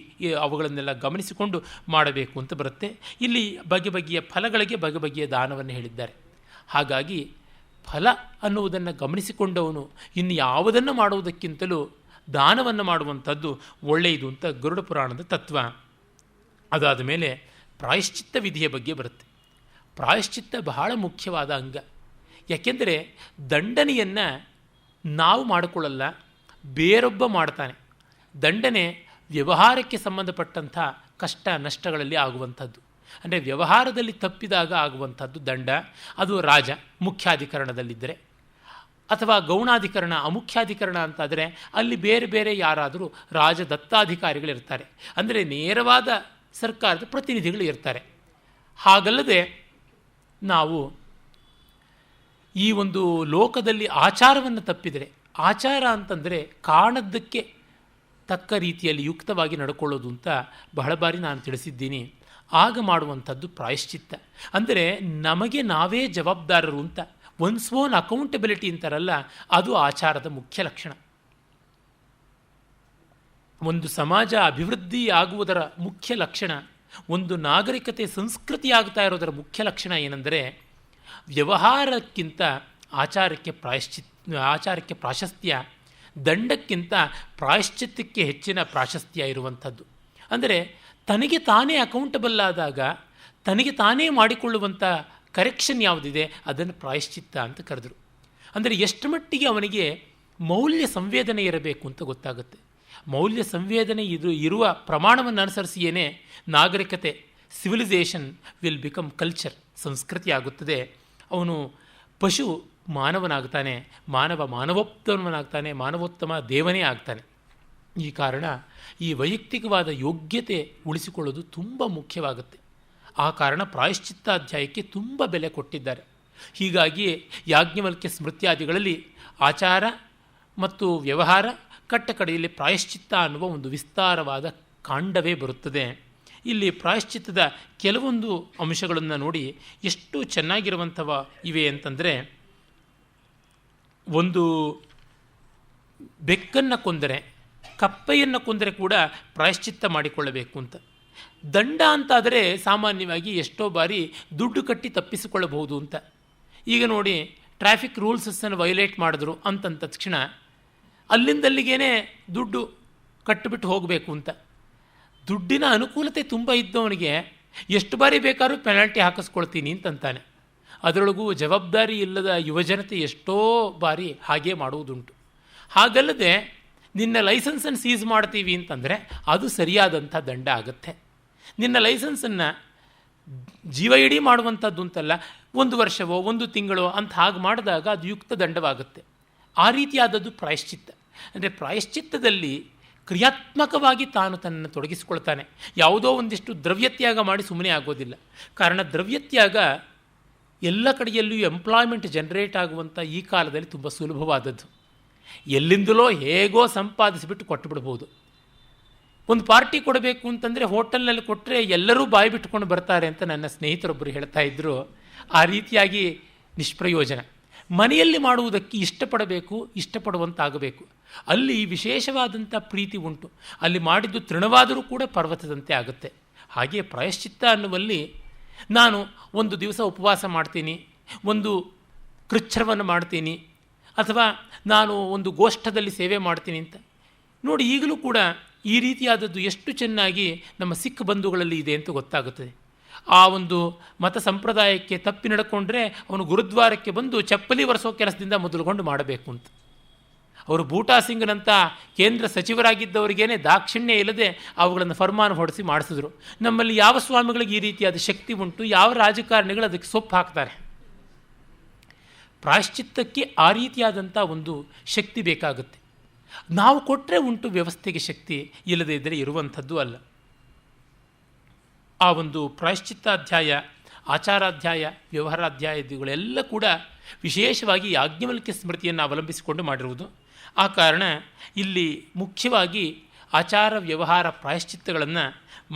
ಅವುಗಳನ್ನೆಲ್ಲ ಗಮನಿಸಿಕೊಂಡು ಮಾಡಬೇಕು ಅಂತ ಬರುತ್ತೆ. ಇಲ್ಲಿ ಬಗೆ ಬಗೆಯ ಫಲಗಳಿಗೆ ಬಗೆ ಬಗೆಯ ದಾನವನ್ನು ಹೇಳಿದ್ದಾರೆ. ಹಾಗಾಗಿ ಫಲ ಅನ್ನುವುದನ್ನು ಗಮನಿಸಿಕೊಂಡವನು ಇನ್ನು ಯಾವುದನ್ನು ಮಾಡುವುದಕ್ಕಿಂತಲೂ ದಾನವನ್ನು ಮಾಡುವಂಥದ್ದು ಒಳ್ಳೆಯದು ಅಂತ ಗರುಡ ಪುರಾಣದ ತತ್ವ. ಅದಾದ ಮೇಲೆ ಪ್ರಾಯಶ್ಚಿತ್ತ ವಿಧಿಯ ಬಗ್ಗೆ ಬರುತ್ತೆ. ಪ್ರಾಯಶ್ಚಿತ್ತ ಬಹಳ ಮುಖ್ಯವಾದ ಅಂಗ. ಯಾಕೆಂದರೆ ದಂಡನೆಯನ್ನು ನಾವು ಮಾಡಿಕೊಳ್ಳಲ್ಲ, ಬೇರೊಬ್ಬ ಮಾಡ್ತಾನೆ. ದಂಡನೆ ವ್ಯವಹಾರಕ್ಕೆ ಸಂಬಂಧಪಟ್ಟಂಥ ಕಷ್ಟ ನಷ್ಟಗಳಲ್ಲಿ ಆಗುವಂಥದ್ದು. ಅಂದರೆ ವ್ಯವಹಾರದಲ್ಲಿ ತಪ್ಪಿದಾಗ ಆಗುವಂಥದ್ದು ದಂಡ. ಅದು ರಾಜ ಮುಖ್ಯಾಧಿಕರಣದಲ್ಲಿದ್ದರೆ, ಅಥವಾ ಗೌಣಾಧಿಕರಣ ಅಮುಖ್ಯಾಧಿಕರಣ ಅಂತಾದರೆ ಅಲ್ಲಿ ಬೇರೆ ಬೇರೆ ಯಾರಾದರೂ ರಾಜದತ್ತಾಧಿಕಾರಿಗಳಿರ್ತಾರೆ. ಅಂದರೆ ನೇರವಾದ ಸರ್ಕಾರದ ಪ್ರತಿನಿಧಿಗಳು ಇರ್ತಾರೆ. ಹಾಗಲ್ಲದೆ ನಾವು ಈ ಒಂದು ಲೋಕದಲ್ಲಿ ಆಚಾರವನ್ನು ತಪ್ಪಿದರೆ, ಆಚಾರ ಅಂತಂದರೆ ಕಾಣದ್ದಕ್ಕೆ ತಕ್ಕ ರೀತಿಯಲ್ಲಿ ಯುಕ್ತವಾಗಿ ನಡ್ಕೊಳ್ಳೋದು ಅಂತ ಬಹಳ ಬಾರಿ ನಾನು ತಿಳಿಸಿದ್ದೀನಿ. ಆಗ ಮಾಡುವಂಥದ್ದು ಪ್ರಾಯಶ್ಚಿತ್ತ. ಅಂದರೆ ನಮಗೆ ನಾವೇ ಜವಾಬ್ದಾರರು ಅಂತ, ಒನ್ಸ್ ಓನ್ ಅಕೌಂಟಬಿಲಿಟಿ ಅಂತಾರಲ್ಲ, ಅದು ಆಚಾರದ ಮುಖ್ಯ ಲಕ್ಷಣ. ಒಂದು ಸಮಾಜ ಅಭಿವೃದ್ಧಿ ಆಗುವುದರ ಮುಖ್ಯ ಲಕ್ಷಣ, ಒಂದು ನಾಗರಿಕತೆ ಸಂಸ್ಕೃತಿ ಆಗ್ತಾ ಇರೋದರ ಮುಖ್ಯ ಲಕ್ಷಣ ಏನೆಂದರೆ ವ್ಯವಹಾರಕ್ಕಿಂತ ಆಚಾರಕ್ಕೆ ಪ್ರಾಯಶ್ಚಿತ್ತ ಆಚಾರಕ್ಕೆ ಪ್ರಾಶಸ್ತ್ಯ ದಂಡಕ್ಕಿಂತ ಪ್ರಾಯಶ್ಚಿತ್ತಕ್ಕೆ ಹೆಚ್ಚಿನ ಪ್ರಾಶಸ್ತ್ಯ ಇರುವಂಥದ್ದು. ಅಂದರೆ ತನಗೆ ತಾನೇ ಅಕೌಂಟಬಲ್ ಆದಾಗ ತನಗೆ ತಾನೇ ಮಾಡಿಕೊಳ್ಳುವಂಥ ಕರೆಕ್ಷನ್ ಯಾವುದಿದೆ ಅದನ್ನು ಪ್ರಾಯಶ್ಚಿತ್ತ ಅಂತ ಕರೆದರು. ಅಂದರೆ ಎಷ್ಟು ಮಟ್ಟಿಗೆ ಅವನಿಗೆ ಮೌಲ್ಯ ಸಂವೇದನೆ ಇರಬೇಕು ಅಂತ ಗೊತ್ತಾಗುತ್ತೆ. ಮೌಲ್ಯ ಸಂವೇದನೆ ಇರುವ ಪ್ರಮಾಣವನ್ನು ಅನುಸರಿಸಿಯೇ ನಾಗರಿಕತೆ, ಸಿವಿಲೈಸೇಷನ್ ವಿಲ್ ಬಿಕಮ್ ಕಲ್ಚರ್, ಸಂಸ್ಕೃತಿ ಆಗುತ್ತದೆ. ಅವನು ಪಶು ಮಾನವನಾಗ್ತಾನೆ, ಮಾನವ ಮಾನವೋತ್ತಮನಾಗ್ತಾನೆ, ಮಾನವೋತ್ತಮ ದೇವನೇ ಆಗ್ತಾನೆ. ಈ ಕಾರಣ ಈ ವೈಯಕ್ತಿಕವಾದ ಯೋಗ್ಯತೆ ಉಳಿಸಿಕೊಳ್ಳೋದು ತುಂಬ ಮುಖ್ಯವಾಗುತ್ತೆ. ಆ ಕಾರಣ ಪ್ರಾಯಶ್ಚಿತ್ತಾಧ್ಯಾಯಕ್ಕೆ ತುಂಬ ಬೆಲೆ ಕೊಟ್ಟಿದ್ದಾರೆ. ಹೀಗಾಗಿ ಯಾಜ್ಞವಲ್ಕ್ಯ ಸ್ಮೃತ್ಯಾದಿಗಳಲ್ಲಿ ಆಚಾರ ಮತ್ತು ವ್ಯವಹಾರ ಕಟ್ಟಕಡೆಯಲ್ಲಿ ಪ್ರಾಯಶ್ಚಿತ್ತ ಅನ್ನುವ ಒಂದು ವಿಸ್ತಾರವಾದ ಕಾಂಡವೇ ಬರುತ್ತದೆ. ಇಲ್ಲಿ ಪ್ರಾಯಶ್ಚಿತ್ತದ ಕೆಲವೊಂದು ಅಂಶಗಳನ್ನು ನೋಡಿ ಎಷ್ಟು ಚೆನ್ನಾಗಿರುವಂಥವ ಇವೆ ಅಂತಂದರೆ, ಒಂದು ಬೆಕ್ಕನ್ನು ಕೊಂದರೆ, ಕಪ್ಪೆಯನ್ನು ಕೊಂದರೆ ಕೂಡ ಪ್ರಾಯಶ್ಚಿತ್ತ ಮಾಡಿಕೊಳ್ಳಬೇಕು ಅಂತ. ದಂಡ ಅಂತಾದರೆ ಸಾಮಾನ್ಯವಾಗಿ ಎಷ್ಟೋ ಬಾರಿ ದುಡ್ಡು ಕಟ್ಟಿ ತಪ್ಪಿಸಿಕೊಳ್ಳಬಹುದು ಅಂತ. ಈಗ ನೋಡಿ, ಟ್ರಾಫಿಕ್ ರೂಲ್ಸನ್ನು ವೈಲೇಟ್ ಮಾಡಿದ್ರು ಅಂತಂದ ತಕ್ಷಣ ಅಲ್ಲಿಂದಲ್ಲಿಗೇ ದುಡ್ಡು ಕಟ್ಟಿಬಿಟ್ಟು ಹೋಗಬೇಕು ಅಂತ. ದುಡ್ಡಿನ ಅನುಕೂಲತೆ ತುಂಬ ಇದ್ದವನಿಗೆ ಎಷ್ಟು ಬಾರಿ ಬೇಕಾದ್ರೂ ಪೆನಾಲ್ಟಿ ಹಾಕಿಸ್ಕೊಳ್ತೀನಿ ಅಂತಂತಾನೆ. ಅದರೊಳಗೂ ಜವಾಬ್ದಾರಿ ಇಲ್ಲದ ಯುವಜನತೆ ಎಷ್ಟೋ ಬಾರಿ ಹಾಗೇ ಮಾಡುವುದುಂಟು. ಹಾಗಲ್ಲದೆ ನಿನ್ನ ಲೈಸೆನ್ಸನ್ನು ಸೀಸ್ ಮಾಡ್ತೀವಿ ಅಂತಂದರೆ ಅದು ಸರಿಯಾದಂಥ ದಂಡ ಆಗುತ್ತೆ. ನಿನ್ನ ಲೈಸೆನ್ಸನ್ನು ಜೀವ ಇಡೀ ಮಾಡುವಂಥದ್ದು ಅಂತಲ್ಲ, 1 ವರ್ಷವೋ 1 ತಿಂಗಳೋ ಅಂತ ಹಾಗೆ ಮಾಡಿದಾಗ ಅದು ಯುಕ್ತ ದಂಡವಾಗುತ್ತೆ. ಆ ರೀತಿಯಾದದ್ದು ಪ್ರಾಯಶ್ಚಿತ್ತ. ಅಂದರೆ ಪ್ರಾಯಶ್ಚಿತ್ತದಲ್ಲಿ ಕ್ರಿಯಾತ್ಮಕವಾಗಿ ತಾನು ತನ್ನನ್ನು ತೊಡಗಿಸಿಕೊಳ್ತಾನೆ. ಯಾವುದೋ ಒಂದಿಷ್ಟು ದ್ರವ್ಯತ್ಯಾಗ ಮಾಡಿ ಸುಮ್ಮನೆ ಆಗೋದಿಲ್ಲ. ಕಾರಣ ದ್ರವ್ಯತ್ಯಾಗ ಎಲ್ಲ ಕಡೆಯಲ್ಲೂ ಎಂಪ್ಲಾಯ್ಮೆಂಟ್ ಜನರೇಟ್ ಆಗುವಂಥ ಈ ಕಾಲದಲ್ಲಿ ತುಂಬ ಸುಲಭವಾದದ್ದು. ಎಲ್ಲಿಂದಲೋ ಹೇಗೋ ಸಂಪಾದಿಸಿಬಿಟ್ಟು ಕೊಟ್ಟು ಬಿಡ್ಬೋದು. ಒಂದು ಪಾರ್ಟಿ ಕೊಡಬೇಕು ಅಂತಂದರೆ ಹೋಟೆಲ್ನಲ್ಲಿ ಕೊಟ್ಟರೆ ಎಲ್ಲರೂ ಬಾಯಿ ಬಿಟ್ಕೊಂಡು ಬರ್ತಾರೆ ಅಂತ ನನ್ನ ಸ್ನೇಹಿತರೊಬ್ಬರು ಹೇಳ್ತಾ ಇದ್ದರು. ಆ ರೀತಿಯಾಗಿ ನಿಷ್ಪ್ರಯೋಜನ. ಮನೆಯಲ್ಲಿ ಮಾಡುವುದಕ್ಕೆ ಇಷ್ಟಪಡಬೇಕು, ಇಷ್ಟಪಡುವಂತಾಗಬೇಕು. ಅಲ್ಲಿ ವಿಶೇಷವಾದಂಥ ಪ್ರೀತಿ ಉಂಟು. ಅಲ್ಲಿ ಮಾಡಿದ್ದು ತೃಣವಾದರೂ ಕೂಡ ಪರ್ವತದಂತೆ ಆಗುತ್ತೆ. ಹಾಗೆ ಪ್ರಾಯಶ್ಚಿತ್ತ ಅನ್ನುವಲ್ಲಿ ನಾನು 1 ದಿವಸ ಉಪವಾಸ ಮಾಡ್ತೀನಿ, ಒಂದು ಕೃಚ್ಛ್ರವನ್ನು ಮಾಡ್ತೀನಿ, ಅಥವಾ ನಾನು ಒಂದು ಗೋಷ್ಠದಲ್ಲಿ ಸೇವೆ ಮಾಡ್ತೀನಿ ಅಂತ ನೋಡಿ. ಈಗಲೂ ಕೂಡ ಈ ರೀತಿಯಾದದ್ದು ಎಷ್ಟು ಚೆನ್ನಾಗಿ ನಮ್ಮ ಸಿಖ್ ಬಂಧುಗಳಲ್ಲಿ ಇದೆ ಅಂತ ಗೊತ್ತಾಗುತ್ತದೆ. ಆ ಒಂದು ಮತ ಸಂಪ್ರದಾಯಕ್ಕೆ ತಪ್ಪಿ ನಡ್ಕೊಂಡ್ರೆ ಅವನು ಗುರುದ್ವಾರಕ್ಕೆ ಬಂದು ಚಪ್ಪಲಿ ಒರೆಸೋ ಕೆಲಸದಿಂದ ಮೊದಲುಗೊಂಡು ಮಾಡಬೇಕು ಅಂತ. ಅವರು ಬೂಟಾ ಸಿಂಗ್ನಂಥ ಕೇಂದ್ರ ಸಚಿವರಾಗಿದ್ದವರಿಗೇನೆ ದಾಕ್ಷಿಣ್ಯ ಇಲ್ಲದೆ ಅವುಗಳನ್ನು ಫರ್ಮಾನ್ ಹೊಡೆಸಿ ಮಾಡಿಸಿದ್ರು. ನಮ್ಮಲ್ಲಿ ಯಾವ ಸ್ವಾಮಿಗಳಿಗೆ ಈ ರೀತಿಯಾದ ಶಕ್ತಿ ಉಂಟು? ಯಾವ ರಾಜಕಾರಣಿಗಳು ಅದಕ್ಕೆ ಸೊಪ್ಪು ಹಾಕ್ತಾರೆ? ಪ್ರಾಯಶ್ಚಿತ್ತಕ್ಕೆ ಆ ರೀತಿಯಾದಂಥ ಒಂದು ಶಕ್ತಿ ಬೇಕಾಗುತ್ತೆ. ನಾವು ಕೊಟ್ಟರೆ ಉಂಟು ವ್ಯವಸ್ಥೆಗೆ ಶಕ್ತಿ, ಇಲ್ಲದೇ ಇದ್ದರೆ ಇರುವಂಥದ್ದು ಅಲ್ಲ. ಆ ಒಂದು ಪ್ರಾಯಶ್ಚಿತ್ತಾಧ್ಯಾಯ, ಆಚಾರಾಧ್ಯಾಯ, ವ್ಯವಹಾರಾಧ್ಯಾಯಗಳೆಲ್ಲ ಕೂಡ ವಿಶೇಷವಾಗಿ ಯಾಜ್ಞವಲ್ಕ್ಯ ಸ್ಮೃತಿಯನ್ನು ಅವಲಂಬಿಸಿಕೊಂಡು ಮಾಡಿರುವುದು. ಆ ಕಾರಣ ಇಲ್ಲಿ ಮುಖ್ಯವಾಗಿ ಆಚಾರ ವ್ಯವಹಾರ ಪ್ರಾಯಶ್ಚಿತ್ತಗಳನ್ನು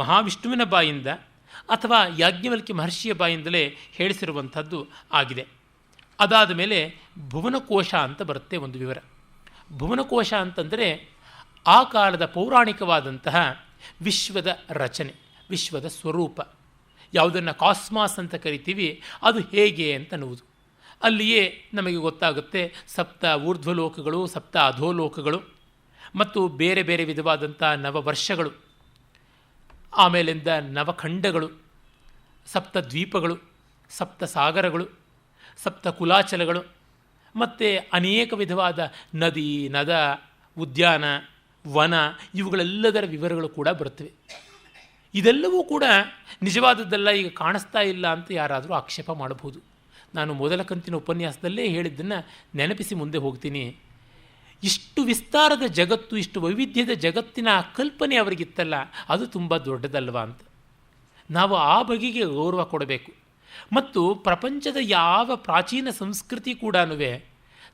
ಮಹಾವಿಷ್ಣುವಿನ ಬಾಯಿಂದ ಅಥವಾ ಯಾಜ್ಞವಲ್ಕ್ಯ ಮಹರ್ಷಿಯ ಬಾಯಿಂದಲೇ ಹೇಳಿಸಿರುವಂಥದ್ದು ಆಗಿದೆ. ಅದಾದ ಮೇಲೆ ಭುವನಕೋಶ ಅಂತ ಬರುತ್ತೆ ಒಂದು ವಿವರ. ಭುವನಕೋಶ ಅಂತಂದರೆ ಆ ಕಾಲದ ಪೌರಾಣಿಕವಾದಂತಹ ವಿಶ್ವದ ರಚನೆ, ವಿಶ್ವದ ಸ್ವರೂಪ, ಯಾವುದನ್ನು ಕಾಸ್ಮಾಸ್ ಅಂತ ಕರಿತೀವಿ, ಅದು ಹೇಗೆ ಅಂತನ್ನುವುದು. ಅಲ್ಲಿಯೇ ನಮಗೆ ಗೊತ್ತಾಗುತ್ತೆ 7 ಊರ್ಧ್ವಲೋಕಗಳು, 7 ಅಧೋಲೋಕಗಳು ಮತ್ತು ಬೇರೆ ಬೇರೆ ವಿಧವಾದಂಥ ನವವರ್ಷಗಳು, ಆಮೇಲಿಂದ ನವಖಂಡಗಳು, 7 ದ್ವೀಪಗಳು, 7 ಸಾಗರಗಳು, 7 ಕುಲಾಚಲಗಳು ಮತ್ತು ಅನೇಕ ವಿಧವಾದ ನದಿ, ನದ, ಉದ್ಯಾನ, ವನ, ಇವುಗಳೆಲ್ಲದರ ವಿವರಗಳು ಕೂಡ ಬರುತ್ತವೆ. ಇದೆಲ್ಲವೂ ಕೂಡ ನಿಜವಾದದ್ದೆಲ್ಲ ಈಗ ಕಾಣಿಸ್ತಾ ಇಲ್ಲ ಅಂತ ಯಾರಾದರೂ ಆಕ್ಷೇಪ ಮಾಡಬಹುದು. ನಾನು ಮೊದಲ ಕಂತಿನ ಉಪನ್ಯಾಸದಲ್ಲೇ ಹೇಳಿದ್ದನ್ನು ನೆನಪಿಸಿ ಮುಂದೆ ಹೋಗ್ತೀನಿ. ಇಷ್ಟು ವಿಸ್ತಾರದ ಜಗತ್ತು, ಇಷ್ಟು ವೈವಿಧ್ಯದ ಜಗತ್ತಿನ ಕಲ್ಪನೆ ಅವರಿಗಿತ್ತಲ್ಲ, ಅದು ತುಂಬ ದೊಡ್ಡದಲ್ವಾ ಅಂತ ನಾವು ಆ ಬಗೆಗೆ ಗೌರವ ಕೊಡಬೇಕು. ಮತ್ತು ಪ್ರಪಂಚದ ಯಾವ ಪ್ರಾಚೀನ ಸಂಸ್ಕೃತಿ ಕೂಡ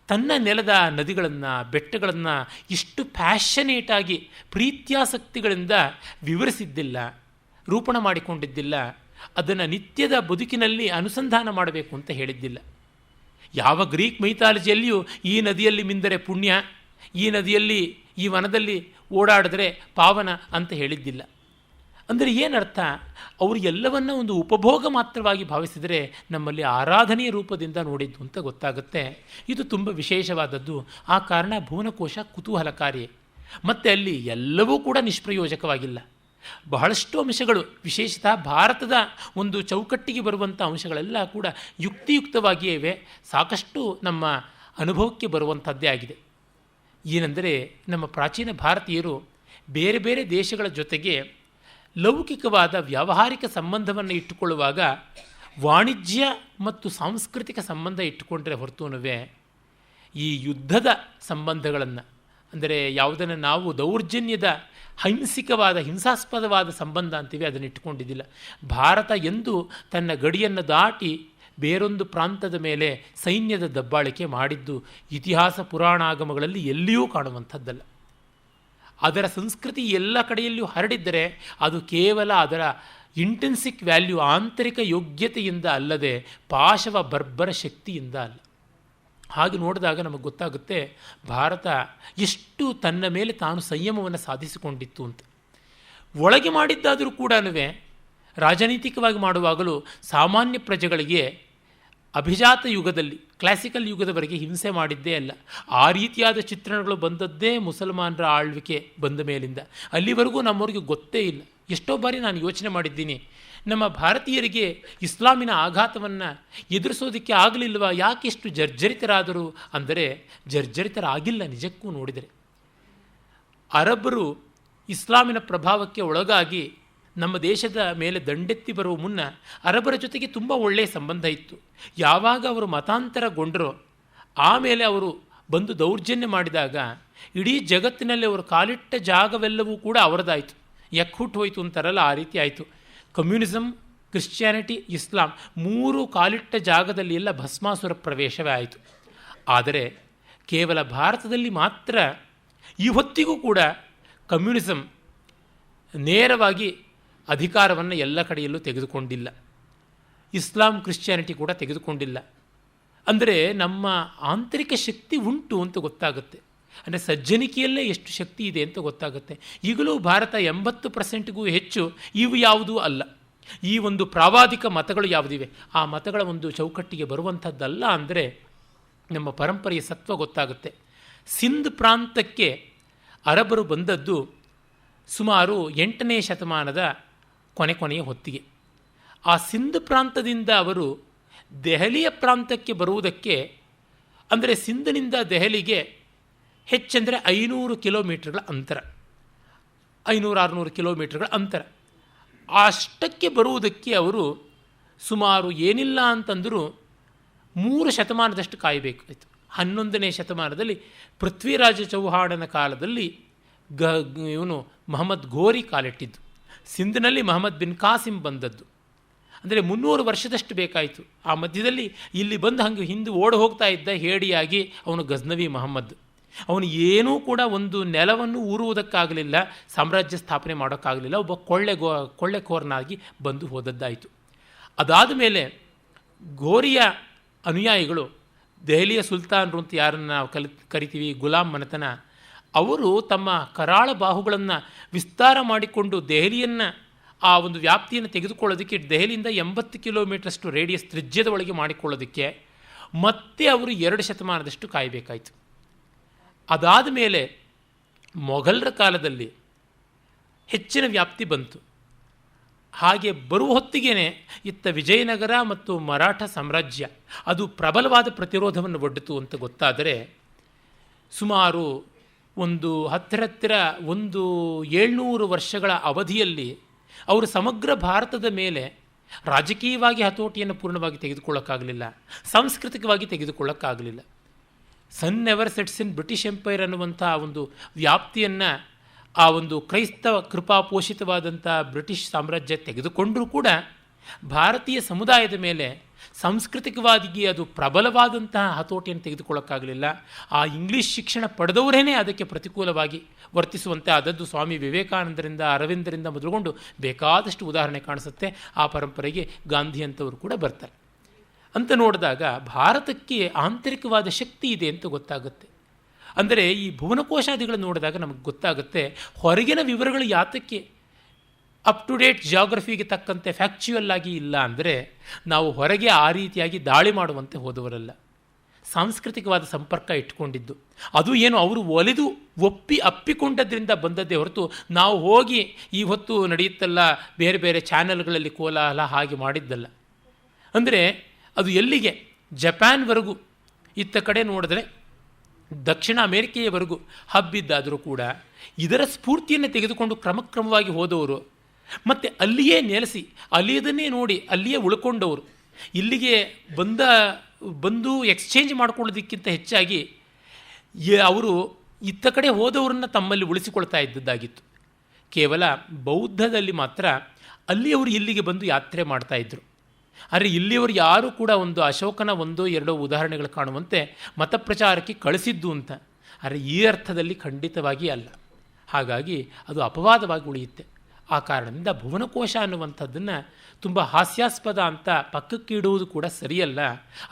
ತನ್ನ ನೆಲದ ನದಿಗಳನ್ನು, ಬೆಟ್ಟಗಳನ್ನು ಇಷ್ಟು ಪ್ಯಾಷನೇಟಾಗಿ ಪ್ರೀತ್ಯಾಸಕ್ತಿಗಳಿಂದ ವಿವರಿಸಿದ್ದಿಲ್ಲ, ರೂಪಣ ಮಾಡಿಕೊಂಡಿದ್ದಿಲ್ಲ. ಅದನ್ನು ನಿತ್ಯದ ಬದುಕಿನಲ್ಲಿ ಅನುಸಂಧಾನ ಮಾಡಬೇಕು ಅಂತ ಹೇಳಿದ್ದಿಲ್ಲ. ಯಾವ ಗ್ರೀಕ್ ಮೈಥಾಲಜಿಯಲ್ಲಿಯೂ ಈ ನದಿಯಲ್ಲಿ ಮಿಂದರೆ ಪುಣ್ಯ, ಈ ನದಿಯಲ್ಲಿ, ಈ ವನದಲ್ಲಿ ಓಡಾಡಿದ್ರೆ ಪಾವನ ಅಂತ ಹೇಳಿದ್ದಿಲ್ಲ. ಅಂದರೆ ಏನರ್ಥ? ಅವರು ಎಲ್ಲವನ್ನ ಒಂದು ಉಪಭೋಗ ಮಾತ್ರವಾಗಿ ಭಾವಿಸಿದರೆ ನಮ್ಮಲ್ಲಿ ಆರಾಧನೆಯ ರೂಪದಿಂದ ನೋಡಿದ್ದು ಅಂತ ಗೊತ್ತಾಗುತ್ತೆ. ಇದು ತುಂಬ ವಿಶೇಷವಾದದ್ದು. ಆ ಕಾರಣ ಭುವನಕೋಶ ಕುತೂಹಲಕಾರಿ. ಮತ್ತು ಅಲ್ಲಿ ಎಲ್ಲವೂ ಕೂಡ ನಿಷ್ಪ್ರಯೋಜಕವಾಗಿಲ್ಲ. ಬಹಳಷ್ಟು ಅಂಶಗಳು, ವಿಶೇಷತಃ ಭಾರತದ ಒಂದು ಚೌಕಟ್ಟಿಗೆ ಬರುವಂಥ ಅಂಶಗಳೆಲ್ಲ ಕೂಡ ಯುಕ್ತಿಯುಕ್ತವಾಗಿಯೇ ಇವೆ. ಸಾಕಷ್ಟು ನಮ್ಮ ಅನುಭವಕ್ಕೆ ಬರುವಂಥದ್ದೇ ಆಗಿದೆ. ಏನೆಂದರೆ, ನಮ್ಮ ಪ್ರಾಚೀನ ಭಾರತೀಯರು ಬೇರೆ ಬೇರೆ ದೇಶಗಳ ಜೊತೆಗೆ ಲೌಕಿಕವಾದ ವ್ಯಾವಹಾರಿಕ ಸಂಬಂಧವನ್ನು ಇಟ್ಟುಕೊಳ್ಳುವಾಗ ವಾಣಿಜ್ಯ ಮತ್ತು ಸಾಂಸ್ಕೃತಿಕ ಸಂಬಂಧ ಇಟ್ಟುಕೊಂಡ್ರೆ ಹೊರತುನುವೆ ಈ ಯುದ್ಧದ ಸಂಬಂಧಗಳನ್ನು, ಅಂದರೆ ಯಾವುದನ್ನು ನಾವು ದೌರ್ಜನ್ಯದ ಹಿಂಸಾಸ್ಪದವಾದ ಸಂಬಂಧ ಅಂತೀವಿ, ಅದನ್ನು ಇಟ್ಟುಕೊಂಡಿದ್ದಿಲ್ಲ. ಭಾರತ ಎಂದು ತನ್ನ ಗಡಿಯನ್ನು ದಾಟಿ ಬೇರೊಂದು ಪ್ರಾಂತದ ಮೇಲೆ ಸೈನ್ಯದ ದಬ್ಬಾಳಿಕೆ ಮಾಡಿದ್ದು ಇತಿಹಾಸ ಪುರಾಣಾಗಮಗಳಲ್ಲಿ ಎಲ್ಲಿಯೂ ಕಾಣುವಂಥದ್ದಲ್ಲ. ಅದರ ಸಂಸ್ಕೃತಿ ಎಲ್ಲ ಕಡೆಯಲ್ಲಿಯೂ ಹರಡಿದ್ದರೆ ಅದು ಕೇವಲ ಅದರ ಇಂಟೆನ್ಸಿಕ್ ವ್ಯಾಲ್ಯೂ, ಆಂತರಿಕ ಯೋಗ್ಯತೆಯಿಂದ ಅಲ್ಲದೆ ಪಾಶವ ಬರ್ಬರ ಶಕ್ತಿಯಿಂದ ಅಲ್ಲ. ಹಾಗೆ ನೋಡಿದಾಗ ನಮಗೆ ಗೊತ್ತಾಗುತ್ತೆ ಭಾರತ ಎಷ್ಟು ತನ್ನ ಮೇಲೆ ತಾನು ಸಂಯಮವನ್ನು ಸಾಧಿಸಿಕೊಂಡಿತ್ತು ಅಂತ. ಒಳಗೆ ಮಾಡಿದ್ದಾದರೂ ಕೂಡ ರಾಜನೀತಿಕವಾಗಿ ಮಾಡುವಾಗಲೂ ಸಾಮಾನ್ಯ ಪ್ರಜೆಗಳಿಗೆ ಅಭಿಜಾತ ಯುಗದಲ್ಲಿ, ಕ್ಲಾಸಿಕಲ್ ಯುಗದವರೆಗೆ ಹಿಂಸೆ ಮಾಡಿದ್ದೇ ಅಲ್ಲ. ಆ ರೀತಿಯಾದ ಚಿತ್ರಣಗಳು ಬಂದದ್ದೇ ಮುಸಲ್ಮಾನರ ಆಳ್ವಿಕೆ ಬಂದ ಮೇಲಿಂದ. ಅಲ್ಲಿವರೆಗೂ ನಮ್ಮವ್ರಿಗೆ ಗೊತ್ತೇ ಇಲ್ಲ. ಎಷ್ಟೋ ಬಾರಿ ನಾನು ಯೋಚನೆ ಮಾಡಿದ್ದೀನಿ, ನಮ್ಮ ಭಾರತೀಯರಿಗೆ ಇಸ್ಲಾಮಿನ ಆಘಾತವನ್ನು ಎದುರಿಸೋದಕ್ಕೆ ಆಗಲಿಲ್ವಾ, ಯಾಕೆಷ್ಟು ಜರ್ಜರಿತರಾದರು ಅಂದರೆ ಜರ್ಜರಿತರಾಗಿಲ್ಲ. ನಿಜಕ್ಕೂ ನೋಡಿದರೆ ಅರಬ್ಬರು ಇಸ್ಲಾಮಿನ ಪ್ರಭಾವಕ್ಕೆ ಒಳಗಾಗಿ ನಮ್ಮ ದೇಶದ ಮೇಲೆ ದಂಡೆತ್ತಿ ಬರುವ ಮುನ್ನ ಅರಬ್ಬರ ಜೊತೆಗೆ ತುಂಬ ಒಳ್ಳೆಯ ಸಂಬಂಧ ಇತ್ತು. ಯಾವಾಗ ಅವರು ಮತಾಂತರಗೊಂಡರೋ ಆಮೇಲೆ ಅವರು ಬಂದು ದೌರ್ಜನ್ಯ ಮಾಡಿದಾಗ ಇಡೀ ಜಗತ್ತಿನಲ್ಲಿ ಅವರು ಕಾಲಿಟ್ಟ ಜಾಗವೆಲ್ಲವೂ ಕೂಡ ಅವರದಾಯಿತು. ಯಕ್ಕುಟ್ಟು ಹೋಯಿತು ಅಂತಾರಲ್ಲ, ಆ ರೀತಿ ಆಯಿತು. ಕಮ್ಯುನಿಸಮ್, ಕ್ರಿಶ್ಚಿಯಾನಿಟಿ, ಇಸ್ಲಾಂ ಮೂರು ಕಾಲಿಟ್ಟ ಜಾಗದಲ್ಲಿ ಎಲ್ಲ ಭಸ್ಮಾಸುರ ಪ್ರವೇಶವೇ ಆಯಿತು. ಆದರೆ ಕೇವಲ ಭಾರತದಲ್ಲಿ ಮಾತ್ರ ಈ ಹೊತ್ತಿಗೂ ಕೂಡ ಕಮ್ಯುನಿಸಮ್ ನೇರವಾಗಿ ಅಧಿಕಾರವನ್ನು ಎಲ್ಲ ಕಡೆಯಲ್ಲೂ ತೆಗೆದುಕೊಂಡಿಲ್ಲ. ಇಸ್ಲಾಂ, ಕ್ರಿಶ್ಚಿಯಾನಿಟಿ ಕೂಡ ತೆಗೆದುಕೊಂಡಿಲ್ಲ. ಅಂದರೆ ನಮ್ಮ ಆಂತರಿಕ ಶಕ್ತಿ ಉಂಟು ಅಂತ ಗೊತ್ತಾಗುತ್ತೆ. ಅಂದರೆ ಸಜ್ಜನಿಕೆಯಲ್ಲೇ ಎಷ್ಟು ಶಕ್ತಿ ಇದೆ ಅಂತ ಗೊತ್ತಾಗುತ್ತೆ. ಈಗಲೂ ಭಾರತ 80%ಗೂ ಹೆಚ್ಚು ಇವು ಯಾವುದೂ ಅಲ್ಲ. ಈ ಒಂದು ಪ್ರಾವಾದಿಕ ಮತಗಳು ಯಾವುದಿವೆ ಆ ಮತಗಳ ಒಂದು ಚೌಕಟ್ಟಿಗೆ ಬರುವಂಥದ್ದಲ್ಲ. ಅಂದರೆ ನಮ್ಮ ಪರಂಪರೆಯ ಸತ್ವ ಗೊತ್ತಾಗುತ್ತೆ. ಸಿಂಧ್ ಪ್ರಾಂತಕ್ಕೆ ಅರಬ್ಬರು ಬಂದದ್ದು ಸುಮಾರು 8ನೇ ಶತಮಾನದ ಕೊನೆಯ ಹೊತ್ತಿಗೆ. ಆ ಸಿಂಧ್ ಪ್ರಾಂತದಿಂದ ಅವರು ದೆಹಲಿಯ ಪ್ರಾಂತಕ್ಕೆ ಬರುವುದಕ್ಕೆ, ಅಂದರೆ ಸಿಂಧ್ನಿಂದ ದೆಹಲಿಗೆ ಹೆಚ್ಚೆಂದರೆ 500 ಕಿಲೋಮೀಟರ್ಗಳ ಅಂತರ, 500-600 ಕಿಲೋಮೀಟರ್ಗಳ ಅಂತರ. ಅಷ್ಟಕ್ಕೆ ಬರುವುದಕ್ಕೆ ಅವರು ಸುಮಾರು ಏನಿಲ್ಲ ಅಂತಂದರೂ 3 ಶತಮಾನದಷ್ಟು ಕಾಯಬೇಕಾಯಿತು. 11ನೇ ಶತಮಾನದಲ್ಲಿ ಪೃಥ್ವಿರಾಜ ಚೌಹಾಣನ ಕಾಲದಲ್ಲಿ ಇವನು ಮಹಮ್ಮದ್ ಘೋರಿ ಕಾಲಿಟ್ಟಿದ್ದು. ಸಿಂಧ್ನಲ್ಲಿ ಮಹಮ್ಮದ್ ಬಿನ್ ಕಾಸಿಂ ಬಂದದ್ದು. ಅಂದರೆ 300 ವರ್ಷದಷ್ಟು ಬೇಕಾಯಿತು. ಆ ಮಧ್ಯದಲ್ಲಿ ಇಲ್ಲಿ ಬಂದು ಹಾಗೆ ಹಿಂದೆ ಓಡಿ ಹೋಗ್ತಾ ಇದ್ದ ಹೇಡಿಯಾಗಿ ಅವನು ಗಜ್ನವಿ ಮಹಮ್ಮದ್. ಅವನು ಏನೂ ಕೂಡ ಒಂದು ನೆಲವನ್ನು ಊರುವುದಕ್ಕಾಗಲಿಲ್ಲ, ಸಾಮ್ರಾಜ್ಯ ಸ್ಥಾಪನೆ ಮಾಡೋಕ್ಕಾಗಲಿಲ್ಲ. ಒಬ್ಬ ಕೊಳ್ಳೆಕೋರನಾಗಿ ಬಂದು ಹೋದದ್ದಾಯಿತು. ಅದಾದ ಮೇಲೆ ಘೋರಿಯ ಅನುಯಾಯಿಗಳು, ದೆಹಲಿಯ ಸುಲ್ತಾನರು ಅಂತ ಯಾರನ್ನು ನಾವು ಕರಿತೀವಿ, ಗುಲಾಂ ಮನೆತನ, ಅವರು ತಮ್ಮ ಕರಾಳ ಬಾಹುಗಳನ್ನು ವಿಸ್ತಾರ ಮಾಡಿಕೊಂಡು ದೆಹಲಿಯನ್ನು, ಆ ಒಂದು ವ್ಯಾಪ್ತಿಯನ್ನು ತೆಗೆದುಕೊಳ್ಳೋದಕ್ಕೆ, ದೆಹಲಿಯಿಂದ 80 ಕಿಲೋಮೀಟರಷ್ಟು ರೇಡಿಯಸ್ ತ್ರಿಜ್ಯದ ಒಳಗೆ ಮಾಡಿಕೊಳ್ಳೋದಕ್ಕೆ ಮತ್ತೆ ಅವರು 2 ಶತಮಾನದಷ್ಟು ಕಾಯಬೇಕಾಯಿತು. ಅದಾದ ಮೇಲೆ ಮೊಘಲರ ಕಾಲದಲ್ಲಿ ಹೆಚ್ಚಿನ ವ್ಯಾಪ್ತಿ ಬಂತು. ಹಾಗೆ ಬರುವ ಹೊತ್ತಿಗೆ ಇತ್ತ ವಿಜಯನಗರ ಮತ್ತು ಮರಾಠ ಸಾಮ್ರಾಜ್ಯ ಅದು ಪ್ರಬಲವಾದ ಪ್ರತಿರೋಧವನ್ನು ಒಡ್ಡಿತು ಅಂತ ಗೊತ್ತಾದರೆ ಸುಮಾರು ಒಂದು ಹತ್ತಿರ 700 ವರ್ಷಗಳ ಅವಧಿಯಲ್ಲಿ ಅವರು ಸಮಗ್ರ ಭಾರತದ ಮೇಲೆ ರಾಜಕೀಯವಾಗಿ ಹತೋಟಿಯನ್ನು ಪೂರ್ಣವಾಗಿ ತೆಗೆದುಕೊಳ್ಳೋಕ್ಕಾಗಲಿಲ್ಲ, ಸಾಂಸ್ಕೃತಿಕವಾಗಿ ತೆಗೆದುಕೊಳ್ಳೋಕ್ಕಾಗಲಿಲ್ಲ. Sun never sets in British empire ಅನ್ನುವಂಥ ಒಂದು ವ್ಯಾಪ್ತಿಯನ್ನು ಆ ಒಂದು ಕ್ರೈಸ್ತವ ಕೃಪಾಪೋಷಿತವಾದಂಥ ಬ್ರಿಟಿಷ್ ಸಾಮ್ರಾಜ್ಯ ತೆಗೆದುಕೊಂಡರೂ ಕೂಡ ಭಾರತೀಯ ಸಮುದಾಯದ ಮೇಲೆ ಸಾಂಸ್ಕೃತಿಕವಾಗಿ ಅದು ಪ್ರಬಲವಾದಂತಹ ಹತೋಟಿಯನ್ನು ತೆಗೆದುಕೊಳ್ಳೋಕ್ಕಾಗಲಿಲ್ಲ. ಆ ಇಂಗ್ಲೀಷ್ ಶಿಕ್ಷಣ ಪಡೆದವರೇ ಅದಕ್ಕೆ ಪ್ರತಿಕೂಲವಾಗಿ ವರ್ತಿಸುವಂತೆ ಆದದ್ದು ಸ್ವಾಮಿ ವಿವೇಕಾನಂದರಿಂದ, ಅರವಿಂದರಿಂದ ಮೊದಲುಗೊಂಡು ಬೇಕಾದಷ್ಟು ಉದಾಹರಣೆ ಕಾಣಿಸುತ್ತೆ. ಆ ಪರಂಪರೆಗೆ ಗಾಂಧಿ ಅಂತವರು ಕೂಡ ಬರ್ತಾರೆ. ಅಂತ ನೋಡಿದಾಗ ಭಾರತಕ್ಕೆ ಆಂತರಿಕವಾದ ಶಕ್ತಿ ಇದೆ ಅಂತ ಗೊತ್ತಾಗುತ್ತೆ. ಅಂದರೆ ಈ ಭುವನಕೋಶಾದಿಗಳನ್ನು ನೋಡಿದಾಗ ನಮಗೆ ಗೊತ್ತಾಗುತ್ತೆ ಹೊರಗಿನ ವಿವರಗಳು ಯಾತಕ್ಕೆ ಅಪ್ ಟು ಡೇಟ್ ಜಿಯೋಗ್ರಫಿಗೆ ತಕ್ಕಂತೆ ಫ್ಯಾಕ್ಚುಯಲ್ ಆಗಿ ಇಲ್ಲ ಅಂದರೆ ನಾವು ಹೊರಗೆ ಆ ರೀತಿಯಾಗಿ ದಾಳಿ ಮಾಡುವಂತೆ ಹೋದವರಲ್ಲ. ಸಾಂಸ್ಕೃತಿಕವಾದ ಸಂಪರ್ಕ ಇಟ್ಕೊಂಡಿದ್ದು ಅದು ಏನು ಅವರು ಒಲಿದು ಅಪ್ಪಿಕೊಂಡದ್ರಿಂದ ಬಂದದ್ದೇ ಹೊರತು ನಾವು ಹೋಗಿ ಈ ಹೊತ್ತು ನಡೆಯುತ್ತಲ್ಲ ಬೇರೆ ಬೇರೆ ಚಾನೆಲ್ಗಳಲ್ಲಿ ಕೋಲಾಹಲ ಹಾಗೆ ಮಾಡಿದ್ದಲ್ಲ. ಅಂದರೆ ಅದು ಎಲ್ಲಿಗೆ ಜಪಾನ್ವರೆಗೂ ಇತ್ತ ಕಡೆ ನೋಡಿದ್ರೆ ದಕ್ಷಿಣ ಅಮೇರಿಕೆಯವರೆಗೂ ಹಬ್ಬಿದ್ದಾದರೂ ಕೂಡ ಇದರ ಸ್ಫೂರ್ತಿಯನ್ನು ತೆಗೆದುಕೊಂಡು ಕ್ರಮಕ್ರಮವಾಗಿ ಹೋದವರು ಮತ್ತು ಅಲ್ಲಿಯೇ ನೆಲೆಸಿ ಅಲ್ಲಿಯದನ್ನೇ ನೋಡಿ ಅಲ್ಲಿಯೇ ಉಳ್ಕೊಂಡವರು ಇಲ್ಲಿಗೆ ಬಂದು ಎಕ್ಸ್ಚೇಂಜ್ ಮಾಡ್ಕೊಳ್ಳೋದಕ್ಕಿಂತ ಹೆಚ್ಚಾಗಿ ಅವರು ಇತ್ತ ಕಡೆ ಹೋದವರನ್ನು ತಮ್ಮಲ್ಲಿ ಉಳಿಸಿಕೊಳ್ತಾ ಇದ್ದದ್ದಾಗಿತ್ತು. ಕೇವಲ ಬೌದ್ಧದಲ್ಲಿ ಮಾತ್ರ ಅಲ್ಲಿಯವರು ಇಲ್ಲಿಗೆ ಬಂದು ಯಾತ್ರೆ ಮಾಡ್ತಾಯಿದ್ರು. ಆದರೆ ಇಲ್ಲಿಯವರು ಯಾರೂ ಕೂಡ ಒಂದು ಅಶೋಕನ ಒಂದೋ ಎರಡೋ ಉದಾಹರಣೆಗಳು ಕಾಣುವಂತೆ ಮತಪ್ರಚಾರಕ್ಕೆ ಕಳಿಸಿದ್ದು ಅಂತ. ಆದರೆ ಈ ಅರ್ಥದಲ್ಲಿ ಖಂಡಿತವಾಗಿ ಅಲ್ಲ. ಹಾಗಾಗಿ ಅದು ಅಪವಾದವಾಗಿ ಉಳಿಯುತ್ತೆ. ಆ ಕಾರಣದಿಂದ ಭುವನಕೋಶ ಅನ್ನುವಂಥದ್ದನ್ನು ತುಂಬ ಹಾಸ್ಯಾಸ್ಪದ ಅಂತ ಪಕ್ಕಕ್ಕೆ ಇಡುವುದು ಕೂಡ ಸರಿಯಲ್ಲ.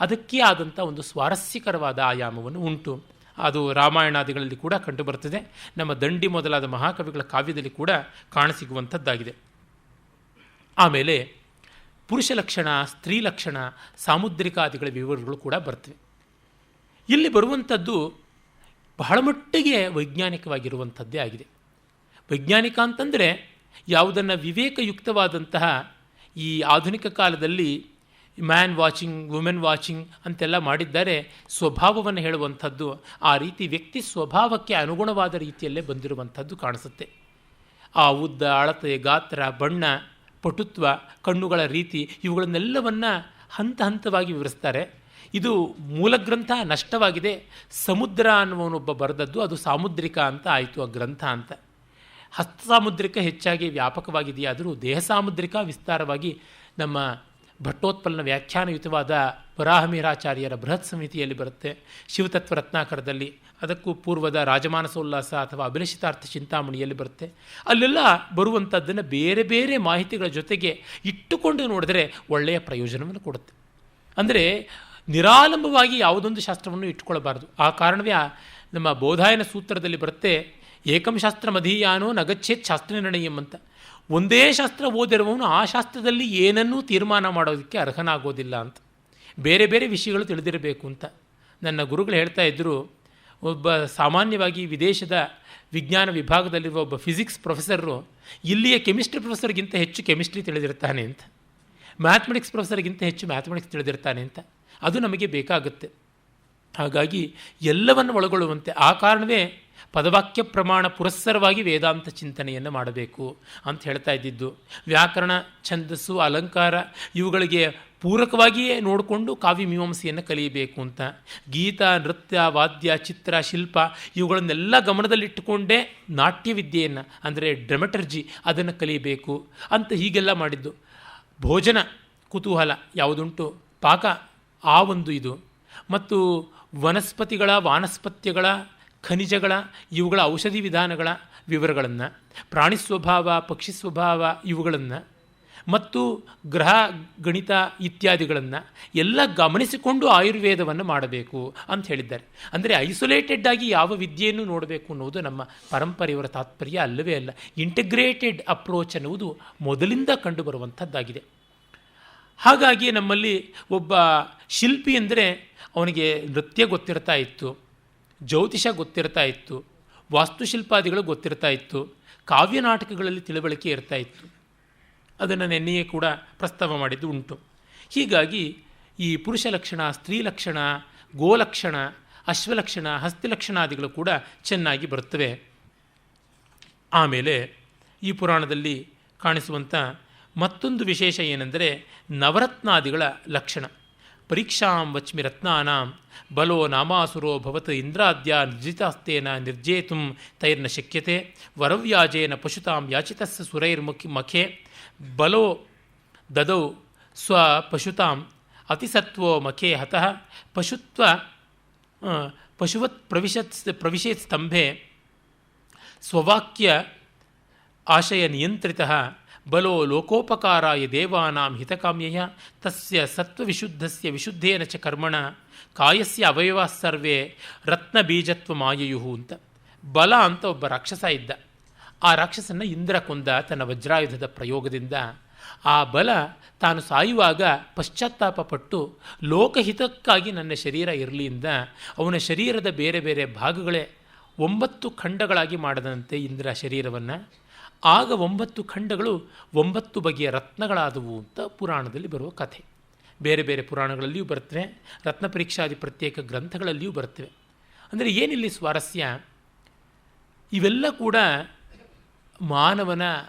ಅದಕ್ಕೆ ಆದಂಥ ಒಂದು ಸ್ವಾರಸ್ಯಕರವಾದ ಆಯಾಮವನ್ನು ಉಂಟು. ಅದು ರಾಮಾಯಣಾದಿಗಳಲ್ಲಿ ಕೂಡ ಕಂಡುಬರ್ತದೆ. ನಮ್ಮ ದಂಡಿ ಮೊದಲಾದ ಮಹಾಕವಿಗಳ ಕಾವ್ಯದಲ್ಲಿ ಕೂಡ ಕಾಣಸಿಗುವಂಥದ್ದಾಗಿದೆ. ಆಮೇಲೆ ಪುರುಷ ಲಕ್ಷಣ, ಸ್ತ್ರೀ ಲಕ್ಷಣ, ಸಾಮುದ್ರಿಕಾದಿಗಳ ವಿವರಗಳು ಕೂಡ ಬರ್ತವೆ. ಇಲ್ಲಿ ಬರುವಂಥದ್ದು ಬಹಳ ಮಟ್ಟಿಗೆ ವೈಜ್ಞಾನಿಕವಾಗಿರುವಂಥದ್ದೇ ಆಗಿದೆ. ವೈಜ್ಞಾನಿಕ ಅಂತಂದರೆ ಯಾವುದನ್ನು ವಿವೇಕಯುಕ್ತವಾದಂತಹ ಈ ಆಧುನಿಕ ಕಾಲದಲ್ಲಿ ಮ್ಯಾನ್ ವಾಚಿಂಗ್, ವುಮೆನ್ ವಾಚಿಂಗ್ ಅಂತೆಲ್ಲ ಮಾಡಿದ್ದಾರೆ. ಸ್ವಭಾವವನ್ನು ಹೇಳುವಂಥದ್ದು ಆ ರೀತಿ ವ್ಯಕ್ತಿ ಸ್ವಭಾವಕ್ಕೆ ಅನುಗುಣವಾದ ರೀತಿಯಲ್ಲೇ ಬಂದಿರುವಂಥದ್ದು ಕಾಣಿಸುತ್ತೆ. ಆ ಉದ್ದ, ಅಳತೆ, ಗಾತ್ರ, ಬಣ್ಣ, ಪಟುತ್ವ, ಕಣ್ಣುಗಳ ರೀತಿ ಇವುಗಳನ್ನೆಲ್ಲವನ್ನು ಹಂತ ಹಂತವಾಗಿ ವಿವರಿಸ್ತಾರೆ. ಇದು ಮೂಲ ಗ್ರಂಥ ನಷ್ಟವಾಗಿದೆ. ಸಮುದ್ರ ಅನ್ನುವನೊಬ್ಬ ಬರೆದದ್ದು, ಅದು ಸಾಮುದ್ರಿಕ ಅಂತ ಆಯಿತು ಆ ಗ್ರಂಥ ಅಂತ. ಹಸ್ತ ಸಾಮುದ್ರಿಕ ಹೆಚ್ಚಾಗಿ ವ್ಯಾಪಕವಾಗಿದೆಯಾದರೂ ದೇಹ ಸಾಮುದ್ರಿಕ ವಿಸ್ತಾರವಾಗಿ ನಮ್ಮ ಭಟ್ಟೋತ್ಪಲನ ವ್ಯಾಖ್ಯಾನಯುತವಾದ ವರಾಹಮಿಹಿರಾಚಾರ್ಯರ ಬೃಹತ್ ಸಮಿತಿಯಲ್ಲಿ ಬರುತ್ತೆ. ಶಿವತತ್ವ ರತ್ನಾಕರದಲ್ಲಿ, ಅದಕ್ಕೂ ಪೂರ್ವದ ರಾಜಮಾನಸೋಲ್ಲಾಸ ಅಥವಾ ಅಭಿಲಷಿತಾರ್ಥ ಚಿಂತಾಮಣಿಯಲ್ಲಿ ಬರುತ್ತೆ. ಅಲ್ಲೆಲ್ಲ ಬರುವಂಥದ್ದನ್ನು ಬೇರೆ ಬೇರೆ ಮಾಹಿತಿಗಳ ಜೊತೆಗೆ ಇಟ್ಟುಕೊಂಡು ನೋಡಿದ್ರೆ ಒಳ್ಳೆಯ ಪ್ರಯೋಜನವನ್ನು ಕೊಡುತ್ತೆ. ಅಂದರೆ ನಿರಾಲಂಬವಾಗಿ ಯಾವುದೊಂದು ಶಾಸ್ತ್ರವನ್ನು ಇಟ್ಟುಕೊಳ್ಳಬಾರದು. ಆ ಕಾರಣವೇ ನಮ್ಮ ಬೋಧಾಯನ ಸೂತ್ರದಲ್ಲಿ ಬರುತ್ತೆ, ಏಕಂ ಶಾಸ್ತ್ರ ಮಧೀಯಾನೋ ನಗಚ್ಚೇತ್ ಶಾಸ್ತ್ರ ನಿರ್ಣಯಂ ಅಂತ. ಒಂದೇ ಶಾಸ್ತ್ರ ಓದಿರುವವನು ಆ ಶಾಸ್ತ್ರದಲ್ಲಿ ಏನನ್ನೂ ತೀರ್ಮಾನ ಮಾಡೋದಕ್ಕೆ ಅರ್ಹನಾಗೋದಿಲ್ಲ ಅಂತ. ಬೇರೆ ಬೇರೆ ವಿಷಯಗಳು ತಿಳಿದಿರಬೇಕು ಅಂತ ನನ್ನ ಗುರುಗಳು ಹೇಳ್ತಾ ಇದ್ದರು. ಒಬ್ಬ ಸಾಮಾನ್ಯವಾಗಿ ವಿದೇಶದ ವಿಜ್ಞಾನ ವಿಭಾಗದಲ್ಲಿರುವ ಒಬ್ಬ ಫಿಸಿಕ್ಸ್ ಪ್ರೊಫೆಸರು ಇಲ್ಲಿಯ ಕೆಮಿಸ್ಟ್ರಿ ಪ್ರೊಫೆಸರ್ಗಿಂತ ಹೆಚ್ಚು ಕೆಮಿಸ್ಟ್ರಿ ತಿಳಿದಿರ್ತಾನೆ ಅಂತ, ಮ್ಯಾಥಮೆಟಿಕ್ಸ್ ಪ್ರೊಫೆಸರ್ಗಿಂತ ಹೆಚ್ಚು ಮ್ಯಾಥಮೆಟಿಕ್ಸ್ ತಿಳಿದಿರ್ತಾನೆ ಅಂತ. ಅದು ನಮಗೆ ಬೇಕಾಗುತ್ತೆ. ಹಾಗಾಗಿ ಎಲ್ಲವನ್ನು ಒಳಗೊಳ್ಳುವಂತೆ ಆ ಕಾರಣವೇ ಪದವಾಕ್ಯ ಪ್ರಮಾಣ ಪುರಸ್ಸರವಾಗಿ ವೇದಾಂತ ಚಿಂತನೆಯನ್ನು ಮಾಡಬೇಕು ಅಂತ ಹೇಳ್ತಾ ಇದ್ದಿದ್ದು. ವ್ಯಾಕರಣ, ಛಂದಸ್ಸು, ಅಲಂಕಾರ ಇವುಗಳಿಗೆ ಪೂರಕವಾಗಿಯೇ ನೋಡಿಕೊಂಡು ಕಾವ್ಯ ಮೀಮಾಂಸೆಯನ್ನು ಕಲಿಯಬೇಕು ಅಂತ. ಗೀತ, ನೃತ್ಯ, ವಾದ್ಯ, ಚಿತ್ರ, ಶಿಲ್ಪ ಇವುಗಳನ್ನೆಲ್ಲ ಗಮನದಲ್ಲಿಟ್ಟುಕೊಂಡೇ ನಾಟ್ಯವಿದ್ಯೆಯನ್ನು ಅಂದರೆ ಡ್ರಮಟರ್ಜಿ ಅದನ್ನು ಕಲಿಯಬೇಕು ಅಂತ ಹೀಗೆಲ್ಲ ಮಾಡಿದ್ದು. ಭೋಜನ ಕುತೂಹಲ ಯಾವುದುಂಟು, ಪಾಕ ಆ ಒಂದು ಇದು, ಮತ್ತು ವನಸ್ಪತಿಗಳ, ವಾನಸ್ಪತ್ಯಗಳ, ಖನಿಜಗಳ ಇವುಗಳ ಔಷಧಿ ವಿಧಾನಗಳ ವಿವರಗಳನ್ನು, ಪ್ರಾಣಿ ಸ್ವಭಾವ, ಪಕ್ಷಿ ಸ್ವಭಾವ ಇವುಗಳನ್ನು, ಮತ್ತು ಗ್ರಹ ಗಣಿತ ಇತ್ಯಾದಿಗಳನ್ನು ಎಲ್ಲ ಗಮನಿಸಿಕೊಂಡು ಆಯುರ್ವೇದವನ್ನು ಮಾಡಬೇಕು ಅಂತ ಹೇಳಿದ್ದಾರೆ. ಅಂದರೆ ಐಸೋಲೇಟೆಡ್ ಆಗಿ ಯಾವ ವಿದ್ಯೆಯನ್ನು ನೋಡಬೇಕು ಅನ್ನೋದು ನಮ್ಮ ಪರಂಪರೆಯವರ ತಾತ್ಪರ್ಯ ಅಲ್ಲವೇ ಅಲ್ಲ. ಇಂಟಿಗ್ರೇಟೆಡ್ ಅಪ್ರೋಚ್ ಅನ್ನುವುದು ಮೊದಲಿಂದ ಕಂಡುಬರುವಂಥದ್ದಾಗಿದೆ. ಹಾಗಾಗಿ ನಮ್ಮಲ್ಲಿ ಒಬ್ಬ ಶಿಲ್ಪಿ ಅಂದರೆ ಅವನಿಗೆ ನೃತ್ಯ ಗೊತ್ತಿರ್ತಾ ಇತ್ತು, ಜ್ಯೋತಿಷ ಗೊತ್ತಿರ್ತಾ ಇತ್ತು, ವಾಸ್ತುಶಿಲ್ಪಾದಿಗಳು ಗೊತ್ತಿರ್ತಾ ಇತ್ತು, ಕಾವ್ಯ ನಾಟಕಗಳಲ್ಲಿ ತಿಳುವಳಿಕೆ ಇರ್ತಾ ಇತ್ತು. ಅದನ್ನು ನೆನ್ನೆಯೇ ಕೂಡ ಪ್ರಸ್ತಾವ ಮಾಡಿದ್ದು ಉಂಟು. ಹೀಗಾಗಿ ಈ ಪುರುಷ ಲಕ್ಷಣ, ಸ್ತ್ರೀ ಲಕ್ಷಣ, ಗೋಲಕ್ಷಣ, ಅಶ್ವಲಕ್ಷಣ, ಹಸ್ತಿಲಕ್ಷಣಾದಿಗಳು ಕೂಡ ಚೆನ್ನಾಗಿ ಬರುತ್ತವೆ. ಆಮೇಲೆ ಈ ಪುರಾಣದಲ್ಲಿ ಕಾಣಿಸುವಂಥ ಮತ್ತೊಂದು ವಿಶೇಷ ಏನೆಂದರೆ ನವರತ್ನಾದಿಗಳ ಲಕ್ಷಣ. ಪರೀಕ್ಷಾಂ ವಚ್ಮಿ ರತ್ನಾನಾಂ ಬಲೋ ನಾಮಾಸುರೋ ಭವತ್ ಇಂದ್ರಾದ್ಯ ನಿರ್ಜಿತಾಸ್ತೇನ ನಿರ್ಜೇತುಂ ತೈರ್ನ ಶಕ್ಯತೆ ವರವ್ಯಾಜೇನ ಪಶುತಾಂ ಯಾಚಿತಸ್ಸ ಸುರೈರ್ಮಖೆ ಬಲೋ ದದೌ ಸ್ವಪಶುತಾಂ ಅತಿಸತ್ವೋ ಮಖೇ ಹತಃ ಪಶುವತ್ ಪ್ರವಿಶೇತ್ ಸ್ತಂಭೆ ಸ್ವವಾಕ್ಯ ಆಶಯ ನಿಯಂತ್ರಿತಃ ಬಲೋ ಲೋಕೋಪಕಾರಾಯ ದೇವಾನಾಂ ಹಿತಕಾಮ್ಯಯ ತಸ್ಯ ಸತ್ವವಿಶುದ್ಧಸ್ಯ ವಿಶುದ್ಧೇನ ಚ ಕರ್ಮಣ ಕಾಯಸ್ಯ ಅವಯವ ಸರ್ವೇ ರತ್ನಬೀಜತ್ವ ಮಾಯಯುಹು ಅಂತ. ಬಲ ಅಂತ ಒಬ್ಬ ರಾಕ್ಷಸ ಇದ್ದ. ಆ ರಾಕ್ಷಸನ್ನು ಇಂದ್ರ ಕೊಂದ ತನ್ನ ವಜ್ರಾಯುಧದ ಪ್ರಯೋಗದಿಂದ. ಆ ಬಲ ತಾನು ಸಾಯುವಾಗ ಪಶ್ಚಾತ್ತಾಪ ಪಟ್ಟು ಲೋಕಹಿತಕ್ಕಾಗಿ ನನ್ನ ಶರೀರ ಇರಲಿಯಿಂದ ಅವನ ಶರೀರದ ಬೇರೆ ಬೇರೆ ಭಾಗಗಳೇ 9 ಖಂಡಗಳಾಗಿ ಮಾಡದಂತೆ ಇಂದ್ರ ಶರೀರವನ್ನು. ಆಗ 9 ಖಂಡಗಳು 9 ಬಗೆಯ ರತ್ನಗಳಾದವು ಅಂತ ಪುರಾಣದಲ್ಲಿ ಬರುವ ಕಥೆ. ಬೇರೆ ಬೇರೆ ಪುರಾಣಗಳಲ್ಲಿಯೂ ಬರ್ತವೆ, ರತ್ನ ಪರೀಕ್ಷಾದಿ ಪ್ರತ್ಯೇಕ ಗ್ರಂಥಗಳಲ್ಲಿಯೂ ಬರ್ತವೆ. ಅಂದರೆ ಏನಿಲ್ಲಿ ಸ್ವಾರಸ್ಯ, ಇವೆಲ್ಲ ಕೂಡ ಮಾನವನ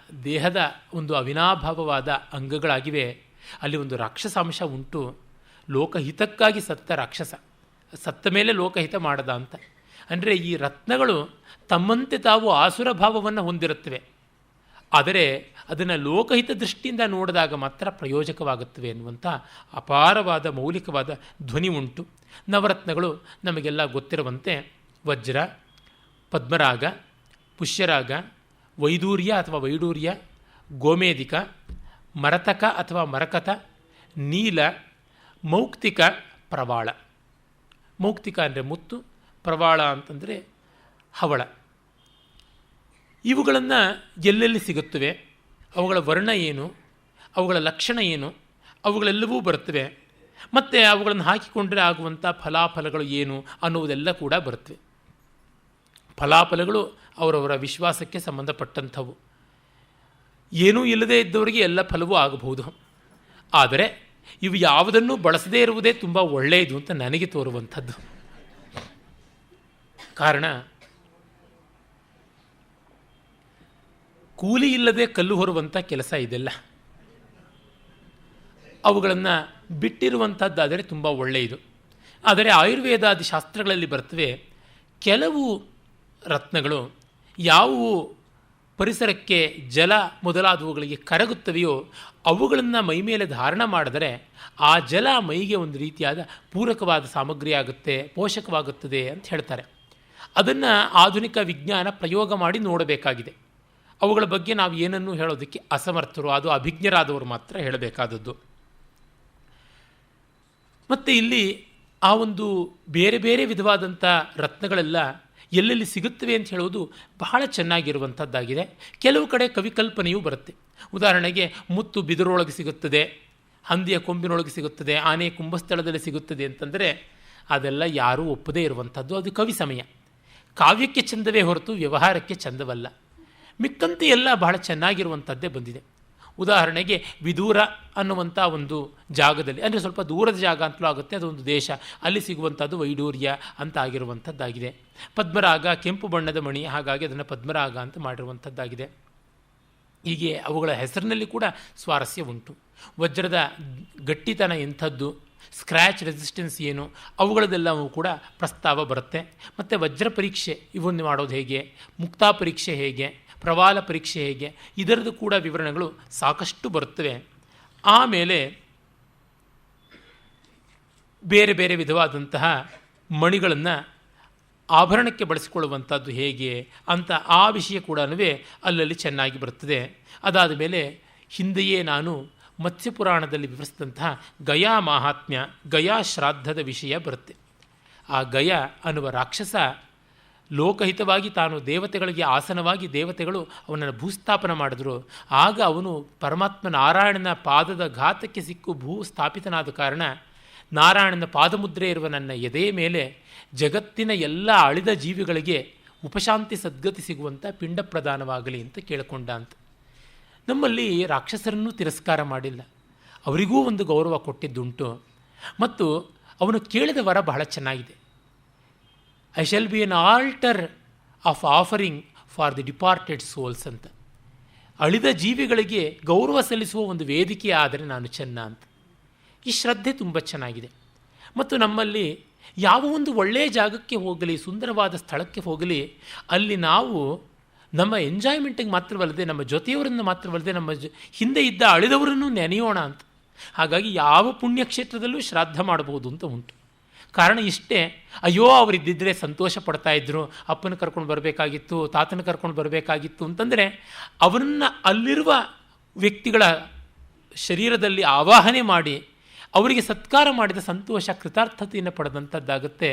ದೇಹದ ಒಂದು ಅವಿನಾಭಾವವಾದ ಅಂಗಗಳಾಗಿವೆ. ಅಲ್ಲಿ ಒಂದು ರಾಕ್ಷಸಾಂಶ ಉಂಟು. ಲೋಕಹಿತಕ್ಕಾಗಿ ಸತ್ತ ರಾಕ್ಷಸ, ಸತ್ತ ಮೇಲೆ ಲೋಕಹಿತ ಮಾಡದ ಅಂತ. ಅಂದರೆ ಈ ರತ್ನಗಳು ತಮ್ಮಂತೆ ತಾವು ಆಸುರ ಭಾವವನ್ನು ಹೊಂದಿರುತ್ತವೆ, ಆದರೆ ಅದನ್ನು ಲೋಕಹಿತ ದೃಷ್ಟಿಯಿಂದ ನೋಡಿದಾಗ ಮಾತ್ರ ಪ್ರಯೋಜಕವಾಗುತ್ತವೆ ಎನ್ನುವಂಥ ಅಪಾರವಾದ ಮೌಲಿಕವಾದ ಧ್ವನಿ ಉಂಟು. ನವರತ್ನಗಳು ನಮಗೆಲ್ಲ ಗೊತ್ತಿರುವಂತೆ ವಜ್ರ, ಪದ್ಮರಾಗ, ಪುಷ್ಯರಾಗ, ವೈಡೂರ್ಯ ಅಥವಾ ವೈಡೂರ್ಯ, ಗೋಮೇದಿಕ, ಮರತಕ ಅಥವಾ ಮರಕತ, ನೀಲ, ಮೌಕ್ತಿಕ, ಪ್ರವಾಳ. ಮೌಕ್ತಿಕ ಅಂದರೆ ಮುತ್ತು, ಪ್ರವಾಳ ಅಂತಂದರೆ ಹವಳ. ಇವುಗಳನ್ನು ಎಲ್ಲೆಲ್ಲಿ ಸಿಗುತ್ತವೆ, ಅವುಗಳ ವರ್ಣ ಏನು, ಅವುಗಳ ಲಕ್ಷಣ ಏನು, ಅವುಗಳೆಲ್ಲವೂ ಬರುತ್ತವೆ. ಮತ್ತು ಅವುಗಳನ್ನು ಹಾಕಿಕೊಂಡ್ರೆ ಆಗುವಂಥ ಫಲಾಫಲಗಳು ಏನು ಅನ್ನುವುದೆಲ್ಲ ಕೂಡ ಬರುತ್ತವೆ. ಫಲಾಫಲಗಳು ಅವರವರ ವಿಶ್ವಾಸಕ್ಕೆ ಸಂಬಂಧಪಟ್ಟಂಥವು. ಏನೂ ಇಲ್ಲದೇ ಇದ್ದವರಿಗೆ ಎಲ್ಲ ಫಲವೂ ಆಗಬಹುದು. ಆದರೆ ಇವು ಯಾವುದನ್ನು ಬಳಸದೇ ಇರುವುದೇ ತುಂಬ ಒಳ್ಳೆಯದು ಅಂತ ನನಗೆ ತೋರುವಂಥದ್ದು. ಕಾರಣ, ಕೂಲಿ ಇಲ್ಲದೆ ಕಲ್ಲು ಹೊರುವಂಥ ಕೆಲಸ ಇದೆಲ್ಲ. ಅವುಗಳನ್ನು ಬಿಟ್ಟಿರುವಂಥದ್ದಾದರೆ ತುಂಬ ಒಳ್ಳೆಯದು. ಆದರೆ ಆಯುರ್ವೇದಾದಿ ಶಾಸ್ತ್ರಗಳಲ್ಲಿ ಬರ್ತವೆ, ಕೆಲವು ರತ್ನಗಳು ಯಾವುವು ಪರಿಸರಕ್ಕೆ ಜಲ ಮೊದಲಾದವುಗಳಿಗೆ ಕರಗುತ್ತವೆಯೋ ಅವುಗಳನ್ನು ಮೈಮೇಲೆ ಧಾರಣ ಮಾಡಿದರೆ ಆ ಜಲ ಮೈಗೆ ಒಂದು ರೀತಿಯಾದ ಪೂರಕವಾದ ಸಾಮಗ್ರಿ ಆಗುತ್ತೆ, ಪೋಷಕವಾಗುತ್ತದೆ ಅಂತ ಹೇಳ್ತಾರೆ. ಅದನ್ನು ಆಧುನಿಕ ವಿಜ್ಞಾನ ಪ್ರಯೋಗ ಮಾಡಿ ನೋಡಬೇಕಾಗಿದೆ. ಅವುಗಳ ಬಗ್ಗೆ ನಾವು ಏನನ್ನೂ ಹೇಳೋದಕ್ಕೆ ಅಸಮರ್ಥರು, ಅದು ಅಭಿಜ್ಞರಾದವರು ಮಾತ್ರ ಹೇಳಬೇಕಾದದ್ದು. ಮತ್ತು ಇಲ್ಲಿ ಆ ಒಂದು ಬೇರೆ ಬೇರೆ ವಿಧವಾದಂಥ ರತ್ನಗಳೆಲ್ಲ ಎಲ್ಲೆಲ್ಲಿ ಸಿಗುತ್ತವೆ ಅಂತ ಹೇಳೋದು ಬಹಳ ಚೆನ್ನಾಗಿರುವಂಥದ್ದಾಗಿದೆ. ಕೆಲವು ಕಡೆ ಕವಿಕಲ್ಪನೆಯೂ ಬರುತ್ತೆ. ಉದಾಹರಣೆಗೆ ಮುತ್ತು ಬಿದಿರೊಳಗೆ ಸಿಗುತ್ತದೆ, ಹಂದಿಯ ಕೊಂಬಿನೊಳಗೆ ಸಿಗುತ್ತದೆ, ಆನೆ ಕುಂಭಸ್ಥಳದಲ್ಲಿ ಸಿಗುತ್ತದೆ ಅಂತಂದರೆ ಅದೆಲ್ಲ ಯಾರೂ ಒಪ್ಪದೇ ಇರುವಂಥದ್ದು. ಅದು ಕವಿ ಸಮಯ, ಕಾವ್ಯಕ್ಕೆ ಚಂದವೇ ಹೊರತು ವ್ಯವಹಾರಕ್ಕೆ ಚಂದವಲ್ಲ. ಮಿಕ್ಕಂತೆ ಎಲ್ಲ ಬಹಳ ಚೆನ್ನಾಗಿರುವಂಥದ್ದೇ ಬಂದಿದೆ. ಉದಾಹರಣೆಗೆ ವಿದೂರ ಅನ್ನುವಂಥ ಒಂದು ಜಾಗದಲ್ಲಿ, ಅಂದರೆ ಸ್ವಲ್ಪ ದೂರದ ಜಾಗ ಅಂತಲೂ ಆಗುತ್ತೆ, ಅದೊಂದು ದೇಶ, ಅಲ್ಲಿ ಸಿಗುವಂಥದ್ದು ವೈಡೂರ್ಯ ಅಂತ ಆಗಿರುವಂಥದ್ದಾಗಿದೆ. ಪದ್ಮರಾಗ ಕೆಂಪು ಬಣ್ಣದ ಮಣಿ, ಹಾಗಾಗಿ ಅದನ್ನು ಪದ್ಮರಾಗ ಅಂತ ಮಾಡಿರುವಂಥದ್ದಾಗಿದೆ. ಹೀಗೆ ಅವುಗಳ ಹೆಸರಿನಲ್ಲಿ ಕೂಡ ಸ್ವಾರಸ್ಯ ಉಂಟು. ವಜ್ರದ ಗಟ್ಟಿತನ ಎಂಥದ್ದು, ಸ್ಕ್ರ್ಯಾಚ್ ರೆಸಿಸ್ಟೆನ್ಸ್ ಏನು, ಅವುಗಳದೆಲ್ಲವೂ ಕೂಡ ಪ್ರಸ್ತಾವ ಬರುತ್ತೆ. ಮತ್ತು ವಜ್ರ ಪರೀಕ್ಷೆ ಇವನ್ನು ಮಾಡೋದು ಹೇಗೆ, ಮುಕ್ತಾ ಪರೀಕ್ಷೆ ಹೇಗೆ, ಪ್ರವಾಲ ಪರೀಕ್ಷೆ ಹೇಗೆ, ಇದರದ್ದು ಕೂಡ ವಿವರಣೆಗಳು ಸಾಕಷ್ಟು ಬರುತ್ತವೆ. ಆಮೇಲೆ ಬೇರೆ ಬೇರೆ ವಿಧವಾದಂತಹ ಮಣಿಗಳನ್ನು ಆಭರಣಕ್ಕೆ ಬಳಸಿಕೊಳ್ಳುವಂಥದ್ದು ಹೇಗೆ ಅಂತ ಆ ವಿಷಯ ಕೂಡ ಅಲ್ಲಲ್ಲಿ ಚೆನ್ನಾಗಿ ಬರುತ್ತದೆ. ಅದಾದ ಮೇಲೆ ಹಿಂದೆಯೇ ನಾನು ಮತ್ಸ್ಯಪುರಾಣದಲ್ಲಿ ವಿವರಿಸಿದಂತಹ ಗಯಾ ಮಾಹಾತ್ಮ್ಯ, ಗಯಾ ಶ್ರಾದ್ದದ ವಿಷಯ ಬರುತ್ತೆ. ಆ ಗಯ ಅನ್ನುವ ರಾಕ್ಷಸ ಲೋಕಹಿತವಾಗಿ ತಾನು ದೇವತೆಗಳಿಗೆ ಆಸನವಾಗಿ ದೇವತೆಗಳು ಅವನನ್ನು ಭೂಸ್ಥಾಪನ ಮಾಡಿದ್ರು. ಆಗ ಅವನು ಪರಮಾತ್ಮ ನಾರಾಯಣನ ಪಾದದ ಘಾತಕ್ಕೆ ಸಿಕ್ಕು ಭೂಸ್ಥಾಪಿತನಾದ ಕಾರಣ ನಾರಾಯಣನ ಪಾದಮುದ್ರೆ ಇರುವ ನನ್ನ ಎದೆಯ ಮೇಲೆ ಜಗತ್ತಿನ ಎಲ್ಲ ಅಳಿದ ಜೀವಿಗಳಿಗೆ ಉಪಶಾಂತಿ ಸದ್ಗತಿ ಸಿಗುವಂಥ ಪಿಂಡ ಪ್ರದಾನವಾಗಲಿ ಅಂತ ಕೇಳಿಕೊಂಡ ಅಂತ. ನಮ್ಮಲ್ಲಿ ರಾಕ್ಷಸರನ್ನು ತಿರಸ್ಕಾರ ಮಾಡಿಲ್ಲ, ಅವರಿಗೂ ಒಂದು ಗೌರವ ಕೊಟ್ಟಿದ್ದುಂಟು. ಮತ್ತು ಅವನು ಕೇಳಿದ ವರ ಬಹಳ ಚೆನ್ನಾಗಿದೆ. I shall be an altar of offering for the departed souls ಅಂತ. ಅಳಿದ ಜೀವಿಗಳಿಗೆ ಗೌರವ ಸಲ್ಲಿಸುವ ಒಂದು ವೇದಿಕೆ ಆದರೆ ನಾನು ಚೆನ್ನ ಅಂತ. ಈ ಶ್ರದ್ಧೆ ತುಂಬ ಚೆನ್ನಾಗಿದೆ. ಮತ್ತು ನಮ್ಮಲ್ಲಿ ಯಾವ ಒಂದು ಒಳ್ಳೆಯ ಜಾಗಕ್ಕೆ ಹೋಗಲಿ, ಸುಂದರವಾದ ಸ್ಥಳಕ್ಕೆ ಹೋಗಲಿ, ಅಲ್ಲಿ ನಾವು ನಮ್ಮ ಎಂಜಾಯ್ಮೆಂಟಿಗೆ ಮಾತ್ರವಲ್ಲದೆ ನಮ್ಮ ಜೊತೆಯವರನ್ನು ಮಾತ್ರವಲ್ಲದೆ ನಮ್ಮ ಹಿಂದೆ ಇದ್ದ ಅಳಿದವರನ್ನು ನೆನೆಯೋಣ ಅಂತ. ಹಾಗಾಗಿ ಯಾವ ಪುಣ್ಯಕ್ಷೇತ್ರದಲ್ಲೂ ಶ್ರಾದ್ದ ಮಾಡಬಹುದು ಅಂತ ಉಂಟು. ಕಾರಣ ಇಷ್ಟೇ, ಅಯ್ಯೋ ಅವರಿದ್ದಿದ್ದರೆ ಸಂತೋಷ ಪಡ್ತಾಯಿದ್ರು, ಅಪ್ಪನ ಕರ್ಕೊಂಡು ಬರಬೇಕಾಗಿತ್ತು, ತಾತನ ಕರ್ಕೊಂಡು ಬರಬೇಕಾಗಿತ್ತು ಅಂತಂದರೆ ಅವರನ್ನು ಅಲ್ಲಿರುವ ವ್ಯಕ್ತಿಗಳ ಶರೀರದಲ್ಲಿ ಆವಾಹನೆ ಮಾಡಿ ಅವರಿಗೆ ಸತ್ಕಾರ ಮಾಡಿದ ಸಂತೋಷ ಕೃತಾರ್ಥತೆಯನ್ನು ಪಡೆದಂಥದ್ದಾಗುತ್ತೆ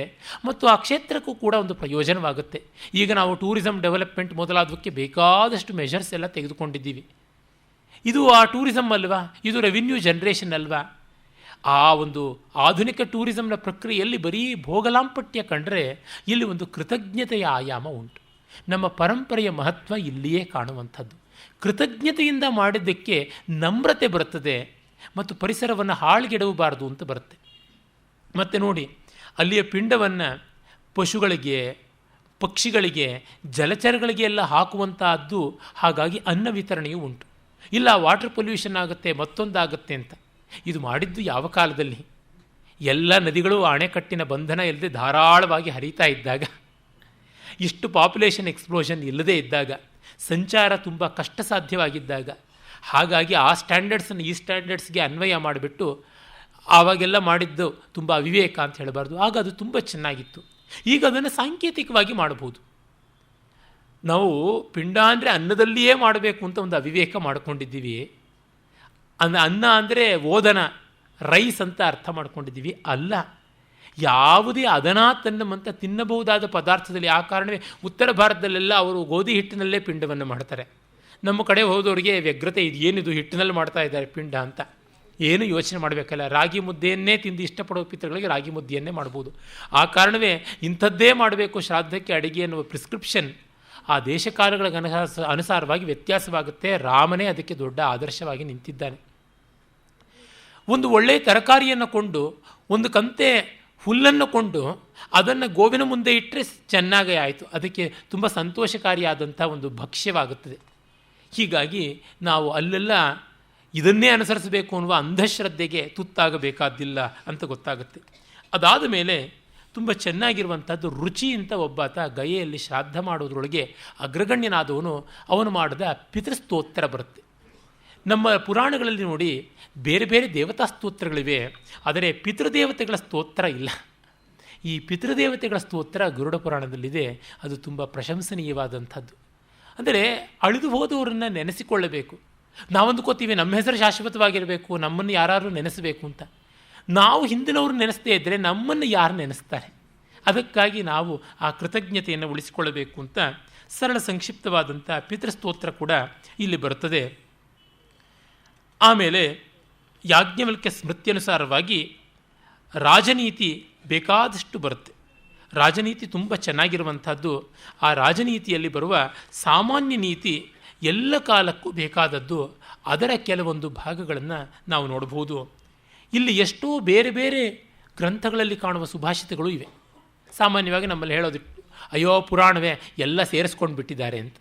ಮತ್ತು ಆ ಕ್ಷೇತ್ರಕ್ಕೂ ಕೂಡ ಒಂದು ಪ್ರಯೋಜನವಾಗುತ್ತೆ. ಈಗ ನಾವು ಟೂರಿಸಂ ಡೆವಲಪ್ಮೆಂಟ್ ಮೊದಲಾದಕ್ಕೆ ಬೇಕಾದಷ್ಟು ಮೆಷರ್ಸ್ ಎಲ್ಲ ತೆಗೆದುಕೊಂಡಿದ್ದೀವಿ. ಇದು ಆ ಟೂರಿಸಂ ಅಲ್ವಾ, ಇದು ರೆವಿನ್ಯೂ ಜನ್ರೇಷನ್ ಅಲ್ವಾ? ಆ ಒಂದು ಆಧುನಿಕ ಟೂರಿಸಂನ ಪ್ರಕ್ರಿಯೆಯಲ್ಲಿ ಬರೀ ಭೋಗಲಾಂಪಟ್ಯ ಕಂಡರೆ ಇಲ್ಲಿ ಒಂದು ಕೃತಜ್ಞತೆಯ ಆಯಾಮ ಉಂಟು. ನಮ್ಮ ಪರಂಪರೆಯ ಮಹತ್ವ ಇಲ್ಲಿಯೇ ಕಾಣುವಂಥದ್ದು. ಕೃತಜ್ಞತೆಯಿಂದ ಮಾಡಿದ್ದಕ್ಕೆ ನಮ್ರತೆ ಬರುತ್ತದೆ ಮತ್ತು ಪರಿಸರವನ್ನು ಹಾಳ್ಗೆಡವಬಾರದು ಅಂತ ಬರುತ್ತೆ. ಮತ್ತು ನೋಡಿ, ಅಲ್ಲಿಯ ಪಿಂಡವನ್ನು ಪಶುಗಳಿಗೆ, ಪಕ್ಷಿಗಳಿಗೆ, ಜಲಚರಗಳಿಗೆ ಎಲ್ಲ ಹಾಕುವಂತಹದ್ದು. ಹಾಗಾಗಿ ಅನ್ನ ವಿತರಣೆಯೂ ಉಂಟು. ಇಲ್ಲ ವಾಟರ್ ಪೊಲ್ಯೂಷನ್ ಆಗುತ್ತೆ, ಮತ್ತೊಂದಾಗುತ್ತೆ ಅಂತ. ಇದು ಮಾಡಿದ್ದು ಯಾವ ಕಾಲದಲ್ಲಿ? ಎಲ್ಲ ನದಿಗಳು ಅಣೆಕಟ್ಟಿನ ಬಂಧನ ಇಲ್ಲದೆ ಧಾರಾಳವಾಗಿ ಹರಿತಾ ಇದ್ದಾಗ, ಇಷ್ಟು ಪಾಪ್ಯುಲೇಷನ್ ಎಕ್ಸ್ಪ್ಲೋಷನ್ ಇಲ್ಲದೇ ಇದ್ದಾಗ, ಸಂಚಾರ ತುಂಬ ಕಷ್ಟ ಸಾಧ್ಯವಾಗಿದ್ದಾಗ. ಹಾಗಾಗಿ ಆ ಸ್ಟ್ಯಾಂಡರ್ಡ್ಸನ್ನು ಈ ಸ್ಟ್ಯಾಂಡರ್ಡ್ಸ್ಗೆ ಅನ್ವಯ ಮಾಡಿಬಿಟ್ಟು ಆವಾಗೆಲ್ಲ ಮಾಡಿದ್ದು ತುಂಬ ಅವಿವೇಕ ಅಂತ ಹೇಳಬಾರ್ದು. ಆಗ ಅದು ತುಂಬ ಚೆನ್ನಾಗಿತ್ತು. ಈಗ ಅದನ್ನು ಸಾಂಕೇತಿಕವಾಗಿ ಮಾಡಬಹುದು. ನಾವು ಪಿಂಡ ಅಂದರೆ ಅನ್ನದಲ್ಲಿಯೇ ಮಾಡಬೇಕು ಅಂತ ಒಂದು ಅವಿವೇಕ ಮಾಡಿಕೊಂಡಿದ್ದೀವಿ. ಅನ್ನ ಅಂದರೆ ಓದನ, ರೈಸ್ ಅಂತ ಅರ್ಥ ಮಾಡ್ಕೊಂಡಿದ್ದೀವಿ. ಅಲ್ಲ, ಯಾವುದೇ ಅದನಾತನ್ನಂತ ತಿನ್ನಬಹುದಾದ ಪದಾರ್ಥದಲ್ಲಿ. ಆ ಕಾರಣವೇ ಉತ್ತರ ಭಾರತದಲ್ಲೆಲ್ಲ ಅವರು ಗೋಧಿ ಹಿಟ್ಟಿನಲ್ಲೇ ಪಿಂಡವನ್ನು ಮಾಡ್ತಾರೆ. ನಮ್ಮ ಕಡೆ ಹೋದವರಿಗೆ ವ್ಯಗ್ರತೆ, ಇದು ಏನಿದು ಹಿಟ್ಟಿನಲ್ಲಿ ಮಾಡ್ತಾ ಇದ್ದಾರೆ ಪಿಂಡ ಅಂತ. ಏನು ಯೋಚನೆ ಮಾಡಬೇಕಲ್ಲ. ರಾಗಿ ಮುದ್ದೆಯನ್ನೇ ತಿಂದು ಇಷ್ಟಪಡೋ ಪಿತೃಗಳಿಗೆ ರಾಗಿ ಮುದ್ದೆಯನ್ನೇ ಮಾಡ್ಬೋದು. ಆ ಕಾರಣವೇ ಇಂಥದ್ದೇ ಮಾಡಬೇಕು ಶ್ರಾದ್ದಕ್ಕೆ ಅಡಿಗೆ ಎನ್ನುವ ಪ್ರಿಸ್ಕ್ರಿಪ್ಷನ್ ಆ ದೇಶಕಾಲಗಳ ಅನುಸಾರವಾಗಿ ವ್ಯತ್ಯಾಸವಾಗುತ್ತೆ. ರಾಮನೇ ಅದಕ್ಕೆ ದೊಡ್ಡ ಆದರ್ಶವಾಗಿ ನಿಂತಿದ್ದಾನೆ. ಒಂದು ಒಳ್ಳೆಯ ತರಕಾರಿಯನ್ನು ಕೊಂಡು, ಒಂದು ಕಂತೆ ಹುಲ್ಲನ್ನು ಕೊಂಡು ಅದನ್ನು ಗೋವಿನ ಮುಂದೆ ಇಟ್ಟರೆ ಚೆನ್ನಾಗೇ ಆಯಿತು. ಅದಕ್ಕೆ ತುಂಬ ಸಂತೋಷಕಾರಿಯಾದಂಥ ಒಂದು ಭಕ್ಷ್ಯವಾಗುತ್ತದೆ. ಹೀಗಾಗಿ ನಾವು ಅಲ್ಲೆಲ್ಲ ಇದನ್ನೇ ಅನುಸರಿಸಬೇಕು ಅನ್ನುವ ಅಂಧಶ್ರದ್ಧೆಗೆ ತುತ್ತಾಗಬೇಕಾದ್ದಿಲ್ಲ ಅಂತ ಗೊತ್ತಾಗುತ್ತೆ. ಅದಾದ ಮೇಲೆ ತುಂಬ ಚೆನ್ನಾಗಿರುವಂಥದ್ದು ರುಚಿ ಅಂತ ಒಬ್ಬಾತ ಗಯೆಯಲ್ಲಿ ಶ್ರಾದ್ದ ಮಾಡೋದ್ರೊಳಗೆ ಅಗ್ರಗಣ್ಯನಾದವನು ಅವನು ಮಾಡಿದ ಪಿತೃಸ್ತೋತ್ರ ಬರುತ್ತೆ. ನಮ್ಮ ಪುರಾಣಗಳಲ್ಲಿ ನೋಡಿ ಬೇರೆ ಬೇರೆ ದೇವತಾ ಸ್ತೋತ್ರಗಳಿವೆ, ಆದರೆ ಪಿತೃದೇವತೆಗಳ ಸ್ತೋತ್ರ ಇಲ್ಲ. ಈ ಪಿತೃದೇವತೆಗಳ ಸ್ತೋತ್ರ ಗರುಡ ಪುರಾಣದಲ್ಲಿದೆ. ಅದು ತುಂಬ ಪ್ರಶಂಸನೀಯವಾದಂಥದ್ದು. ಅಂದರೆ ಅಳಿದು ಹೋದವರನ್ನು ನೆನೆಸಿಕೊಳ್ಳಬೇಕು. ನಾವಂದುಕೋತೀವಿ ನಮ್ಮ ಹೆಸರು ಶಾಶ್ವತವಾಗಿರಬೇಕು, ನಮ್ಮನ್ನು ಯಾರು ನೆನೆಸಬೇಕು ಅಂತ. ನಾವು ಹಿಂದಿನವರು ನೆನೆಸದೇ ಇದ್ದರೆ ನಮ್ಮನ್ನು ಯಾರು ನೆನೆಸ್ತಾರೆ? ಅದಕ್ಕಾಗಿ ನಾವು ಆ ಕೃತಜ್ಞತೆಯನ್ನು ಉಳಿಸಿಕೊಳ್ಳಬೇಕು ಅಂತ ಸರಳ ಸಂಕ್ಷಿಪ್ತವಾದಂಥ ಪಿತೃಸ್ತೋತ್ರ ಕೂಡ ಇಲ್ಲಿ ಬರುತ್ತದೆ. ಆಮೇಲೆ ಯಾಜ್ಞವಲ್ಕ್ಯ ಸ್ಮೃತ್ಯನುಸಾರವಾಗಿ ರಾಜನೀತಿ ಬೇಕಾದಷ್ಟು ಬರುತ್ತೆ. ರಾಜನೀತಿ ತುಂಬ ಚೆನ್ನಾಗಿರುವಂಥದ್ದು. ಆ ರಾಜನೀತಿಯಲ್ಲಿ ಬರುವ ಸಾಮಾನ್ಯ ನೀತಿ ಎಲ್ಲ ಕಾಲಕ್ಕೂ ಬೇಕಾದದ್ದು. ಅದರ ಕೆಲವೊಂದು ಭಾಗಗಳನ್ನು ನಾವು ನೋಡಬಹುದು. ಇಲ್ಲಿ ಎಷ್ಟೋ ಬೇರೆ ಬೇರೆ ಗ್ರಂಥಗಳಲ್ಲಿ ಕಾಣುವ ಸುಭಾಷಿತಗಳು ಇವೆ. ಸಾಮಾನ್ಯವಾಗಿ ನಮ್ಮಲ್ಲಿ ಹೇಳೋದಿಟ್ಟು, ಅಯ್ಯೋ ಪುರಾಣವೇ ಎಲ್ಲ ಸೇರಿಸ್ಕೊಂಡು ಬಿಟ್ಟಿದ್ದಾರೆ ಅಂತ.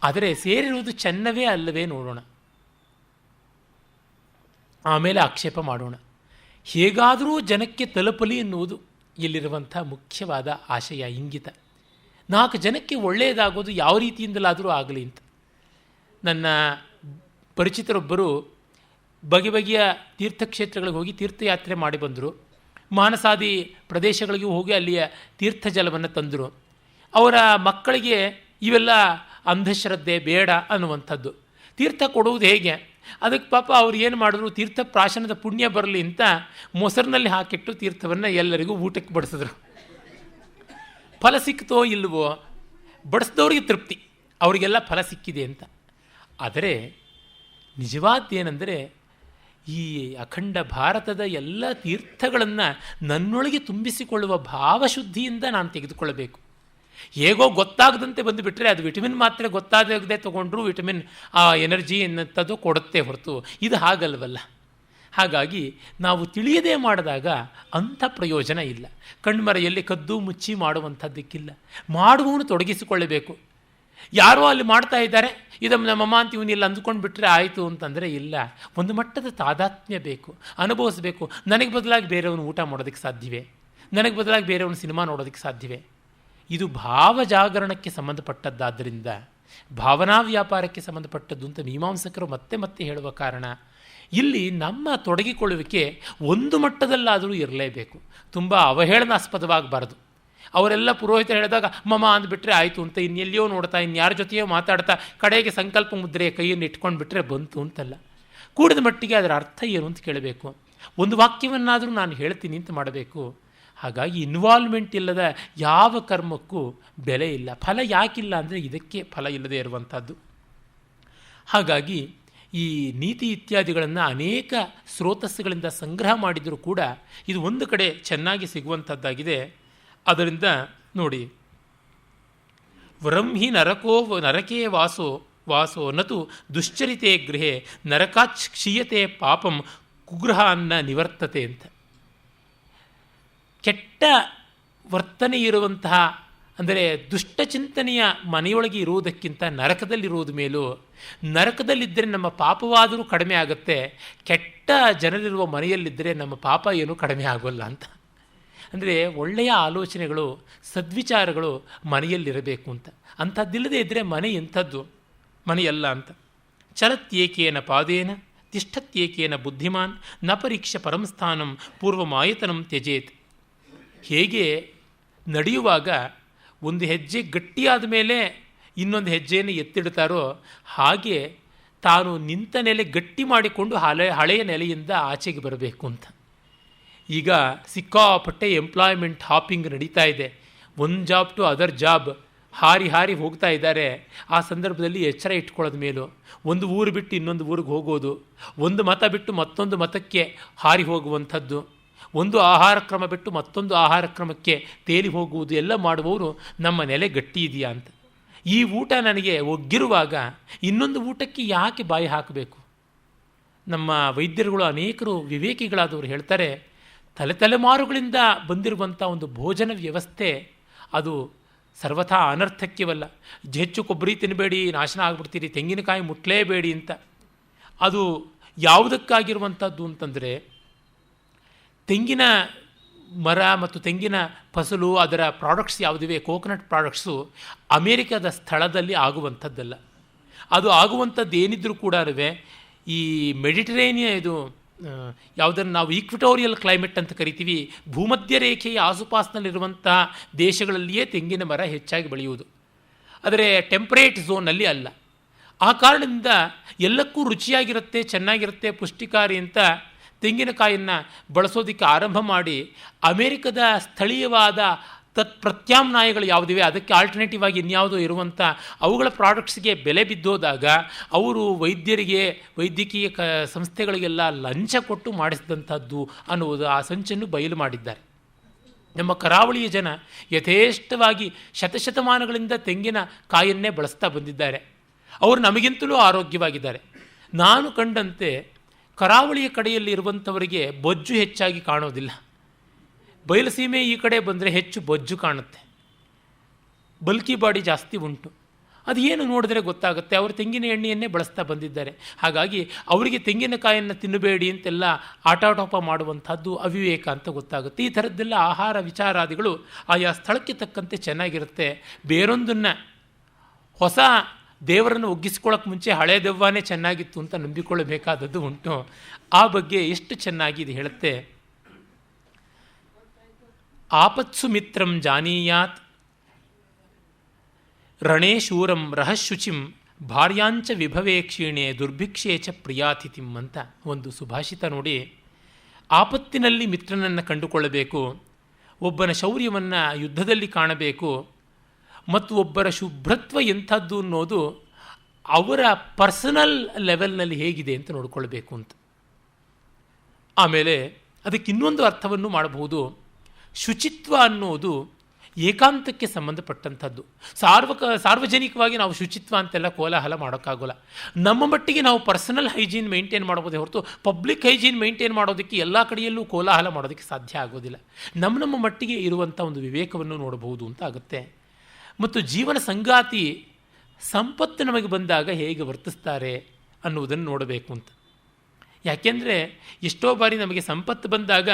ಆದರೆ ಸೇರಿರುವುದು ಚೆನ್ನವೇ ಅಲ್ಲವೇ ನೋಡೋಣ, ಆಮೇಲೆ ಆಕ್ಷೇಪ ಮಾಡೋಣ. ಹೇಗಾದರೂ ಜನಕ್ಕೆ ತಲುಪಲಿ ಎನ್ನುವುದು ಇಲ್ಲಿರುವಂಥ ಮುಖ್ಯವಾದ ಆಶಯ, ಇಂಗಿತ. 4 ಜನಕ್ಕೆ ಒಳ್ಳೆಯದಾಗೋದು ಯಾವ ರೀತಿಯಿಂದಲಾದರೂ ಆಗಲಿ ಅಂತ. ನನ್ನ ಪರಿಚಿತರೊಬ್ಬರು ಬಗೆ ಬಗೆಯ ತೀರ್ಥಕ್ಷೇತ್ರಗಳಿಗೆ ಹೋಗಿ ತೀರ್ಥಯಾತ್ರೆ ಮಾಡಿ ಬಂದರು. ಮಾನಸಾದಿ ಪ್ರದೇಶಗಳಿಗೂ ಹೋಗಿ ಅಲ್ಲಿಯ ತೀರ್ಥ ಜಲವನ್ನು ತಂದರು. ಅವರ ಮಕ್ಕಳಿಗೆ ಇವೆಲ್ಲ ಅಂಧಶ್ರದ್ಧೆ ಬೇಡ ಅನ್ನುವಂಥದ್ದು. ತೀರ್ಥ ಕೊಡುವುದು ಹೇಗೆ? ಅದಕ್ಕೆ ಪಾಪ ಅವ್ರು ಏನು ಮಾಡಿದ್ರು, ತೀರ್ಥ ಪ್ರಾಶನದ ಪುಣ್ಯ ಬರಲಿ ಅಂತ ಮೊಸರಿನಲ್ಲಿ ಹಾಕಿಟ್ಟು ತೀರ್ಥವನ್ನು ಎಲ್ಲರಿಗೂ ಊಟಕ್ಕೆ ಬಡಿಸಿದ್ರು. ಫಲ ಸಿಕ್ತೋ ಇಲ್ವೋ, ಬಡಿಸಿದವ್ರಿಗೆ ತೃಪ್ತಿ, ಅವರಿಗೆಲ್ಲ ಫಲ ಸಿಕ್ಕಿದೆ ಅಂತ. ಆದರೆ ನಿಜವಾದ್ದೇನೆಂದರೆ, ಈ ಅಖಂಡ ಭಾರತದ ಎಲ್ಲ ತೀರ್ಥಗಳನ್ನು ನನ್ನೊಳಗೆ ತುಂಬಿಸಿಕೊಳ್ಳುವ ಭಾವಶುದ್ಧಿಯಿಂದ ನಾನು ತೆಗೆದುಕೊಳ್ಳಬೇಕು. ಹೇಗೋ ಗೊತ್ತಾಗದಂತೆ ಬಂದುಬಿಟ್ರೆ ಅದು ವಿಟಮಿನ್ ಮಾತ್ರ ಗೊತ್ತಾಗದೆ ತೊಗೊಂಡ್ರು ವಿಟಮಿನ್ ಆ ಎನರ್ಜಿ ಎನ್ನುವಂಥದ್ದು ಕೊಡುತ್ತೆ ಹೊರತು ಇದು ಹಾಗಲ್ವಲ್ಲ. ಹಾಗಾಗಿ ನಾವು ತಿಳಿಯದೇ ಮಾಡಿದಾಗ ಅಂಥ ಪ್ರಯೋಜನ ಇಲ್ಲ. ಕಣ್ಮರೆಯಲ್ಲಿ ಕದ್ದು ಮುಚ್ಚಿ ಮಾಡುವಂಥದ್ದಕ್ಕಿಲ್ಲ. ಮಾಡುವವನು ತೊಡಗಿಸಿಕೊಳ್ಳಬೇಕು. ಯಾರೋ ಅಲ್ಲಿ ಮಾಡ್ತಾ ಇದ್ದಾರೆ, ಇದನ್ನು ನಮ್ಮಮ್ಮ ಅಂತ ಇವನಿಲ್ಲ ಅಂದ್ಕೊಂಡು ಬಿಟ್ಟರೆ ಆಯಿತು ಅಂತಂದರೆ ಇಲ್ಲ. ಒಂದು ಮಟ್ಟದ ತಾದಾತ್ಮ್ಯ ಬೇಕು, ಅನುಭವಿಸಬೇಕು. ನನಗೆ ಬದಲಾಗಿ ಬೇರೆಯವನು ಊಟ ಮಾಡೋದಕ್ಕೆ ಸಾಧ್ಯವೇ? ನನಗೆ ಬದಲಾಗಿ ಬೇರೆಯವನು ಸಿನಿಮಾ ನೋಡೋದಕ್ಕೆ ಸಾಧ್ಯವೇ? ಇದು ಭಾವಜಾಗರಣಕ್ಕೆ ಸಂಬಂಧಪಟ್ಟದ್ದಾದ್ದರಿಂದ, ಭಾವನಾ ವ್ಯಾಪಾರಕ್ಕೆ ಸಂಬಂಧಪಟ್ಟದ್ದು ಅಂತ ಮೀಮಾಂಸಕರು ಮತ್ತೆ ಮತ್ತೆ ಹೇಳುವ ಕಾರಣ ಇಲ್ಲಿ ನಮ್ಮ ತೊಡಗಿಕೊಳ್ಳುವಿಕೆ ಒಂದು ಮಟ್ಟದಲ್ಲಾದರೂ ಇರಲೇಬೇಕು. ತುಂಬ ಅವಹೇಳನಾಸ್ಪದವಾಗಬಾರ್ದು. ಅವರೆಲ್ಲ ಪುರೋಹಿತ ಹೇಳಿದಾಗ ಮಮ ಅಂದ್ಬಿಟ್ರೆ ಆಯಿತು ಅಂತ ಇನ್ನೆಲ್ಲಿಯೋ ನೋಡ್ತಾ ಇನ್ಯಾರ ಜೊತೆಯೋ ಮಾತಾಡ್ತಾ ಕಡೆಗೆ ಸಂಕಲ್ಪ ಮುದ್ರೆಯ ಕೈಯನ್ನು ಇಟ್ಕೊಂಡು ಬಿಟ್ಟರೆ ಬಂತು ಅಂತಲ್ಲ. ಕೂಡಿದ ಮಟ್ಟಿಗೆ ಅದರ ಅರ್ಥ ಏನು ಅಂತ ಕೇಳಬೇಕು. ಒಂದು ವಾಕ್ಯವನ್ನಾದರೂ ನಾನು ಹೇಳ್ತೀನಿ ಅಂತ ಮಾಡಬೇಕು. ಹಾಗಾಗಿ ಇನ್ವಾಲ್ವ್ಮೆಂಟ್ ಇಲ್ಲದ ಯಾವ ಕರ್ಮಕ್ಕೂ ಬೆಲೆ ಇಲ್ಲ. ಫಲ ಯಾಕಿಲ್ಲ ಅಂದರೆ ಇದಕ್ಕೆ ಫಲ ಇಲ್ಲದೆ ಇರುವಂಥದ್ದು. ಹಾಗಾಗಿ ಈ ನೀತಿ ಇತ್ಯಾದಿಗಳನ್ನು ಅನೇಕ ಸ್ರೋತಸ್ಸುಗಳಿಂದ ಸಂಗ್ರಹ ಮಾಡಿದರೂ ಕೂಡ ಇದು ಒಂದು ಕಡೆ ಚೆನ್ನಾಗಿ ಸಿಗುವಂಥದ್ದಾಗಿದೆ. ಅದರಿಂದ ನೋಡಿ, ವ್ರಹ್ಮಿ ನರಕೇ ವಾಸೋ ನತು ದುಶ್ಚರಿತೆ ಗೃಹೆ ನರಕಾಚ್ ಕ್ಷೀಯತೆ ಪಾಪಂ ಕುಗ್ರಹ ಅನ್ನ ನಿವರ್ತತೆ ಅಂತ. ಕೆಟ್ಟ ವರ್ತನೆ ಇರುವಂತಹ ಅಂದರೆ ದುಷ್ಟಚಿಂತನೆಯ ಮನೆಯೊಳಗೆ ಇರುವುದಕ್ಕಿಂತ ನರಕದಲ್ಲಿರುವುದು ಮೇಲೂ, ನರಕದಲ್ಲಿದ್ದರೆ ನಮ್ಮ ಪಾಪವಾದರೂ ಕಡಿಮೆ ಆಗುತ್ತೆ, ಕೆಟ್ಟ ಜನರಿರುವ ಮನೆಯಲ್ಲಿದ್ದರೆ ನಮ್ಮ ಪಾಪ ಏನೂ ಕಡಿಮೆ ಆಗೋಲ್ಲ ಅಂತ. ಅಂದರೆ ಒಳ್ಳೆಯ ಆಲೋಚನೆಗಳು, ಸದ್ವಿಚಾರಗಳು ಮನೆಯಲ್ಲಿರಬೇಕು ಅಂತ. ಅಂಥದ್ದಿಲ್ಲದೆ ಇದ್ದರೆ ಮನೆ ಎಂಥದ್ದು, ಮನೆಯಲ್ಲ ಅಂತ. ಚಲತ್ಯೇಕೇನ ಪಾದೇನ ತಿಷ್ಠತ್ಯೇಕೇನ ಬುದ್ಧಿಮಾನ್ ನ ಪರೀಕ್ಷ ಪರಂಸ್ಥಾನಂ ಪೂರ್ವಮಾಯತನಂ ತ್ಯಜೇತ್. ಹೇಗೆ ನಡೆಯುವಾಗ ಒಂದು ಹೆಜ್ಜೆ ಗಟ್ಟಿಯಾದ ಮೇಲೆ ಇನ್ನೊಂದು ಹೆಜ್ಜೆಯನ್ನು ಎತ್ತಿಡ್ತಾರೋ ಹಾಗೆ ತಾನು ನಿಂತ ನೆಲೆ ಗಟ್ಟಿ ಮಾಡಿಕೊಂಡು ಹಳೆಯ ನೆಲೆಯಿಂದ ಆಚೆಗೆ ಬರಬೇಕು ಅಂತ. ಈಗ ಸಿಕ್ಕಾಪಟ್ಟೆ ಎಂಪ್ಲಾಯ್ಮೆಂಟ್ ಹಾಪಿಂಗ್ ನಡೀತಾ ಇದೆ. ಒಂದು ಜಾಬ್ ಟು ಅದರ್ ಜಾಬ್ ಹಾರಿ ಹೋಗ್ತಾ ಇದ್ದಾರೆ. ಆ ಸಂದರ್ಭದಲ್ಲಿ ಎಚ್ಚರ ಇಟ್ಕೊಳ್ಳೋದ ಮೇಲೂ ಒಂದು ಊರು ಬಿಟ್ಟು ಇನ್ನೊಂದು ಊರಿಗೆ ಹೋಗೋದು, ಒಂದು ಮತ ಬಿಟ್ಟು ಮತ್ತೊಂದು ಮತಕ್ಕೆ ಹಾರಿ ಹೋಗುವಂಥದ್ದು, ಒಂದು ಆಹಾರ ಕ್ರಮ ಬಿಟ್ಟು ಮತ್ತೊಂದು ಆಹಾರ ಕ್ರಮಕ್ಕೆ ತೇಲಿ ಹೋಗುವುದು ಎಲ್ಲ ಮಾಡುವವರು ನಮ್ಮ ನೆಲೆ ಗಟ್ಟಿ ಇದೆಯಾ ಅಂತ. ಈ ಊಟ ನನಗೆ ಒಗ್ಗಿರುವಾಗ ಇನ್ನೊಂದು ಊಟಕ್ಕೆ ಯಾಕೆ ಬಾಯಿ ಹಾಕಬೇಕು? ನಮ್ಮ ವೈದ್ಯರುಗಳು ಅನೇಕರು ವಿವೇಕಿಗಳಾದವರು ಹೇಳ್ತಾರೆ, ತಲೆಮಾರುಗಳಿಂದ ಬಂದಿರುವಂಥ ಒಂದು ಭೋಜನ ವ್ಯವಸ್ಥೆ ಅದು ಸರ್ವಥಾ ಅನರ್ಥಕ್ಯವಲ್ಲ. ಹೆಚ್ಚು ಕೊಬ್ಬರಿ ತಿನ್ನಬೇಡಿ, ನಾಶನ ಆಗಿಬಿಡ್ತೀರಿ, ತೆಂಗಿನಕಾಯಿ ಮುಟ್ಲೇಬೇಡಿ ಅಂತ. ಅದು ಯಾವುದಕ್ಕಾಗಿರುವಂಥದ್ದು ಅಂತಂದರೆ, ತೆಂಗಿನ ಮರ ಮತ್ತು ತೆಂಗಿನ ಫಸಲು ಅದರ ಪ್ರಾಡಕ್ಟ್ಸ್ ಯಾವುದಿವೆ, ಕೋಕೋನಟ್ ಪ್ರಾಡಕ್ಟ್ಸು ಅಮೇರಿಕದ ಸ್ಥಳದಲ್ಲಿ ಆಗುವಂಥದ್ದಲ್ಲ. ಅದು ಆಗುವಂಥದ್ದು ಏನಿದ್ರೂ ಕೂಡ ಈ ಮೆಡಿಟರೇನಿಯನ್ ಇದು ಯಾವುದನ್ನು ನಾವು ಈಕ್ವಿಟೋರಿಯಲ್ ಕ್ಲೈಮೇಟ್ ಅಂತ ಕರಿತೀವಿ, ಭೂಮಧ್ಯ ರೇಖೆಯ ಆಸುಪಾಸಿನಲ್ಲಿರುವಂತಹ ದೇಶಗಳಲ್ಲಿಯೇ ತೆಂಗಿನ ಮರ ಹೆಚ್ಚಾಗಿ ಬೆಳೆಯುವುದು. ಆದರೆ ಟೆಂಪರೇಟ್ ಝೋನಲ್ಲಿ ಅಲ್ಲ. ಆ ಕಾರಣದಿಂದ ಎಲ್ಲಕ್ಕೂ ರುಚಿಯಾಗಿರುತ್ತೆ, ಚೆನ್ನಾಗಿರುತ್ತೆ, ಪುಷ್ಟಿಕಾರಿ ಅಂತ ತೆಂಗಿನಕಾಯಿಯನ್ನು ಬಳಸೋದಕ್ಕೆ ಆರಂಭ ಮಾಡಿ ಅಮೇರಿಕದ ಸ್ಥಳೀಯವಾದ ಪ್ರತ್ಯಾಮ್ನಾಯಗಳು ಯಾವುದಿವೆ ಅದಕ್ಕೆ ಆಲ್ಟರ್ನೇಟಿವ್ ಆಗಿ ಇನ್ಯಾವುದೋ ಇರುವಂಥ ಅವುಗಳ ಪ್ರಾಡಕ್ಟ್ಸ್ಗೆ ಬೆಲೆ ಬಿದ್ದೋದಾಗ ಅವರು ವೈದ್ಯರಿಗೆ, ವೈದ್ಯಕೀಯ ಸಂಸ್ಥೆಗಳಿಗೆಲ್ಲ ಲಂಚ ಕೊಟ್ಟು ಮಾಡಿಸಿದಂಥದ್ದು ಅನ್ನುವುದು ಆ ಸಂಚನ್ನು ಬಯಲು ಮಾಡಿದ್ದಾರೆ. ನಮ್ಮ ಕರಾವಳಿಯ ಜನ ಯಥೇಷ್ಟವಾಗಿ ಶತಶತಮಾನಗಳಿಂದ ತೆಂಗಿನ ಕಾಯನ್ನೇ ಬಳಸ್ತಾ ಬಂದಿದ್ದಾರೆ. ಅವರು ನಮಗಿಂತಲೂ ಆರೋಗ್ಯವಾಗಿದ್ದಾರೆ. ನಾನು ಕಂಡಂತೆ ಕರಾವಳಿಯ ಕಡೆಯಲ್ಲಿ ಇರುವಂಥವರಿಗೆ ಬೊಜ್ಜು ಹೆಚ್ಚಾಗಿ ಕಾಣೋದಿಲ್ಲ. ಬಯಲುಸೀಮೆ ಈ ಕಡೆ ಬಂದರೆ ಹೆಚ್ಚು ಬೊಜ್ಜು ಕಾಣುತ್ತೆ, ಬಲ್ಕಿ ಬಾಡಿ ಜಾಸ್ತಿ ಉಂಟು. ಅದು ಏನು ನೋಡಿದ್ರೆ ಗೊತ್ತಾಗುತ್ತೆ, ಅವರು ತೆಂಗಿನ ಎಣ್ಣೆಯನ್ನೇ ಬಳಸ್ತಾ ಬಂದಿದ್ದಾರೆ. ಹಾಗಾಗಿ ಅವರಿಗೆ ತೆಂಗಿನಕಾಯನ್ನು ತಿನ್ನಬೇಡಿ ಅಂತೆಲ್ಲ ಆಟಾಟೋಪ ಮಾಡುವಂಥದ್ದು ಅವಿವೇಕ ಅಂತ ಗೊತ್ತಾಗುತ್ತೆ. ಈ ಥರದ್ದೆಲ್ಲ ಆಹಾರ ವಿಚಾರಾದಿಗಳು ಆಯಾ ಸ್ಥಳಕ್ಕೆ ತಕ್ಕಂತೆ ಚೆನ್ನಾಗಿರುತ್ತೆ. ಬೇರೊಂದನ್ನು ಹೊಸ ದೇವರನ್ನು ಒಗ್ಗಿಸ್ಕೊಳ್ಳೋಕೆ ಮುಂಚೆ ಹಳೆ ದೆವ್ವನೇ ಚೆನ್ನಾಗಿತ್ತು ಅಂತ ನಂಬಿಕೊಳ್ಳಬೇಕಾದದ್ದು ಉಂಟು. ಆ ಬಗ್ಗೆ ಎಷ್ಟು ಚೆನ್ನಾಗಿ ಇದು ಹೇಳುತ್ತೆ. ಆಪತ್ಸು ಮಿತ್ರಂ ಜಾನೀಯಾತ್ ರಣೇ ಶೂರಂ ರಹಶುಚಿಂ ಭಾರ್ಯಾಂಚ ವಿಭವೇ ಕ್ಷೀಣೆ ದುರ್ಭಿಕ್ಷೇ ಚ ಪ್ರಿಯಾತಿಥಿಂ ಅಂತ ಒಂದು ಸುಭಾಷಿತ ನೋಡಿ. ಆಪತ್ತಿನಲ್ಲಿ ಮಿತ್ರನನ್ನು ಕಂಡುಕೊಳ್ಳಬೇಕು, ಒಬ್ಬನ ಶೌರ್ಯವನ್ನು ಯುದ್ಧದಲ್ಲಿ ಕಾಣಬೇಕು, ಮತ್ತು ಒಬ್ಬರ ಶುಭ್ರತ್ವ ಎಂಥದ್ದು ಅನ್ನೋದು ಅವರ ಪರ್ಸನಲ್ ಲೆವೆಲ್ನಲ್ಲಿ ಹೇಗಿದೆ ಅಂತ ನೋಡಿಕೊಳ್ಬೇಕು ಅಂತ. ಆಮೇಲೆ ಅದಕ್ಕೆ ಇನ್ನೊಂದು ಅರ್ಥವನ್ನು ಮಾಡಬಹುದು. ಶುಚಿತ್ವ ಅನ್ನೋದು ಏಕಾಂತಕ್ಕೆ ಸಂಬಂಧಪಟ್ಟಂಥದ್ದು. ಸಾರ್ವಜನಿಕವಾಗಿ ನಾವು ಶುಚಿತ್ವ ಅಂತೆಲ್ಲ ಕೋಲಾಹಲ ಮಾಡೋಕ್ಕಾಗೋಲ್ಲ. ನಮ್ಮ ಮಟ್ಟಿಗೆ ನಾವು ಪರ್ಸನಲ್ ಹೈಜೀನ್ ಮೇಂಟೈನ್ ಮಾಡೋದೇ ಹೊರತು ಪಬ್ಲಿಕ್ ಹೈಜೀನ್ ಮೇಂಟೈನ್ ಮಾಡೋದಕ್ಕೆ ಎಲ್ಲ ಕಡೆಯಲ್ಲೂ ಕೋಲಾಹಲ ಮಾಡೋದಕ್ಕೆ ಸಾಧ್ಯ ಆಗೋದಿಲ್ಲ. ನಮ್ಮ ಮಟ್ಟಿಗೆ ಇರುವಂಥ ಒಂದು ವಿವೇಕವನ್ನು ನೋಡಬಹುದು ಅಂತ ಆಗುತ್ತೆ. ಮತ್ತು ಜೀವನ ಸಂಗಾತಿ ಸಂಪತ್ತು ನಮಗೆ ಬಂದಾಗ ಹೇಗೆ ವರ್ತಿಸ್ತಾರೆ ಅನ್ನುವುದನ್ನು ನೋಡಬೇಕು ಅಂತ. ಯಾಕೆಂದರೆ ಎಷ್ಟೋ ಬಾರಿ ನಮಗೆ ಸಂಪತ್ತು ಬಂದಾಗ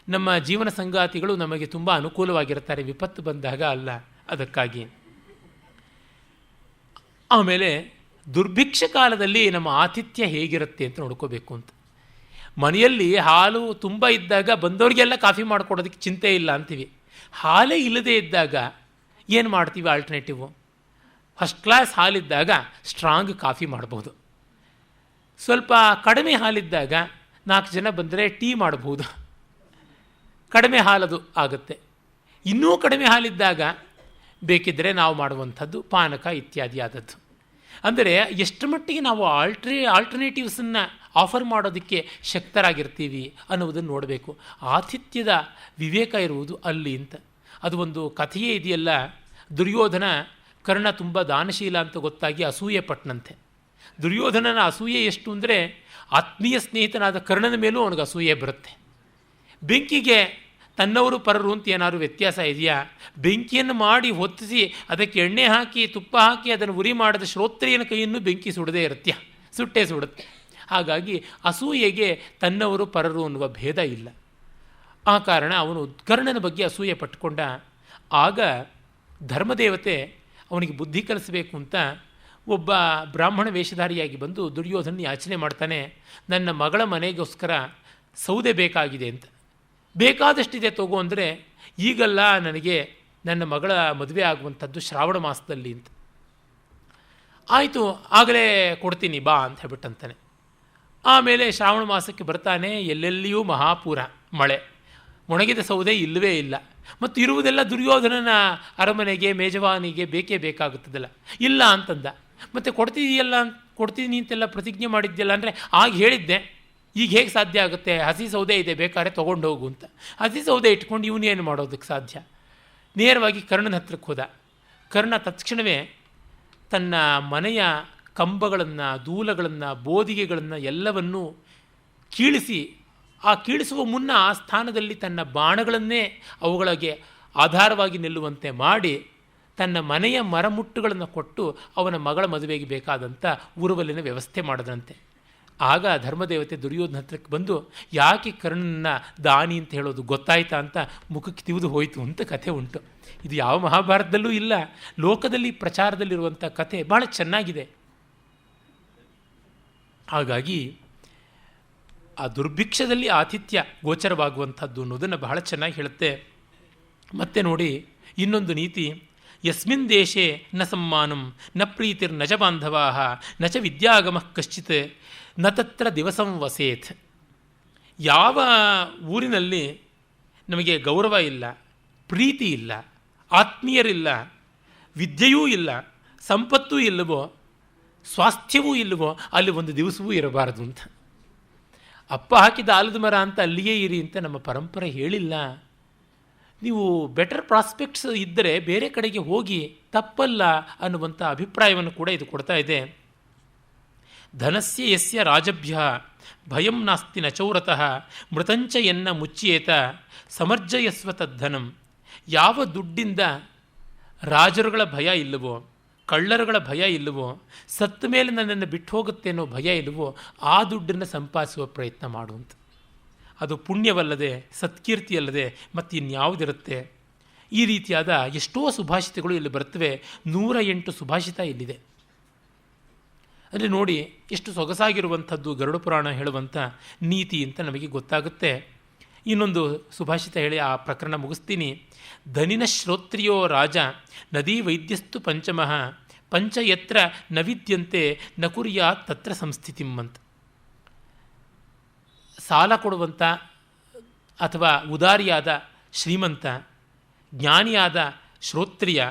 ನಮ್ಮ ಜೀವನ ಸಂಗಾತಿಗಳು ನಮಗೆ ತುಂಬ ಅನುಕೂಲವಾಗಿರ್ತಾರೆ, ವಿಪತ್ತು ಬಂದಾಗ ಅಲ್ಲ. ಅದಕ್ಕಾಗಿ ಆಮೇಲೆ ದುರ್ಭಿಕ್ಷ ಕಾಲದಲ್ಲಿ ನಮ್ಮ ಆತಿಥ್ಯ ಹೇಗಿರುತ್ತೆ ಅಂತ ನೋಡ್ಕೋಬೇಕು ಅಂತ. ಮನೆಯಲ್ಲಿ ಹಾಲು ತುಂಬ ಇದ್ದಾಗ ಬಂದವರಿಗೆಲ್ಲ ಕಾಫಿ ಮಾಡಿಕೊಡೋದಕ್ಕೆ ಚಿಂತೆ ಇಲ್ಲ ಅಂತೀವಿ. ಹಾಲೇ ಇಲ್ಲದೇ ಇದ್ದಾಗ ಏನು ಮಾಡ್ತೀವಿ? ಆಲ್ಟರ್ನೇಟಿವು ಫಸ್ಟ್ ಕ್ಲಾಸ್ ಹಾಲಿದ್ದಾಗ ಸ್ಟ್ರಾಂಗ್ ಕಾಫಿ ಮಾಡ್ಬೋದು. ಸ್ವಲ್ಪ ಕಡಿಮೆ ಹಾಲಿದ್ದಾಗ 4 ಜನ ಬಂದರೆ ಟೀ ಮಾಡಬಹುದು, ಕಡಿಮೆ ಹಾಲದು ಆಗುತ್ತೆ. ಇನ್ನೂ ಕಡಿಮೆ ಹಾಲಿದ್ದಾಗ ಬೇಕಿದ್ದರೆ ನಾವು ಮಾಡುವಂಥದ್ದು ಪಾನಕ ಇತ್ಯಾದಿ ಆದದ್ದು. ಅಂದರೆ ಎಷ್ಟು ಮಟ್ಟಿಗೆ ನಾವು ಆಲ್ಟರ್ನೇಟಿವ್ಸನ್ನು ಆಫರ್ ಮಾಡೋದಕ್ಕೆ ಶಕ್ತರಾಗಿರ್ತೀವಿ ಅನ್ನುವುದನ್ನು ನೋಡಬೇಕು. ಆತಿಥ್ಯದ ವಿವೇಕ ಇರುವುದು ಅಲ್ಲಿ ಅಂತ. ಅದು ಒಂದು ಕಥೆಯೇ ಇದೆಯಲ್ಲ, ದುರ್ಯೋಧನ ಕರ್ಣ ತುಂಬ ದಾನಶೀಲ ಅಂತ ಗೊತ್ತಾಗಿ ಅಸೂಯೆ ಪಟ್ಟನಂತೆ. ದುರ್ಯೋಧನನ ಅಸೂಯೆ ಎಷ್ಟು ಅಂದರೆ ಆತ್ಮೀಯ ಸ್ನೇಹಿತನಾದ ಕರ್ಣನ ಮೇಲೂ ಅವನಿಗೆ ಅಸೂಯೆ ಬರುತ್ತೆ. ಬೆಂಕಿಗೆ ತನ್ನವರು ಪರರು ಅಂತ ಏನಾದ್ರು ವ್ಯತ್ಯಾಸ ಇದೆಯಾ? ಬೆಂಕಿಯನ್ನು ಮಾಡಿ ಹೊತ್ತಿಸಿ ಅದಕ್ಕೆ ಎಣ್ಣೆ ಹಾಕಿ ತುಪ್ಪ ಹಾಕಿ ಅದನ್ನು ಉರಿ ಮಾಡಿದ ಶ್ರೋತ್ರಿಯನ ಕೈಯನ್ನು ಬೆಂಕಿ ಸುಡದೇ ಇರುತ್ತೆ, ಸುಟ್ಟೇ ಸುಡುತ್ತೆ. ಹಾಗಾಗಿ ಅಸೂಯೆಗೆ ತನ್ನವರು ಪರರು ಅನ್ನುವ ಭೇದ ಇಲ್ಲ. ಆ ಕಾರಣ ಅವನು ಕರ್ಣನ ಬಗ್ಗೆ ಅಸೂಯೆ ಪಟ್ಟುಕೊಂಡ. ಆಗ ಧರ್ಮದೇವತೆ ಅವನಿಗೆ ಬುದ್ಧಿ ಕಲಿಸಬೇಕು ಅಂತ ಒಬ್ಬ ಬ್ರಾಹ್ಮಣ ವೇಷಧಾರಿಯಾಗಿ ಬಂದು ದುರ್ಯೋಧನ ಯಾಚನೆ ಮಾಡ್ತಾನೆ, ನನ್ನ ಮಗಳ ಮನೆಗೋಸ್ಕರ ಸೌದೆ ಬೇಕಾಗಿದೆ ಅಂತ. ಬೇಕಾದಷ್ಟಿದೆ ತಗೋ ಅಂದರೆ, ಈಗಲ್ಲ, ನನಗೆ ನನ್ನ ಮಗಳ ಮದುವೆ ಆಗುವಂಥದ್ದು ಶ್ರಾವಣ ಮಾಸದಲ್ಲಿ ಅಂತ. ಆಯಿತು, ಆಗಲೇ ಕೊಡ್ತೀನಿ ಬಾ ಅಂತ ಹೇಳ್ಬಿಟ್ಟಂತಾನೆ. ಆಮೇಲೆ ಶ್ರಾವಣ ಮಾಸಕ್ಕೆ ಬರ್ತಾನೆ, ಎಲ್ಲೆಲ್ಲಿಯೂ ಮಹಾಪೂರ ಮಳೆ, ಒಣಗಿದ ಸೌದೆ ಇಲ್ಲವೇ ಇಲ್ಲ. ಮತ್ತು ಇರುವುದೆಲ್ಲ ದುರ್ಯೋಧನನ ಅರಮನೆಗೆ ಮೇಜವಾನಿಗೆ ಬೇಕೇ ಬೇಕಾಗುತ್ತದಲ್ಲ. ಇಲ್ಲ ಅಂತಂದ. ಮತ್ತು ಕೊಡ್ತೀನಿ ಅಂತೆಲ್ಲ ಪ್ರತಿಜ್ಞೆ ಮಾಡಿದ್ದೆಲ್ಲ ಅಂದರೆ ಆಗ ಹೇಳಿದ್ದೆ, ಈಗ ಹೇಗೆ ಸಾಧ್ಯ ಆಗುತ್ತೆ? ಹಸಿ ಸೌದೆ ಇದೆ, ಬೇಕಾದ್ರೆ ತೊಗೊಂಡು ಹೋಗು ಅಂತ. ಹಸಿ ಸೌದೆ ಇಟ್ಕೊಂಡು ಇವನೇನು ಮಾಡೋದಕ್ಕೆ ಸಾಧ್ಯ? ನೇರವಾಗಿ ಕರ್ಣನ ಹತ್ರಕ್ಕೆ ಹೋದ. ಕರ್ಣ ತತ್ಕ್ಷಣವೇ ತನ್ನ ಮನೆಯ ಕಂಬಗಳನ್ನು, ದೂಲಗಳನ್ನು, ಬೋದಿಗೆಗಳನ್ನು ಎಲ್ಲವನ್ನೂ ಕೀಳಿಸಿ, ಆ ಕೀಳಿಸುವ ಮುನ್ನ ಆ ಸ್ಥಾನದಲ್ಲಿ ತನ್ನ ಬಾಣಗಳನ್ನೇ ಅವುಗಳಿಗೆ ಆಧಾರವಾಗಿ ನಿಲ್ಲುವಂತೆ ಮಾಡಿ ತನ್ನ ಮನೆಯ ಮರಮುಟ್ಟುಗಳನ್ನು ಕೊಟ್ಟು ಅವನ ಮಗಳ ಮದುವೆಗೆ ಬೇಕಾದಂಥ ಉರುವಲಿನ ವ್ಯವಸ್ಥೆ ಮಾಡಿದಂತೆ. ಆಗ ಧರ್ಮದೇವತೆ ದುರ್ಯೋಧನ ಹತ್ರಕ್ಕೆ ಬಂದು, ಯಾಕೆ ಕರ್ಣನ ದಾನಿ ಅಂತ ಹೇಳೋದು ಗೊತ್ತಾಯ್ತಾ ಅಂತ ಮುಖಕ್ಕೆ ತಿವಿದು ಹೋಯಿತು ಅಂತ ಕಥೆ ಉಂಟು. ಇದು ಯಾವ ಮಹಾಭಾರತದಲ್ಲೂ ಇಲ್ಲ, ಲೋಕದಲ್ಲಿ ಪ್ರಚಾರದಲ್ಲಿರುವಂಥ ಕಥೆ ಬಹಳ ಚೆನ್ನಾಗಿದೆ. ಹಾಗಾಗಿ ಆ ದುರ್ಭಿಕ್ಷದಲ್ಲಿ ಆತಿಥ್ಯ ಗೋಚರವಾಗುವಂಥದ್ದು ಅನ್ನೋದನ್ನು ಬಹಳ ಚೆನ್ನಾಗಿ ಹೇಳುತ್ತೆ. ಮತ್ತೆ ನೋಡಿ ಇನ್ನೊಂದು ನೀತಿ, ಯಸ್ಮಿನ್ ದೇಶೇ ನ ಸಮ್ಮಾನಂ ನ ಪ್ರೀತಿರ್ ನ ಚ ಬಾಂಧವಾ ನ ಚ ವಿದ್ಯಾಗಮಃ ಕಶ್ಚಿತ್ ನ ತತ್ರ ದಿವಸಂ ವಸೇತ್. ಯಾವ ಊರಿನಲ್ಲಿ ನಮಗೆ ಗೌರವ ಇಲ್ಲ, ಪ್ರೀತಿ ಇಲ್ಲ, ಆತ್ಮೀಯರಿಲ್ಲ, ವಿದ್ಯೆಯೂ ಇಲ್ಲ, ಸಂಪತ್ತೂ ಇಲ್ಲವೋ, ಸ್ವಾಸ್ಥ್ಯವೂ ಇಲ್ಲವೋ, ಅಲ್ಲಿ ಒಂದು ದಿವಸವೂ ಇರಬಾರದು ಅಂತ. ಅಪ್ಪ ಹಾಕಿದ ಆಲದ ಮರ ಅಂತ ಅಲ್ಲಿಯೇ ಇರಿ ಅಂತ ನಮ್ಮ ಪರಂಪರೆ ಹೇಳಿಲ್ಲ. ನೀವು ಬೆಟರ್ ಪ್ರಾಸ್ಪೆಕ್ಟ್ಸ್ ಇದ್ದರೆ ಬೇರೆ ಕಡೆಗೆ ಹೋಗಿ, ತಪ್ಪಲ್ಲ ಅನ್ನುವಂಥ ಅಭಿಪ್ರಾಯವನ್ನು ಕೂಡ ಇದು ಕೊಡ್ತಾ ಇದೆ. ಧನಸ್ಯ ಯಸ್ಯ ರಾಜಭ್ಯ ಭಯಂ ನಾಸ್ತಿ ನ ಚೌರತಃ ಮೃತಂಚ ಎನ್ನ ಮುಚ್ಚಿಯೇತ ಸಮರ್ಜಯಸ್ವ ತದ್ಧನಂ. ಯಾವ ದುಡ್ಡಿಂದ ರಾಜರುಗಳ ಭಯ ಇಲ್ಲವೋ, ಕಳ್ಳರುಗಳ ಭಯ ಇಲ್ಲವೋ, ಸತ್ತ ಮೇಲೆ ನನ್ನನ್ನು ಬಿಟ್ಟು ಹೋಗುತ್ತೆ ಅನ್ನೋ ಭಯ ಇಲ್ಲವೋ, ಆ ದುಡ್ಡನ್ನು ಸಂಪಾದಿಸುವ ಪ್ರಯತ್ನ ಮಾಡುವಂಥ. ಅದು ಪುಣ್ಯವಲ್ಲದೆ, ಸತ್ಕೀರ್ತಿಯಲ್ಲದೆ ಮತ್ತು ಇನ್ಯಾವುದಿರುತ್ತೆ? ಈ ರೀತಿಯಾದ ಎಷ್ಟೋ ಸುಭಾಷಿತಗಳು ಇಲ್ಲಿ ಬರ್ತವೆ. 108 ಸುಭಾಷಿತ ಇಲ್ಲಿದೆ. ಅಂದರೆ ನೋಡಿ ಎಷ್ಟು ಸೊಗಸಾಗಿರುವಂಥದ್ದು ಗರುಡ ಪುರಾಣ ಹೇಳುವಂಥ ನೀತಿ ಅಂತ ನಮಗೆ ಗೊತ್ತಾಗುತ್ತೆ. ಇನ್ನೊಂದು ಸುಭಾಷಿತ ಹೇಳಿ ಆ ಪ್ರಕರಣ ಮುಗಿಸ್ತೀನಿ. ಧನಿನ ಶ್ರೋತ್ರಿಯೋ ರಾಜ ನದೀ ವೈದ್ಯಸ್ತು ಪಂಚಮಃ ಪಂಚ ಯತ್ರ ನ ವಿದ್ಯಂತೆ ನ ಕುರ್ಯಾತ್ ತತ್ರ ಸಂಸ್ಥಿತಿಂ ಅಂತ. ಸಾಲ ಕೊಡುವಂಥ ಅಥವಾ ಉದಾರಿಯಾದ ಶ್ರೀಮಂತ, ಜ್ಞಾನಿಯಾದ ಶ್ರೋತ್ರಿಯ,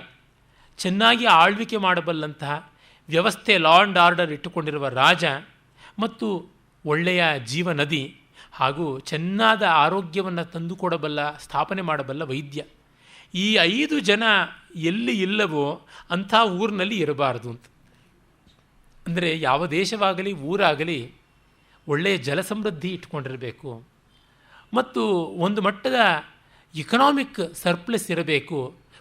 ಚೆನ್ನಾಗಿ ಆಳ್ವಿಕೆ ಮಾಡಬಲ್ಲಂತಹ ವ್ಯವಸ್ಥೆ, ಲಾ ಆ್ಯಂಡ್ ಆರ್ಡರ್ ಇಟ್ಟುಕೊಂಡಿರುವ ರಾಜ ಮತ್ತು ಒಳ್ಳೆಯ ಜೀವನದಿ ಹಾಗೂ ಚೆನ್ನಾದ ಆರೋಗ್ಯವನ್ನು ತಂದುಕೊಡಬಲ್ಲ, ಸ್ಥಾಪನೆ ಮಾಡಬಲ್ಲ ವೈದ್ಯ, ಈ 5 ಜನ ಎಲ್ಲಿ ಇಲ್ಲವೋ ಅಂಥ ಊರಿನಲ್ಲಿ ಇರಬಾರದು ಅಂತ. ಅಂದರೆ ಯಾವ ದೇಶವಾಗಲಿ ಊರಾಗಲಿ ಒಳ್ಳೆಯ ಜಲಸಮೃದ್ಧಿ ಇಟ್ಕೊಂಡಿರಬೇಕು ಮತ್ತು ಒಂದು ಮಟ್ಟದ ಇಕನಾಮಿಕ್ ಸರ್ಪ್ಲಸ್ ಇರಬೇಕು,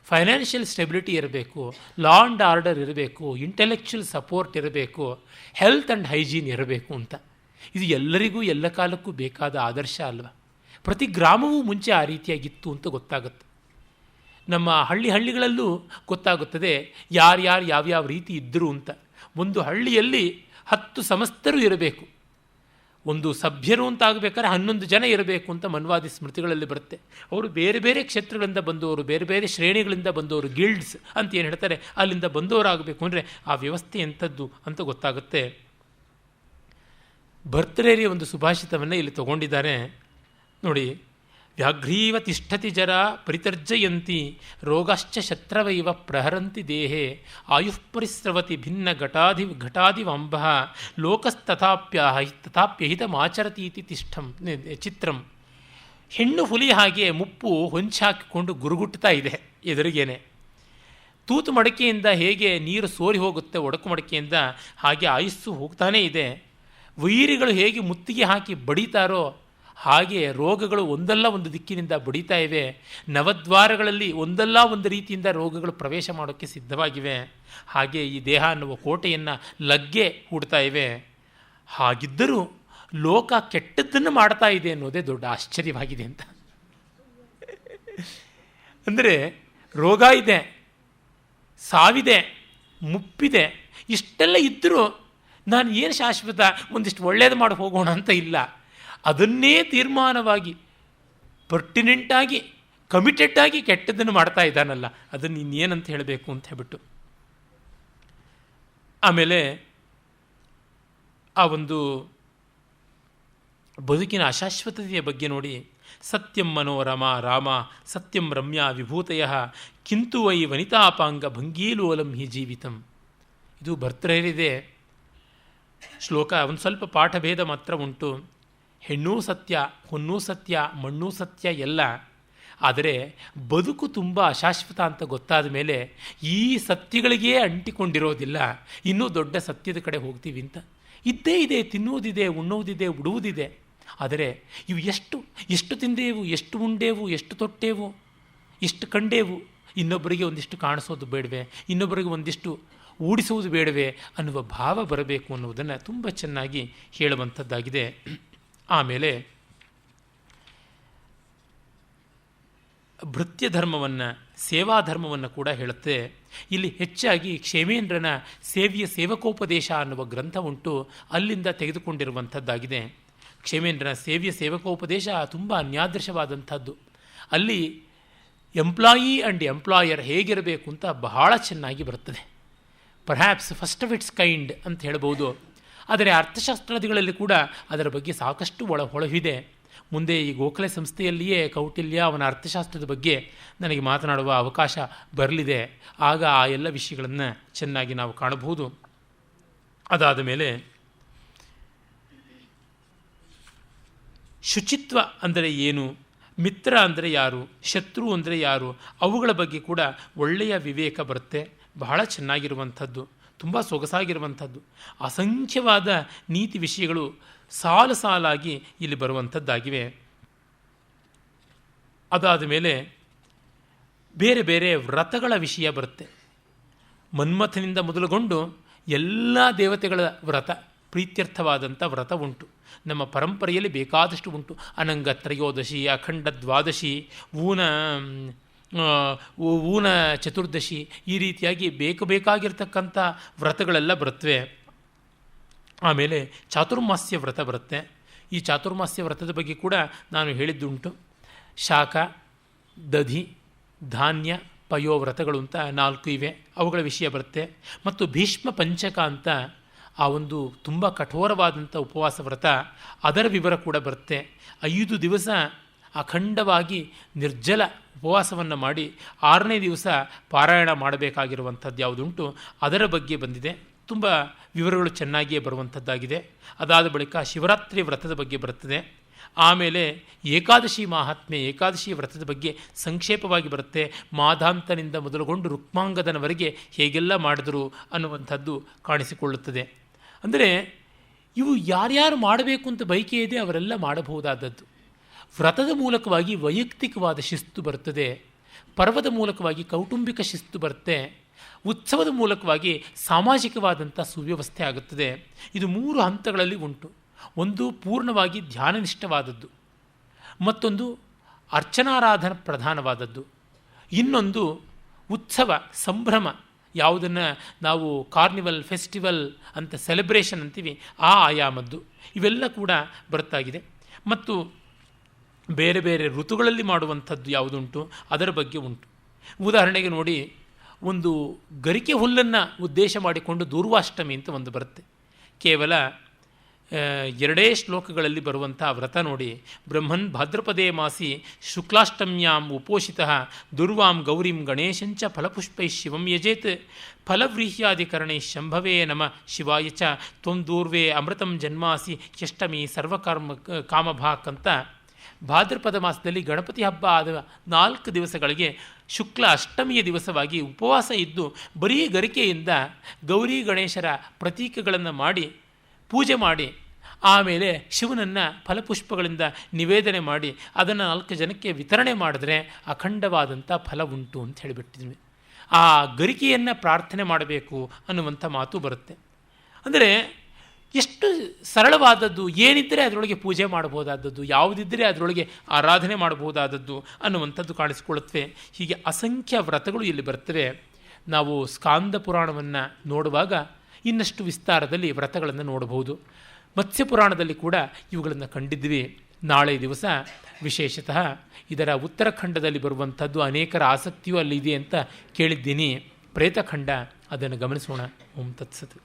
ಫೈನಾನ್ಷಿಯಲ್ ಸ್ಟೆಬಿಲಿಟಿ ಇರಬೇಕು, ಲಾ ಆ್ಯಂಡ್ ಆರ್ಡರ್ ಇರಬೇಕು, ಇಂಟೆಲೆಕ್ಚುಯಲ್ ಸಪೋರ್ಟ್ ಇರಬೇಕು, ಹೆಲ್ತ್ ಆ್ಯಂಡ್ ಹೈಜೀನ್ ಇರಬೇಕು ಅಂತ. ಇದು ಎಲ್ಲರಿಗೂ ಎಲ್ಲ ಕಾಲಕ್ಕೂ ಬೇಕಾದ ಆದರ್ಶ ಅಲ್ವ? ಪ್ರತಿ ಗ್ರಾಮವೂ ಮುಂಚೆ ಆ ರೀತಿಯಾಗಿತ್ತು ಅಂತ ಗೊತ್ತಾಗುತ್ತೆ. ನಮ್ಮ ಹಳ್ಳಿಗಳಲ್ಲೂ ಗೊತ್ತಾಗುತ್ತದೆ ಯಾರ್ಯಾರು ಯಾವ್ಯಾವ ರೀತಿ ಇದ್ದರು ಅಂತ. ಒಂದು ಹಳ್ಳಿಯಲ್ಲಿ 10 ಸಮಸ್ತರು ಇರಬೇಕು, ಒಂದು ಸಭ್ಯರು ಅಂತ ಆಗಬೇಕಾದ್ರೆ 11 ಜನ ಇರಬೇಕು ಅಂತ ಮನ್ವಾದಿ ಸ್ಮೃತಿಗಳಲ್ಲಿ ಬರುತ್ತೆ. ಅವರು ಬೇರೆ ಬೇರೆ ಕ್ಷೇತ್ರಗಳಿಂದ ಬಂದವರು, ಬೇರೆ ಬೇರೆ ಶ್ರೇಣಿಗಳಿಂದ ಬಂದವರು, ಗಿಲ್ಡ್ಸ್ ಅಂತ ಏನು ಹೇಳ್ತಾರೆ, ಅಲ್ಲಿಂದ ಬಂದವರಾಗಬೇಕು ಅಂದರೆ ಆ ವ್ಯವಸ್ಥೆ ಎಂಥದ್ದು ಅಂತ ಗೊತ್ತಾಗುತ್ತೆ. ಭರ್ತೃಹರಿಯ ಒಂದು ಸುಭಾಷಿತವನ್ನು ಇಲ್ಲಿ ತಗೊಂಡಿದ್ದಾರೆ ನೋಡಿ. ವ್ಯಾಘ್ರೀವ ತಿಷ್ಠತಿ ಜರ ಪರಿತರ್ಜಯಂತಿ ರೋಗಾಶ್ಚ ಶತ್ರವೈವ ಪ್ರಹರಂತಿ ದೇಹೆ ಆಯುಃಪರಿಸ್ರವತಿ ಭಿನ್ನ ಘಟಾದಿವಂಬ ಲೋಕಸ್ತಥಾಪ್ಯಹಿತಮಾಚರತೀತಿ ತಿಷ್ಠಂ ಚಿತ್ರಂ. ಹೆಣ್ಣು ಹುಲಿ ಹಾಗೆ ಮುಪ್ಪು ಹೊಂಚಾಕಿಕೊಂಡು ಗುರುಗುಟ್ತಾ ಇದೆ ಎದುರಿಗೇನೆ. ತೂತು ಮಡಕೆಯಿಂದ ಹೇಗೆ ನೀರು ಸೋರಿ ಹೋಗುತ್ತೆ ಒಡಕು ಮಡಕೆಯಿಂದ, ಹಾಗೆ ಆಯುಸ್ಸು ಹೋಗ್ತಾನೇ ಇದೆ. ವೈರಿಗಳು ಹೇಗೆ ಮುತ್ತಿಗೆ ಹಾಕಿ ಬಡಿತಾರೋ ಹಾಗೆ ರೋಗಗಳು ಒಂದಲ್ಲ ಒಂದು ದಿಕ್ಕಿನಿಂದ ಬಡಿತಾ ಇವೆ. ನವದ್ವಾರಗಳಲ್ಲಿ ಒಂದಲ್ಲ ಒಂದು ರೀತಿಯಿಂದ ರೋಗಗಳು ಪ್ರವೇಶ ಮಾಡೋಕ್ಕೆ ಸಿದ್ಧವಾಗಿವೆ. ಹಾಗೆ ಈ ದೇಹ ಅನ್ನುವ ಕೋಟೆಯನ್ನು ಲಗ್ಗೆ ಹೂಡ್ತಾ ಇವೆ. ಹಾಗಿದ್ದರೂ ಲೋಕ ಕೆಟ್ಟದ್ದನ್ನು ಮಾಡ್ತಾ ಇದೆ ಅನ್ನೋದೇ ದೊಡ್ಡ ಆಶ್ಚರ್ಯವಾಗಿದೆ ಅಂತ. ಅಂದರೆ ರೋಗ ಇದೆ, ಸಾವಿದೆ, ಮುಪ್ಪಿದೆ, ಇಷ್ಟೆಲ್ಲ ಇದ್ದರೂ ನಾನು ಏನು ಶಾಶ್ವತ, ಒಂದಿಷ್ಟು ಒಳ್ಳೇದು ಮಾಡಿ ಹೋಗೋಣ ಅಂತ ಇಲ್ಲ. ಅದನ್ನೇ ತೀರ್ಮಾನವಾಗಿ ಪರ್ಟಿನೆಂಟಾಗಿ ಕಮಿಟೆಡ್ ಆಗಿ ಕೆಟ್ಟದ್ದನ್ನು ಮಾಡ್ತಾ ಇದ್ದಾನಲ್ಲ, ಅದನ್ನು ಇನ್ನೇನಂತ ಹೇಳಬೇಕು ಅಂತ ಹೇಳ್ಬಿಟ್ಟು. ಆಮೇಲೆ ಆ ಒಂದು ಬದುಕಿನ ಅಶಾಶ್ವತತೆಯ ಬಗ್ಗೆ ನೋಡಿ. ಸತ್ಯಂ ಮನೋರಮ ರಾಮ ಸತ್ಯಂ ರಮ್ಯಾ ವಿಭೂತಯ ಕಿಂತು ವೈ ವನಿತಾಪಾಂಗ ಭಂಗೀಲೋಲಂ ಹಿ ಜೀವಿತಂ. ಇದು ಭರ್ತೃಹರಿದೆ ಶ್ಲೋಕ. ಒಂದು ಸ್ವಲ್ಪ ಪಾಠಭೇದ ಮಾತ್ರ ಉಂಟು. ಹೆಣ್ಣೂ ಸತ್ಯ, ಹೊನ್ನೂ ಸತ್ಯ, ಮಣ್ಣೂ ಸತ್ಯ ಎಲ್ಲ. ಆದರೆ ಬದುಕು ತುಂಬ ಅಶಾಶ್ವತ ಅಂತ ಗೊತ್ತಾದ ಮೇಲೆ ಈ ಸತ್ಯಗಳಿಗೇ ಅಂಟಿಕೊಂಡಿರೋದಿಲ್ಲ, ಇನ್ನೂ ದೊಡ್ಡ ಸತ್ಯದ ಕಡೆ ಹೋಗ್ತೀವಿ ಅಂತ. ಇದ್ದೇ ಇದೆ, ತಿನ್ನುವುದಿದೆ, ಉಣ್ಣುವುದಿದೆ, ಉಡುವುದಿದೆ. ಆದರೆ ಇವು ಎಷ್ಟು ತಿಂದೇವು, ಎಷ್ಟು ಉಂಡೇವು, ಎಷ್ಟು ತೊಟ್ಟೇವು, ಎಷ್ಟು ಕಂಡೇವು, ಇನ್ನೊಬ್ಬರಿಗೆ ಒಂದಿಷ್ಟು ಕಾಣಿಸೋದು ಬೇಡವೆ, ಇನ್ನೊಬ್ಬರಿಗೆ ಒಂದಿಷ್ಟು ಊಡಿಸುವುದು ಬೇಡವೆ ಅನ್ನುವ ಭಾವ ಬರಬೇಕು ಅನ್ನುವುದನ್ನು ತುಂಬ ಚೆನ್ನಾಗಿ ಹೇಳುವಂಥದ್ದಾಗಿದೆ. ಆಮೇಲೆ ಭೃತ್ಯ ಧರ್ಮವನ್ನು, ಸೇವಾಧರ್ಮವನ್ನು ಕೂಡ ಹೇಳುತ್ತೆ. ಇಲ್ಲಿ ಹೆಚ್ಚಾಗಿ ಕ್ಷೇಮೇಂದ್ರನ ಸೇವ್ಯ ಸೇವಕೋಪದೇಶ ಅನ್ನುವ ಗ್ರಂಥ ಉಂಟು, ಅಲ್ಲಿಂದ ತೆಗೆದುಕೊಂಡಿರುವಂಥದ್ದಾಗಿದೆ. ಕ್ಷೇಮೇಂದ್ರನ ಸೇವ್ಯ ಸೇವಕೋಪದೇಶ ತುಂಬ ಅನ್ಯಾದೃಶವಾದಂಥದ್ದು. ಅಲ್ಲಿ ಎಂಪ್ಲಾಯಿ ಆ್ಯಂಡ್ ಎಂಪ್ಲಾಯರ್ ಹೇಗಿರಬೇಕು ಅಂತ ಬಹಳ ಚೆನ್ನಾಗಿ ಬರುತ್ತದೆ. Perhaps first of it's kind ಅಂತ ಹೇಳ್ಬೋದು. ಆದರೆ ಅರ್ಥಶಾಸ್ತ್ರಾದಿಗಳಲ್ಲಿ ಕೂಡ ಅದರ ಬಗ್ಗೆ ಸಾಕಷ್ಟು ಹೊಳಹಿದೆ. ಮುಂದೆ ಈ ಗೋಖಲೆ ಸಂಸ್ಥೆಯಲ್ಲಿಯೇ ಕೌಟಿಲ್ಯ ಅವನ ಅರ್ಥಶಾಸ್ತ್ರದ ಬಗ್ಗೆ ನನಗೆ ಮಾತನಾಡುವ ಅವಕಾಶ ಬರಲಿದೆ. ಆಗ ಆ ಎಲ್ಲ ವಿಷಯಗಳನ್ನು ಚೆನ್ನಾಗಿ ನಾವು ಕಾಣಬಹುದು. ಅದಾದ ಮೇಲೆ ಶುಚಿತ್ವ ಅಂದರೆ ಏನು, ಮಿತ್ರ ಅಂದರೆ ಯಾರು, ಶತ್ರು ಅಂದರೆ ಯಾರು, ಅವುಗಳ ಬಗ್ಗೆ ಕೂಡ ಒಳ್ಳೆಯ ವಿವೇಕ ಬರುತ್ತೆ. ಬಹಳ ಚೆನ್ನಾಗಿರುವಂಥದ್ದು, ತುಂಬ ಸೊಗಸಾಗಿರುವಂಥದ್ದು. ಅಸಂಖ್ಯವಾದ ನೀತಿ ವಿಷಯಗಳು ಸಾಲು ಸಾಲಾಗಿ ಇಲ್ಲಿ ಬರುವಂಥದ್ದಾಗಿವೆ. ಅದಾದ ಮೇಲೆ ಬೇರೆ ಬೇರೆ ವ್ರತಗಳ ವಿಷಯ ಬರುತ್ತೆ. ಮನ್ಮಥನಿಂದ ಮೊದಲುಗೊಂಡು ಎಲ್ಲ ದೇವತೆಗಳ ವ್ರತ, ಪ್ರೀತ್ಯರ್ಥವಾದಂಥ ವ್ರತ ಉಂಟು. ನಮ್ಮ ಪರಂಪರೆಯಲ್ಲಿ ಬೇಕಾದಷ್ಟು ಉಂಟು. ಅನಂಗ ತ್ರಯೋದಶಿ, ಅಖಂಡ ದ್ವಾದಶಿ, ಊನ ಚತುರ್ದಶಿ, ಈ ರೀತಿಯಾಗಿ ಬೇಕಾಗಿರ್ತಕ್ಕಂಥ ವ್ರತಗಳೆಲ್ಲ ಬರುತ್ತವೆ. ಆಮೇಲೆ ಚಾತುರ್ಮಾಸ್ಯ ವ್ರತ ಬರುತ್ತೆ. ಈ ಚಾತುರ್ಮಾಸ್ಯ ವ್ರತದ ಬಗ್ಗೆ ಕೂಡ ನಾನು ಹೇಳಿದ್ದುಂಟು. ಶಾಖ, ದಧಿ, ಧಾನ್ಯ, ಪಯೋ ವ್ರತಗಳು ಅಂತ 4 ಇವೆ. ಅವುಗಳ ವಿಷಯ ಬರುತ್ತೆ. ಮತ್ತು ಭೀಷ್ಮ ಪಂಚಕ ಅಂತ ಆ ಒಂದು ತುಂಬ ಕಠೋರವಾದಂಥ ಉಪವಾಸ ವ್ರತ, ಅದರ ವಿವರ ಕೂಡ ಬರುತ್ತೆ. 5 ದಿವಸ ಅಖಂಡವಾಗಿ ನಿರ್ಜಲ ಉಪವಾಸವನ್ನು ಮಾಡಿ 6ನೇ ದಿವಸ ಪಾರಾಯಣ ಮಾಡಬೇಕಾಗಿರುವಂಥದ್ದು ಯಾವುದುಂಟು ಅದರ ಬಗ್ಗೆ ಬಂದಿದೆ. ತುಂಬ ವಿವರಗಳು ಚೆನ್ನಾಗಿಯೇ ಬರುವಂಥದ್ದಾಗಿದೆ. ಅದಾದ ಬಳಿಕ ಶಿವರಾತ್ರಿ ವ್ರತದ ಬಗ್ಗೆ ಬರುತ್ತದೆ. ಆಮೇಲೆ ಏಕಾದಶಿ ಮಹಾತ್ಮೆ, ಏಕಾದಶಿ ವ್ರತದ ಬಗ್ಗೆ ಸಂಕ್ಷೇಪವಾಗಿ ಬರುತ್ತೆ. ಮಾಧಾಂತನಿಂದ ಮೊದಲುಗೊಂಡು ರುಕ್ಮಾಂಗದನವರೆಗೆ ಹೇಗೆಲ್ಲ ಮಾಡಿದ್ರು ಅನ್ನುವಂಥದ್ದು ಕಾಣಿಸಿಕೊಳ್ಳುತ್ತದೆ. ಅಂದರೆ ಇವು ಯಾರ್ಯಾರು ಮಾಡಬೇಕು ಅಂತ ಬಯಕೆ ಇದೆ ಅವರೆಲ್ಲ ಮಾಡಬಹುದಾದದ್ದು. ವ್ರತದ ಮೂಲಕವಾಗಿ ವೈಯಕ್ತಿಕವಾದ ಶಿಸ್ತು ಬರುತ್ತದೆ, ಪರ್ವದ ಮೂಲಕವಾಗಿ ಕೌಟುಂಬಿಕ ಶಿಸ್ತು ಬರುತ್ತೆ, ಉತ್ಸವದ ಮೂಲಕವಾಗಿ ಸಾಮಾಜಿಕವಾದಂಥ ಸುವ್ಯವಸ್ಥೆ ಆಗುತ್ತದೆ. ಇದು 3 ಹಂತಗಳಲ್ಲಿ ಉಂಟು. ಒಂದು ಪೂರ್ಣವಾಗಿ ಧ್ಯಾನನಿಷ್ಠವಾದದ್ದು, ಮತ್ತೊಂದು ಅರ್ಚನಾರಾಧನ ಪ್ರಧಾನವಾದದ್ದು, ಇನ್ನೊಂದು ಉತ್ಸವ ಸಂಭ್ರಮ, ಯಾವುದನ್ನು ನಾವು ಕಾರ್ನಿವಲ್ ಫೆಸ್ಟಿವಲ್ ಅಂತ ಸೆಲೆಬ್ರೇಷನ್ ಅಂತೀವಿ, ಆ ಆಯಾಮದ್ದು. ಇವೆಲ್ಲ ಕೂಡ ಬರುತ್ತಾಗಿದೆ. ಮತ್ತು ಬೇರೆ ಬೇರೆ ಋತುಗಳಲ್ಲಿ ಮಾಡುವಂಥದ್ದು ಯಾವುದುಂಟು ಅದರ ಬಗ್ಗೆ ಉಂಟು. ಉದಾಹರಣೆಗೆ ನೋಡಿ, ಒಂದು ಗರಿಕೆ ಹುಲ್ಲನ್ನು ಉದ್ದೇಶ ಮಾಡಿಕೊಂಡು ದೂರ್ವಾಷ್ಟಮಿ ಅಂತ ಒಂದು ಬರುತ್ತೆ. ಕೇವಲ ಎರಡೇ ಶ್ಲೋಕಗಳಲ್ಲಿ ಬರುವಂಥ ವ್ರತ ನೋಡಿ. ಬ್ರಹ್ಮನ್ ಭಾದ್ರಪದೇ ಮಾಸಿ ಶುಕ್ಲಾಷ್ಟಮ್ಯಾಂ ಉಪೋಷಿತಃ ದುರ್ವಾಂ ಗೌರಿಂ ಗಣೇಶಂಚ ಫಲಪುಷ್ಪೈ ಶಿವಂ ಯಜೇತ್ ಫಲವ್ರೀಹ್ಯಾದಿಕರಣೈ ಶಂಭವೇ ನಮ ಶಿವಾಯ ಚ ತ್ವಂ ದೂರ್ವೇ ಅಮೃತಂ ಜನ್ಮಾಸಿ ಯಷ್ಟಮಿ ಸರ್ವಕರ್ಮ ಕಾಮಭಾಕ್ ಅಂತ ಭಾದ್ರಪದ ಮಾಸದಲ್ಲಿ ಗಣಪತಿ ಹಬ್ಬ ಆದ 4 ದಿವಸಗಳಿಗೆ ಶುಕ್ಲ ಅಷ್ಟಮಿಯ ದಿವಸವಾಗಿ ಉಪವಾಸ ಇದ್ದು ಬರೀ ಗರಿಕೆಯಿಂದ ಗೌರಿ ಗಣೇಶರ ಪ್ರತೀಕಗಳನ್ನು ಮಾಡಿ ಪೂಜೆ ಮಾಡಿ ಆಮೇಲೆ ಶಿವನನ್ನು ಫಲಪುಷ್ಪಗಳಿಂದ ನಿವೇದನೆ ಮಾಡಿ ಅದನ್ನು 4 ಜನಕ್ಕೆ ವಿತರಣೆ ಮಾಡಿದ್ರೆ ಅಖಂಡವಾದಂಥ ಫಲ ಉಂಟು ಅಂತ ಹೇಳಿಬಿಟ್ಟಿದ್ವಿ. ಆ ಗರಿಕೆಯನ್ನು ಪ್ರಾರ್ಥನೆ ಮಾಡಬೇಕು ಅನ್ನುವಂಥ ಮಾತು ಬರುತ್ತೆ. ಅಂದರೆ ಎಷ್ಟು ಸರಳವಾದದ್ದು, ಏನಿದ್ದರೆ ಅದರೊಳಗೆ ಪೂಜೆ ಮಾಡಬಹುದಾದದ್ದು, ಯಾವುದಿದ್ದರೆ ಅದರೊಳಗೆ ಆರಾಧನೆ ಮಾಡಬಹುದಾದದ್ದು ಅನ್ನುವಂಥದ್ದು ಕಾಣಿಸಿಕೊಳ್ಳುತ್ತವೆ. ಹೀಗೆ ಅಸಂಖ್ಯ ವ್ರತಗಳು ಇಲ್ಲಿ ಬರ್ತವೆ. ನಾವು ಸ್ಕಾಂದ ಪುರಾಣವನ್ನು ನೋಡುವಾಗ ಇನ್ನಷ್ಟು ವಿಸ್ತಾರದಲ್ಲಿ ವ್ರತಗಳನ್ನು ನೋಡಬಹುದು. ಮತ್ಸ್ಯ ಪುರಾಣದಲ್ಲಿ ಕೂಡ ಇವುಗಳನ್ನು ಕಂಡಿದ್ವಿ. ನಾಳೆ ದಿವಸ ವಿಶೇಷತಃ ಇದರ ಉತ್ತರಾಖಂಡದಲ್ಲಿ ಬರುವಂಥದ್ದು ಅನೇಕರ ಆಸಕ್ತಿಯೂ ಅಲ್ಲಿದೆ ಅಂತ ಕೇಳಿದ್ದೀನಿ. ಪ್ರೇತಖಂಡ, ಅದನ್ನು ಗಮನಿಸೋಣ. ಓಂ ತತ್ಸತ್.